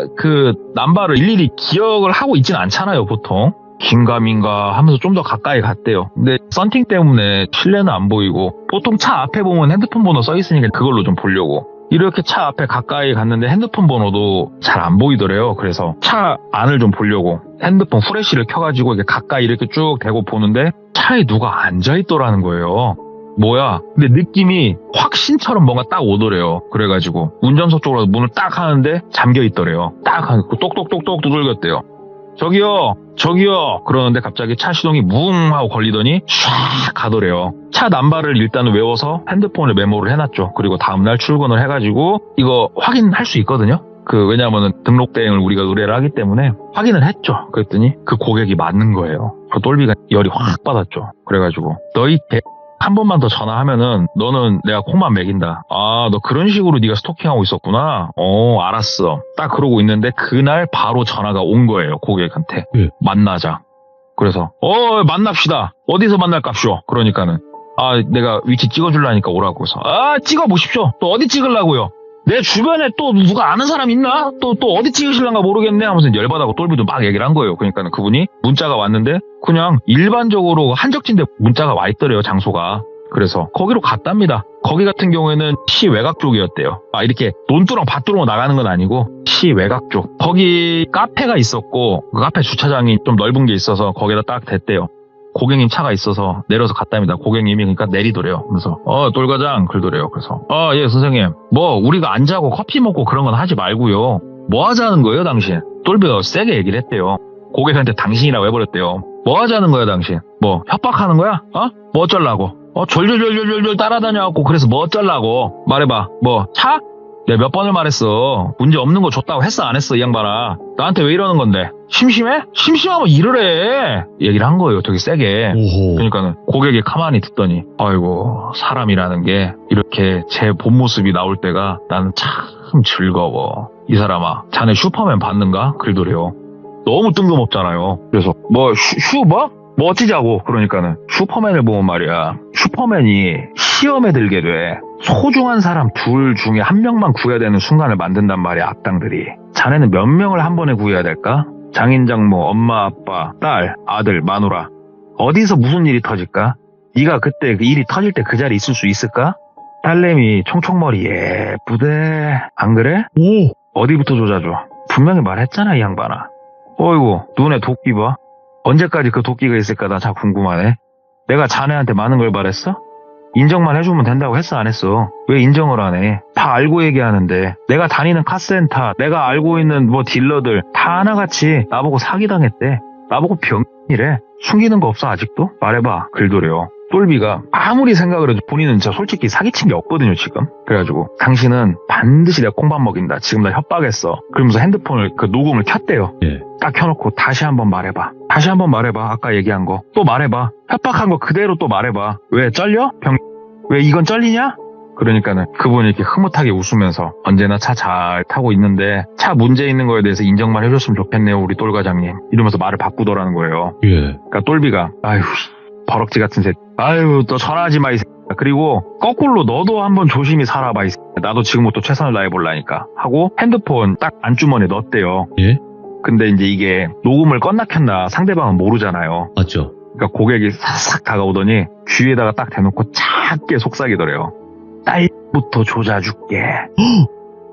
남바를 일일이 기억을 하고 있진 않잖아요 보통. 긴가민가 하면서 좀 더 가까이 갔대요. 근데 썬팅 때문에 실내는 안 보이고 보통 차 앞에 보면 핸드폰 번호 써 있으니까 그걸로 좀 보려고 이렇게 차 앞에 가까이 갔는데 핸드폰 번호도 잘 안 보이더래요. 그래서 차 안을 좀 보려고 핸드폰 후레쉬를 켜가지고 이렇게 가까이 이렇게 쭉 대고 보는데 차에 누가 앉아있더라는 거예요. 뭐야? 근데 느낌이 확신처럼 뭔가 딱 오더래요. 그래가지고 운전석 쪽으로 문을 딱 하는데 잠겨있더래요. 딱 하고 똑똑똑똑 두들겼대요. 저기요 그러는데 갑자기 차 시동이 뭉 하고 걸리더니 샥 가더래요. 차 남바를 일단은 외워서 핸드폰에 메모를 해놨죠. 그리고 다음날 출근을 해가지고 이거 확인할 수 있거든요. 왜냐하면 등록대행을 우리가 의뢰를 하기 때문에 확인을 했죠. 그랬더니 그 고객이 맞는 거예요. 똘비가 열이 확 받았죠. 그래가지고 너희 한 번만 더 전화하면은 너는 내가 콩만 먹인다. 너 그런 식으로 네가 스토킹하고 있었구나. 알았어. 딱 그러고 있는데 그날 바로 전화가 온 거예요. 고객한테. 만나자. 그래서 만납시다. 어디서 만날깝쇼? 그러니까는 내가 위치 찍어주려니까 오라고 해서 찍어보십시오. 또 어디 찍으려고요? 내 주변에 또 누가 아는 사람 있나? 또 어디 찍으실란가 모르겠네 하면서 열받아고 똘비도 막 얘기를 한 거예요. 그러니까 그분이 문자가 왔는데 그냥 일반적으로 한적지인데 문자가 와 있더래요. 장소가. 그래서 거기로 갔답니다. 거기 같은 경우에는 시 외곽 쪽이었대요. 이렇게 논두렁 밭두렁 나가는 건 아니고 시 외곽 쪽. 거기 카페가 있었고 그 카페 주차장이 좀 넓은 게 있어서 거기다 딱 댔대요. 고객님 차가 있어서 내려서 갔답니다. 고객님이 그러니까 내리더래요. 그래서 똘과장 그러더래요. 그래서 예 선생님 뭐 우리가 안 자고 커피 먹고 그런 건 하지 말고요. 뭐 하자는 거예요 당신? 똘비가 세게 얘기를 했대요. 고객한테 당신이라고 해버렸대요. 뭐 하자는 거야 당신? 뭐 협박하는 거야? 뭐 어쩌려고? 졸졸졸졸졸 따라다녀갖고 그래서 뭐 어쩌려고? 말해봐. 뭐 차? 내가 몇 번을 말했어. 문제 없는 거 줬다고 했어 안 했어 이 양반아. 나한테 왜 이러는 건데? 심심해? 심심하면 일을 해. 얘기를 한 거예요 되게 세게. 그러니까는 고객이 가만히 듣더니 아이고 사람이라는 게 이렇게 제 본 모습이 나올 때가 나는 참 즐거워. 이 사람아 자네 슈퍼맨 봤는가? 그러더래요. 너무 뜬금없잖아요. 그래서 뭐 어찌자고 그러니까는 슈퍼맨을 보면 말이야. 슈퍼맨이 시험에 들게 돼. 소중한 사람 둘 중에 한 명만 구해야 되는 순간을 만든단 말이야, 악당들이. 자네는 몇 명을 한 번에 구해야 될까? 장인 장모, 엄마, 아빠, 딸, 아들, 마누라. 어디서 무슨 일이 터질까? 네가 그때 그 일이 터질 때 그 자리에 있을 수 있을까? 딸내미 총총머리 예쁘대. 안 그래? 오! 어디부터 조자줘? 분명히 말했잖아, 이 양반아. 어이구, 눈에 도끼 봐. 언제까지 그 도끼가 있을까 나 참 궁금하네. 내가 자네한테 많은 걸 바랬어? 인정만 해주면 된다고 했어, 안 했어? 왜 인정을 안 해? 다 알고 얘기하는데. 내가 다니는 카센터, 내가 알고 있는 뭐 딜러들 다 하나같이 나보고 사기당했대. 나보고 병이래. 숨기는 거 없어 아직도? 말해봐. 글도려. 똘비가 아무리 생각을 해도 본인은 진짜 솔직히 사기친 게 없거든요, 지금. 그래가지고 당신은 반드시 내가 콩밥 먹인다. 지금 나 협박했어. 그러면서 핸드폰을 그 녹음을 켰대요. 예. 딱 켜놓고 다시 한번 말해봐. 다시 한번 말해봐. 아까 얘기한 거. 또 말해봐. 협박한 거 그대로 또 말해봐. 왜 쩔려? 왜 이건 쩔리냐? 그러니까는 그분이 이렇게 흐뭇하게 웃으면서 언제나 차 잘 타고 있는데 차 문제 있는 거에 대해서 인정만 해줬으면 좋겠네요, 우리 똘 과장님. 이러면서 말을 바꾸더라는 거예요. 예. 그러니까 똘비가 아휴 버럭지 같은 새끼. 아유 또 전화하지 마 이 새끼. 그리고 거꾸로 너도 한번 조심히 살아봐 이 새끼. 나도 지금부터 최선을 다해볼라니까 하고 핸드폰 딱 안주머니에 넣었대요. 예? 근데 이제 이게 녹음을 껐나 켰나 상대방은 모르잖아요. 맞죠? 그러니까 고객이 싹 다가오더니 귀에다가 딱 대놓고 작게 속삭이더래요. 딸부터 조자줄게.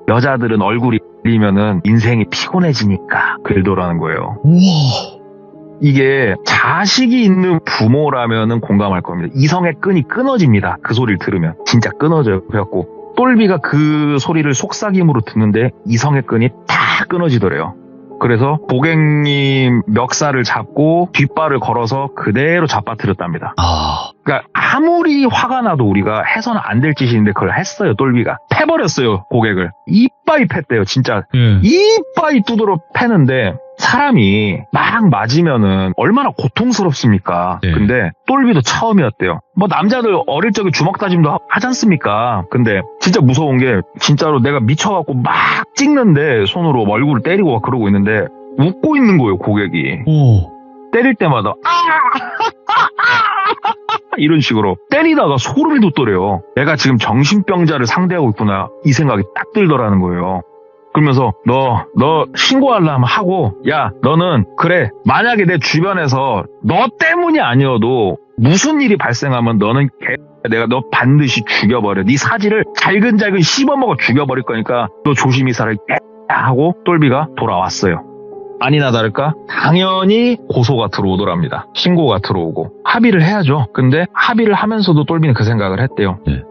여자들은 얼굴이 리면은 인생이 피곤해지니까. 그러더라는 거예요. 우와. 이게 자식이 있는 부모라면은 공감할 겁니다. 이성의 끈이 끊어집니다. 그 소리를 들으면 진짜 끊어져요. 그래갖고 똘비가 그 소리를 속삭임으로 듣는데 이성의 끈이 다 끊어지더래요. 그래서 고객님 멱살을 잡고 뒷발을 걸어서 그대로 잡아뜨렸답니다. 아. 그러니까 아무리 화가 나도 우리가 해서는 안 될 짓인데 그걸 했어요. 똘비가 패버렸어요. 고객을 이빠이 팼대요. 진짜 예. 이빠이 두드러 패는데 사람이 막 맞으면은 얼마나 고통스럽습니까? 네. 근데 똘비도 처음이었대요. 뭐 남자들 어릴 적에 주먹 다짐도 하지 않습니까? 근데 진짜 무서운 게 진짜로 내가 미쳐갖고 막 찍는데 손으로 얼굴을 때리고 막 그러고 있는데 웃고 있는 거예요, 고객이. 오. 때릴 때마다 이런 식으로 때리다가 소름이 돋더래요. 내가 지금 정신병자를 상대하고 있구나 이 생각이 딱 들더라는 거예요. 그러면서 너 신고하려면 하고 야 너는 그래 만약에 내 주변에서 너 때문이 아니어도 무슨 일이 발생하면 너는 내가 너 반드시 죽여버려. 네 사지를 잘근잘근 씹어먹어 죽여버릴 거니까 너 조심히 살아 하고 똘비가 돌아왔어요. 아니나 다를까 당연히 고소가 들어오더랍니다. 신고가 들어오고 합의를 해야죠. 근데 합의를 하면서도 똘비는 그 생각을 했대요. 네.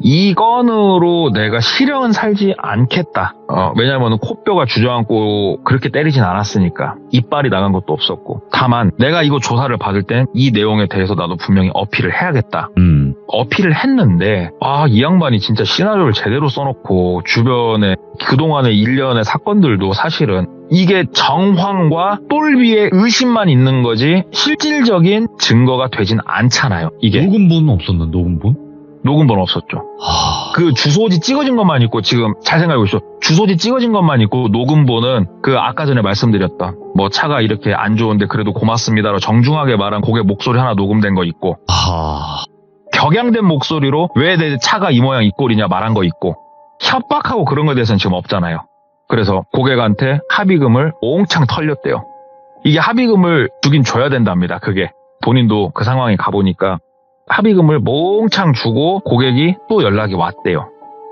이 건으로 내가 실형은 살지 않겠다. 왜냐하면 코뼈가 주저앉고 그렇게 때리진 않았으니까 이빨이 나간 것도 없었고 다만 내가 이거 조사를 받을 땐 이 내용에 대해서 나도 분명히 어필을 해야겠다. 어필을 했는데 이 양반이 진짜 시나리오를 제대로 써놓고 주변에 그동안의 일련의 사건들도 사실은 이게 정황과 똘비의 의심만 있는 거지 실질적인 증거가 되진 않잖아요. 이게 녹음본은 없었나, 녹음본? 녹음본 없었죠. 그 주소지 찍어진 것만 있고 지금 잘 생각해보시죠. 주소지 찍어진 것만 있고 녹음본은 그 아까 전에 말씀드렸던 뭐 차가 이렇게 안 좋은데 그래도 고맙습니다로 정중하게 말한 고객 목소리 하나 녹음된 거 있고 격양된 목소리로 왜 내 차가 이 모양 이 꼴이냐 말한 거 있고 협박하고 그런 거에 대해서는 지금 없잖아요. 그래서 고객한테 합의금을 옹창 털렸대요. 이게 합의금을 주긴 줘야 된답니다. 그게 본인도 그 상황에 가보니까 합의금을 몽창 주고 고객이 또 연락이 왔대요.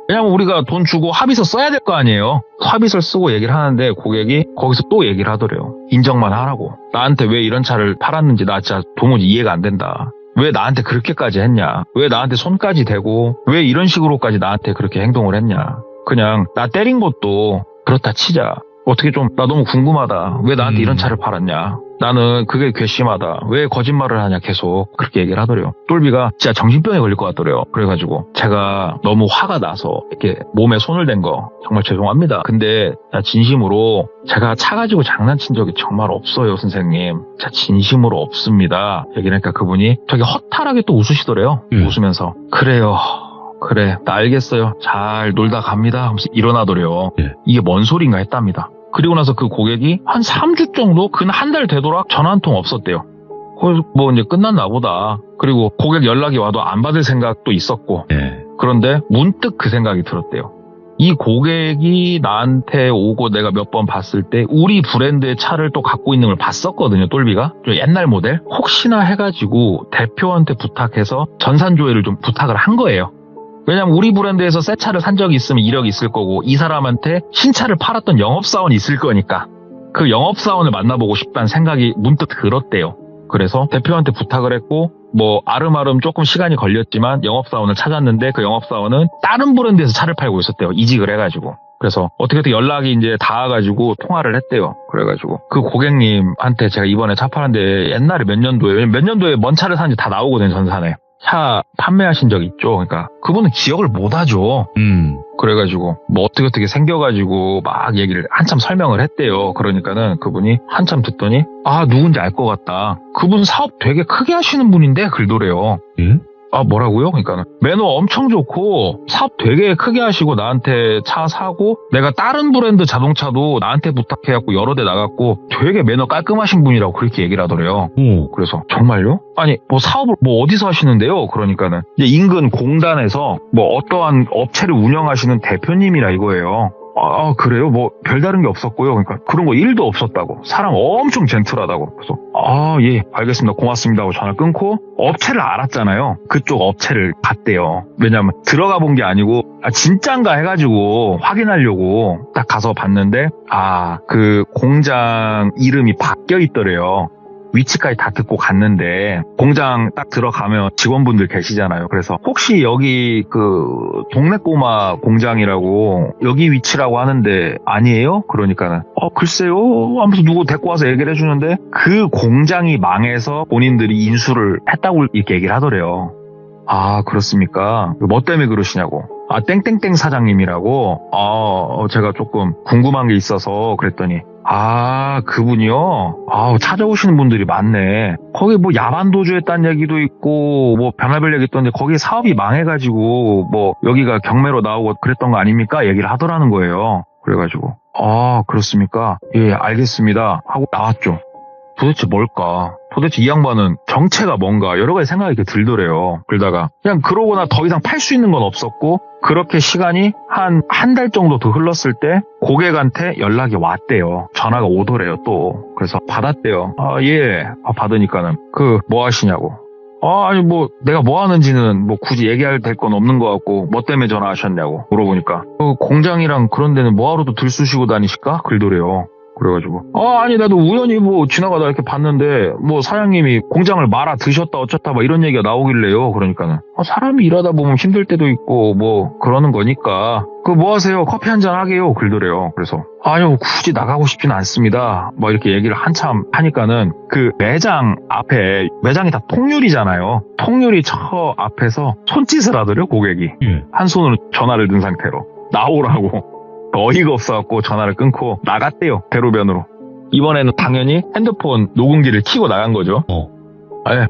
왜냐면 우리가 돈 주고 합의서 써야 될 거 아니에요. 합의서를 쓰고 얘기를 하는데 고객이 거기서 또 얘기를 하더래요. 인정만 하라고. 나한테 왜 이런 차를 팔았는지 나 진짜 도무지 이해가 안 된다. 왜 나한테 그렇게까지 했냐. 왜 나한테 손까지 대고 왜 이런 식으로까지 나한테 그렇게 행동을 했냐. 그냥 나 때린 것도 그렇다 치자. 어떻게 좀 나 너무 궁금하다. 왜 나한테 이런 차를 팔았냐. 나는 그게 괘씸하다. 왜 거짓말을 하냐 계속 그렇게 얘기를 하더래요. 똘비가 진짜 정신병에 걸릴 것 같더래요. 그래가지고 제가 너무 화가 나서 이렇게 몸에 손을 댄 거 정말 죄송합니다. 근데 진심으로 제가 차 가지고 장난친 적이 정말 없어요 선생님. 진짜 진심으로 없습니다. 얘기를 하니까 그분이 되게 허탈하게 또 웃으시더래요. 웃으면서 그래요. 그래 나 알겠어요. 잘 놀다 갑니다 하면서 일어나더래요. 이게 뭔 소린가 했답니다. 그리고 나서 그 고객이 한 3주 정도, 근 한 달 되도록 전화 한 통 없었대요. 그래서 뭐 이제 끝났나 보다. 그리고 고객 연락이 와도 안 받을 생각도 있었고. 예. 그런데 문득 그 생각이 들었대요. 이 고객이 나한테 오고 내가 몇 번 봤을 때 우리 브랜드의 차를 또 갖고 있는 걸 봤었거든요, 똘비가. 좀 옛날 모델. 혹시나 해가지고 대표한테 부탁해서 전산조회를 좀 부탁을 한 거예요. 왜냐면 우리 브랜드에서 새 차를 산 적이 있으면 이력이 있을 거고 이 사람한테 신차를 팔았던 영업사원이 있을 거니까 그 영업사원을 만나보고 싶다는 생각이 문득 들었대요. 그래서 대표한테 부탁을 했고 뭐 아름아름 조금 시간이 걸렸지만 영업사원을 찾았는데 그 영업사원은 다른 브랜드에서 차를 팔고 있었대요. 이직을 해가지고. 그래서 어떻게 연락이 이제 닿아가지고 통화를 했대요. 그래가지고 그 고객님한테 제가 이번에 차 팔았는데 옛날에 몇 년도에 뭔 차를 사는지 다 나오거든요, 전산에. 차 판매하신 적 있죠? 그러니까 그분은 기억을 못 하죠. 그래가지고 뭐 어떻게 생겨가지고 막 얘기를 한참 설명을 했대요. 그러니까는 그분이 한참 듣더니 아, 누군지 알 것 같다. 그분 사업 되게 크게 하시는 분인데 글도래요. 예? 아, 뭐라고요? 그러니까는 매너 엄청 좋고 사업 되게 크게 하시고 나한테 차 사고 내가 다른 브랜드 자동차도 나한테 부탁해갖고 여러 대 나갔고 되게 매너 깔끔하신 분이라고 그렇게 얘기를 하더래요. 오. 그래서 정말요? 아니 뭐 사업을 뭐 어디서 하시는데요? 그러니까는 이제 인근 공단에서 뭐 어떠한 업체를 운영하시는 대표님이라 이거예요. 아, 그래요? 뭐 별다른 게 없었고요. 그러니까 그런 거 1도 없었다고. 사람 엄청 젠틀하다고. 그래서 아, 예, 알겠습니다. 고맙습니다 하고 전화 끊고 업체를 알았잖아요. 그쪽 업체를 갔대요. 왜냐면 들어가 본 게 아니고 아, 진짠가 해가지고 확인하려고 딱 가서 봤는데 아, 그 공장 이름이 바뀌어 있더래요. 위치까지 다 듣고 갔는데 공장 딱 들어가면 직원분들 계시잖아요. 그래서 혹시 여기 그 동네 꼬마 공장이라고 여기 위치라고 하는데 아니에요? 그러니까는 글쎄요 하면서 누구 데리고 와서 얘기를 해주는데 그 공장이 망해서 본인들이 인수를 했다고 이렇게 얘기를 하더래요. 아, 그렇습니까? 뭐 때문에 그러시냐고. 아, 땡땡땡 사장님이라고. 제가 조금 궁금한 게 있어서 그랬더니 아, 그분이요? 찾아오시는 분들이 많네. 거기 뭐 야반도주 했다는 얘기도 있고, 뭐 별의별 얘기 있던데, 거기 사업이 망해가지고, 뭐, 여기가 경매로 나오고 그랬던 거 아닙니까? 얘기를 하더라는 거예요. 그래가지고, 아, 그렇습니까? 예, 알겠습니다. 하고 나왔죠. 도대체 뭘까? 도대체 이 양반은 정체가 뭔가 여러 가지 생각이 이렇게 들더래요. 그러다가 그냥 그러거나 더 이상 팔 수 있는 건 없었고 그렇게 시간이 한 달 정도 더 흘렀을 때 고객한테 연락이 왔대요. 전화가 오더래요 또. 그래서 받았대요. 아, 예. 받으니까는 뭐 하시냐고. 아니 뭐 내가 뭐 하는지는 뭐 굳이 얘기할 될 건 없는 것 같고 뭐 때문에 전화하셨냐고 물어보니까 공장이랑 그런 데는 뭐하러도 들쑤시고 다니실까? 그러더래요. 그래가지고 아니 나도 우연히 뭐 지나가다 이렇게 봤는데 뭐 사장님이 공장을 말아 드셨다 어쩌다 막 이런 얘기가 나오길래요. 그러니까는 사람이 일하다 보면 힘들 때도 있고 뭐 그러는 거니까 뭐 하세요? 커피 한잔 하게요. 그러더래요. 그래서 아니요 굳이 나가고 싶지는 않습니다. 뭐 이렇게 얘기를 한참 하니까는 그 매장 앞에 매장이 다 통유리잖아요. 통유리 저 앞에서 손짓을 하더래요 고객이. 한 손으로 전화를 든 상태로 나오라고. 어이가 없어갖고 전화를 끊고 나갔대요. 대로변으로. 이번에는 당연히 핸드폰 녹음기를 켜고 나간 거죠.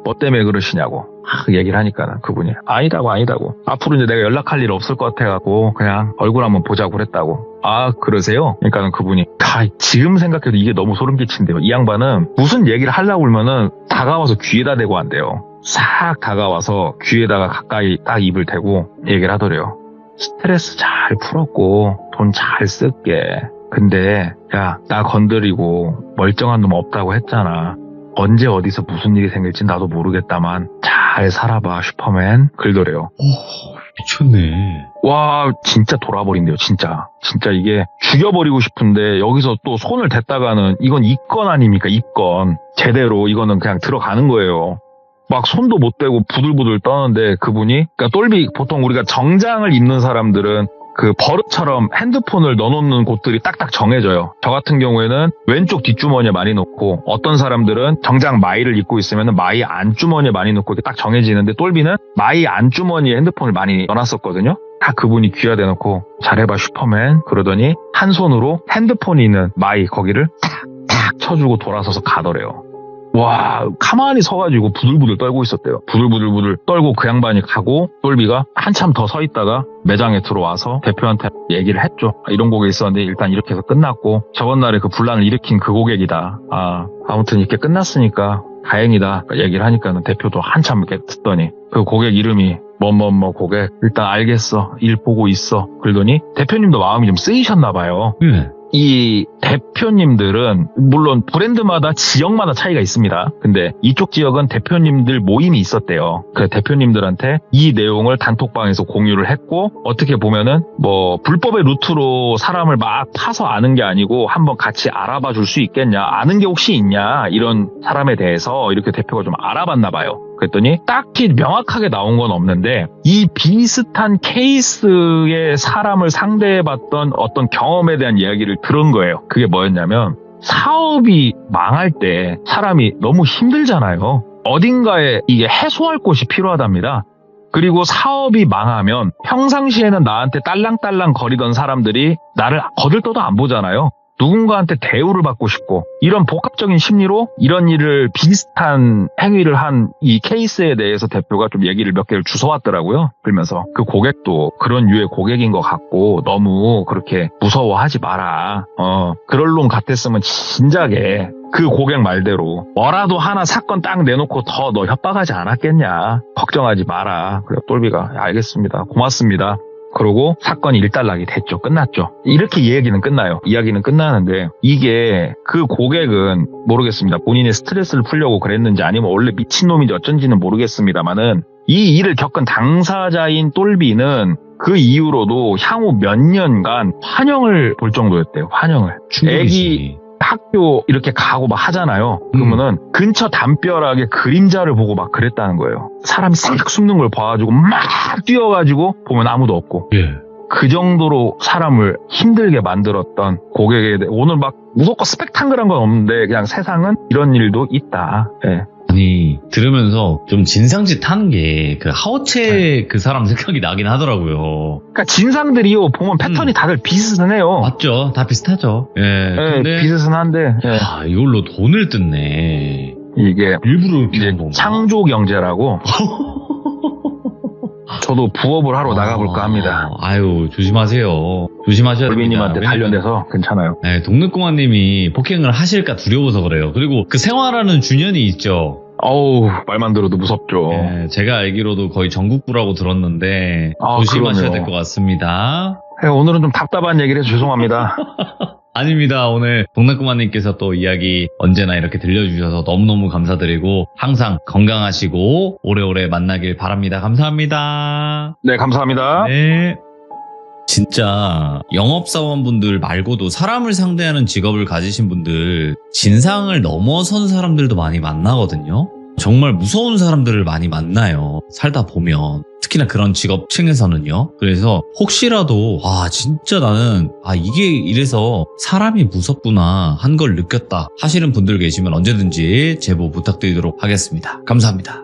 뭐 때문에 그러시냐고 얘기를 하니까 그분이 아니다고 앞으로 이제 내가 연락할 일 없을 것 같아갖고 그냥 얼굴 한번 보자고 그랬다고. 아, 그러세요? 그러니까는 그분이 지금 생각해도 이게 너무 소름 끼친대요. 이 양반은 무슨 얘기를 하려고 그러면은 다가와서 귀에다 대고 한대요. 싹 다가와서 귀에다가 가까이 딱 입을 대고 얘기를 하더래요. 스트레스 잘 풀었고 돈 잘 쓸게. 근데 야, 나 건드리고 멀쩡한 놈 없다고 했잖아. 언제 어디서 무슨 일이 생길지 나도 모르겠다만 잘 살아봐 슈퍼맨. 그러더래요. 미쳤네. 와, 진짜 돌아버린대요. 진짜 이게 죽여버리고 싶은데 여기서 또 손을 댔다가는 이건 입건 아닙니까? 입건. 제대로 이거는 그냥 들어가는 거예요. 막 손도 못 대고 부들부들 떠는데 그분이, 그러니까 똘비 보통 우리가 정장을 입는 사람들은 그 버릇처럼 핸드폰을 넣어놓는 곳들이 딱딱 정해져요. 저 같은 경우에는 왼쪽 뒷주머니에 많이 넣고, 어떤 사람들은 정장 마이를 입고 있으면 마이 안주머니에 많이 넣고 이렇게 딱 정해지는데, 똘비는 마이 안주머니에 핸드폰을 많이 넣어놨었거든요. 다 그분이 귀에다 대놓고 잘해봐 슈퍼맨 그러더니 한 손으로 핸드폰이 있는 마이 거기를 탁탁 쳐주고 돌아서서 가더래요. 와, 가만히 서가지고 부들부들 떨고 있었대요. 부들부들 떨고 그 양반이 가고 똘비가 한참 더 서 있다가 매장에 들어와서 대표한테 얘기를 했죠. 이런 고객이 있었는데 일단 이렇게 해서 끝났고 저번 날에 그 분란을 일으킨 그 고객이다. 아무튼 이렇게 끝났으니까 다행이다. 얘기를 하니까는 대표도 한참 이렇게 듣더니 그 고객 이름이 뭐 고객 일단 알겠어. 일 보고 있어. 그러더니 대표님도 마음이 좀 쓰이셨나 봐요. 이 대표님들은 물론 브랜드마다 지역마다 차이가 있습니다. 근데 이쪽 지역은 대표님들 모임이 있었대요. 그 대표님들한테 이 내용을 단톡방에서 공유를 했고 어떻게 보면은 뭐 불법의 루트로 사람을 막 파서 아는 게 아니고 한번 같이 알아봐 줄 수 있겠냐, 아는 게 혹시 있냐, 이런 사람에 대해서 이렇게 대표가 좀 알아봤나 봐요. 그랬더니 딱히 명확하게 나온 건 없는데 이 비슷한 케이스의 사람을 상대해봤던 어떤 경험에 대한 이야기를 들은 거예요. 그게 뭐였냐면 사업이 망할 때 사람이 너무 힘들잖아요. 어딘가에 이게 해소할 곳이 필요하답니다. 그리고 사업이 망하면 평상시에는 나한테 딸랑딸랑 거리던 사람들이 나를 거들떠도 안 보잖아요. 누군가한테 대우를 받고 싶고 이런 복합적인 심리로 이런 일을 비슷한 행위를 한 이 케이스에 대해서 대표가 좀 얘기를 몇 개를 주워왔더라고요. 그러면서 그 고객도 그런 유의 고객인 것 같고 너무 그렇게 무서워하지 마라. 그럴 놈 같았으면 진작에 그 고객 말대로 뭐라도 하나 사건 딱 내놓고 더 너 협박하지 않았겠냐. 걱정하지 마라. 그래 똘비가 알겠습니다. 고맙습니다. 그러고 사건이 일단락이 됐죠. 끝났죠. 이렇게 얘기는 끝나요. 이야기는 끝나는데 이게 그 고객은 모르겠습니다. 본인의 스트레스를 풀려고 그랬는지 아니면 원래 미친놈인지 어쩐지는 모르겠습니다만은 이 일을 겪은 당사자인 똘비는 그 이후로도 향후 몇 년간 환영을 볼 정도였대요. 환영을. 애기 학교 이렇게 가고 막 하잖아요. 그러면은 근처 담벼락에 그림자를 보고 막 그랬다는 거예요. 사람이 싹 숨는 걸 봐가지고 막 뛰어가지고 보면 아무도 없고. 그 정도로 사람을 힘들게 만들었던 고객에 대해 오늘 막 무섭고 스펙타클한 건 없는데 그냥 세상은 이런 일도 있다. 예. 아니 들으면서 좀 진상짓 하는 게 그 하오체 그 사람 생각이 나긴 하더라고요. 그러니까 진상들이요 보면 패턴이 다들 비슷해요. 맞죠, 다 비슷하죠. 예, 근데 비슷한데 이걸로 돈을 뜯네. 이게 일부러 이렇게 이제 한 건가? 창조 경제라고. 저도 부업을 하러 나가볼까 합니다. 아유 조심하세요. 조심하셔야 됩니다. 똘비님한테 단련돼서 괜찮아요. 네, 동네꼬마님이 폭행을 하실까 두려워서 그래요. 그리고 그 생활하는 준현이 있죠. 어우 말만 들어도 무섭죠. 네, 제가 알기로도 거의 전국구라고 들었는데 조심하셔야 될 것 같습니다. 네, 오늘은 좀 답답한 얘기를 해서 죄송합니다. 아닙니다. 오늘 동네꼬마님께서 또 이야기 언제나 이렇게 들려주셔서 너무너무 감사드리고 항상 건강하시고 오래오래 만나길 바랍니다. 감사합니다. 네, 감사합니다. 네. 진짜 영업사원분들 말고도 사람을 상대하는 직업을 가지신 분들 진상을 넘어선 사람들도 많이 만나거든요. 정말 무서운 사람들을 많이 만나요. 살다 보면. 특히나 그런 직업층에서는요. 그래서 혹시라도 진짜 나는 이게 이래서 사람이 무섭구나 한 걸 느꼈다 하시는 분들 계시면 언제든지 제보 부탁드리도록 하겠습니다. 감사합니다.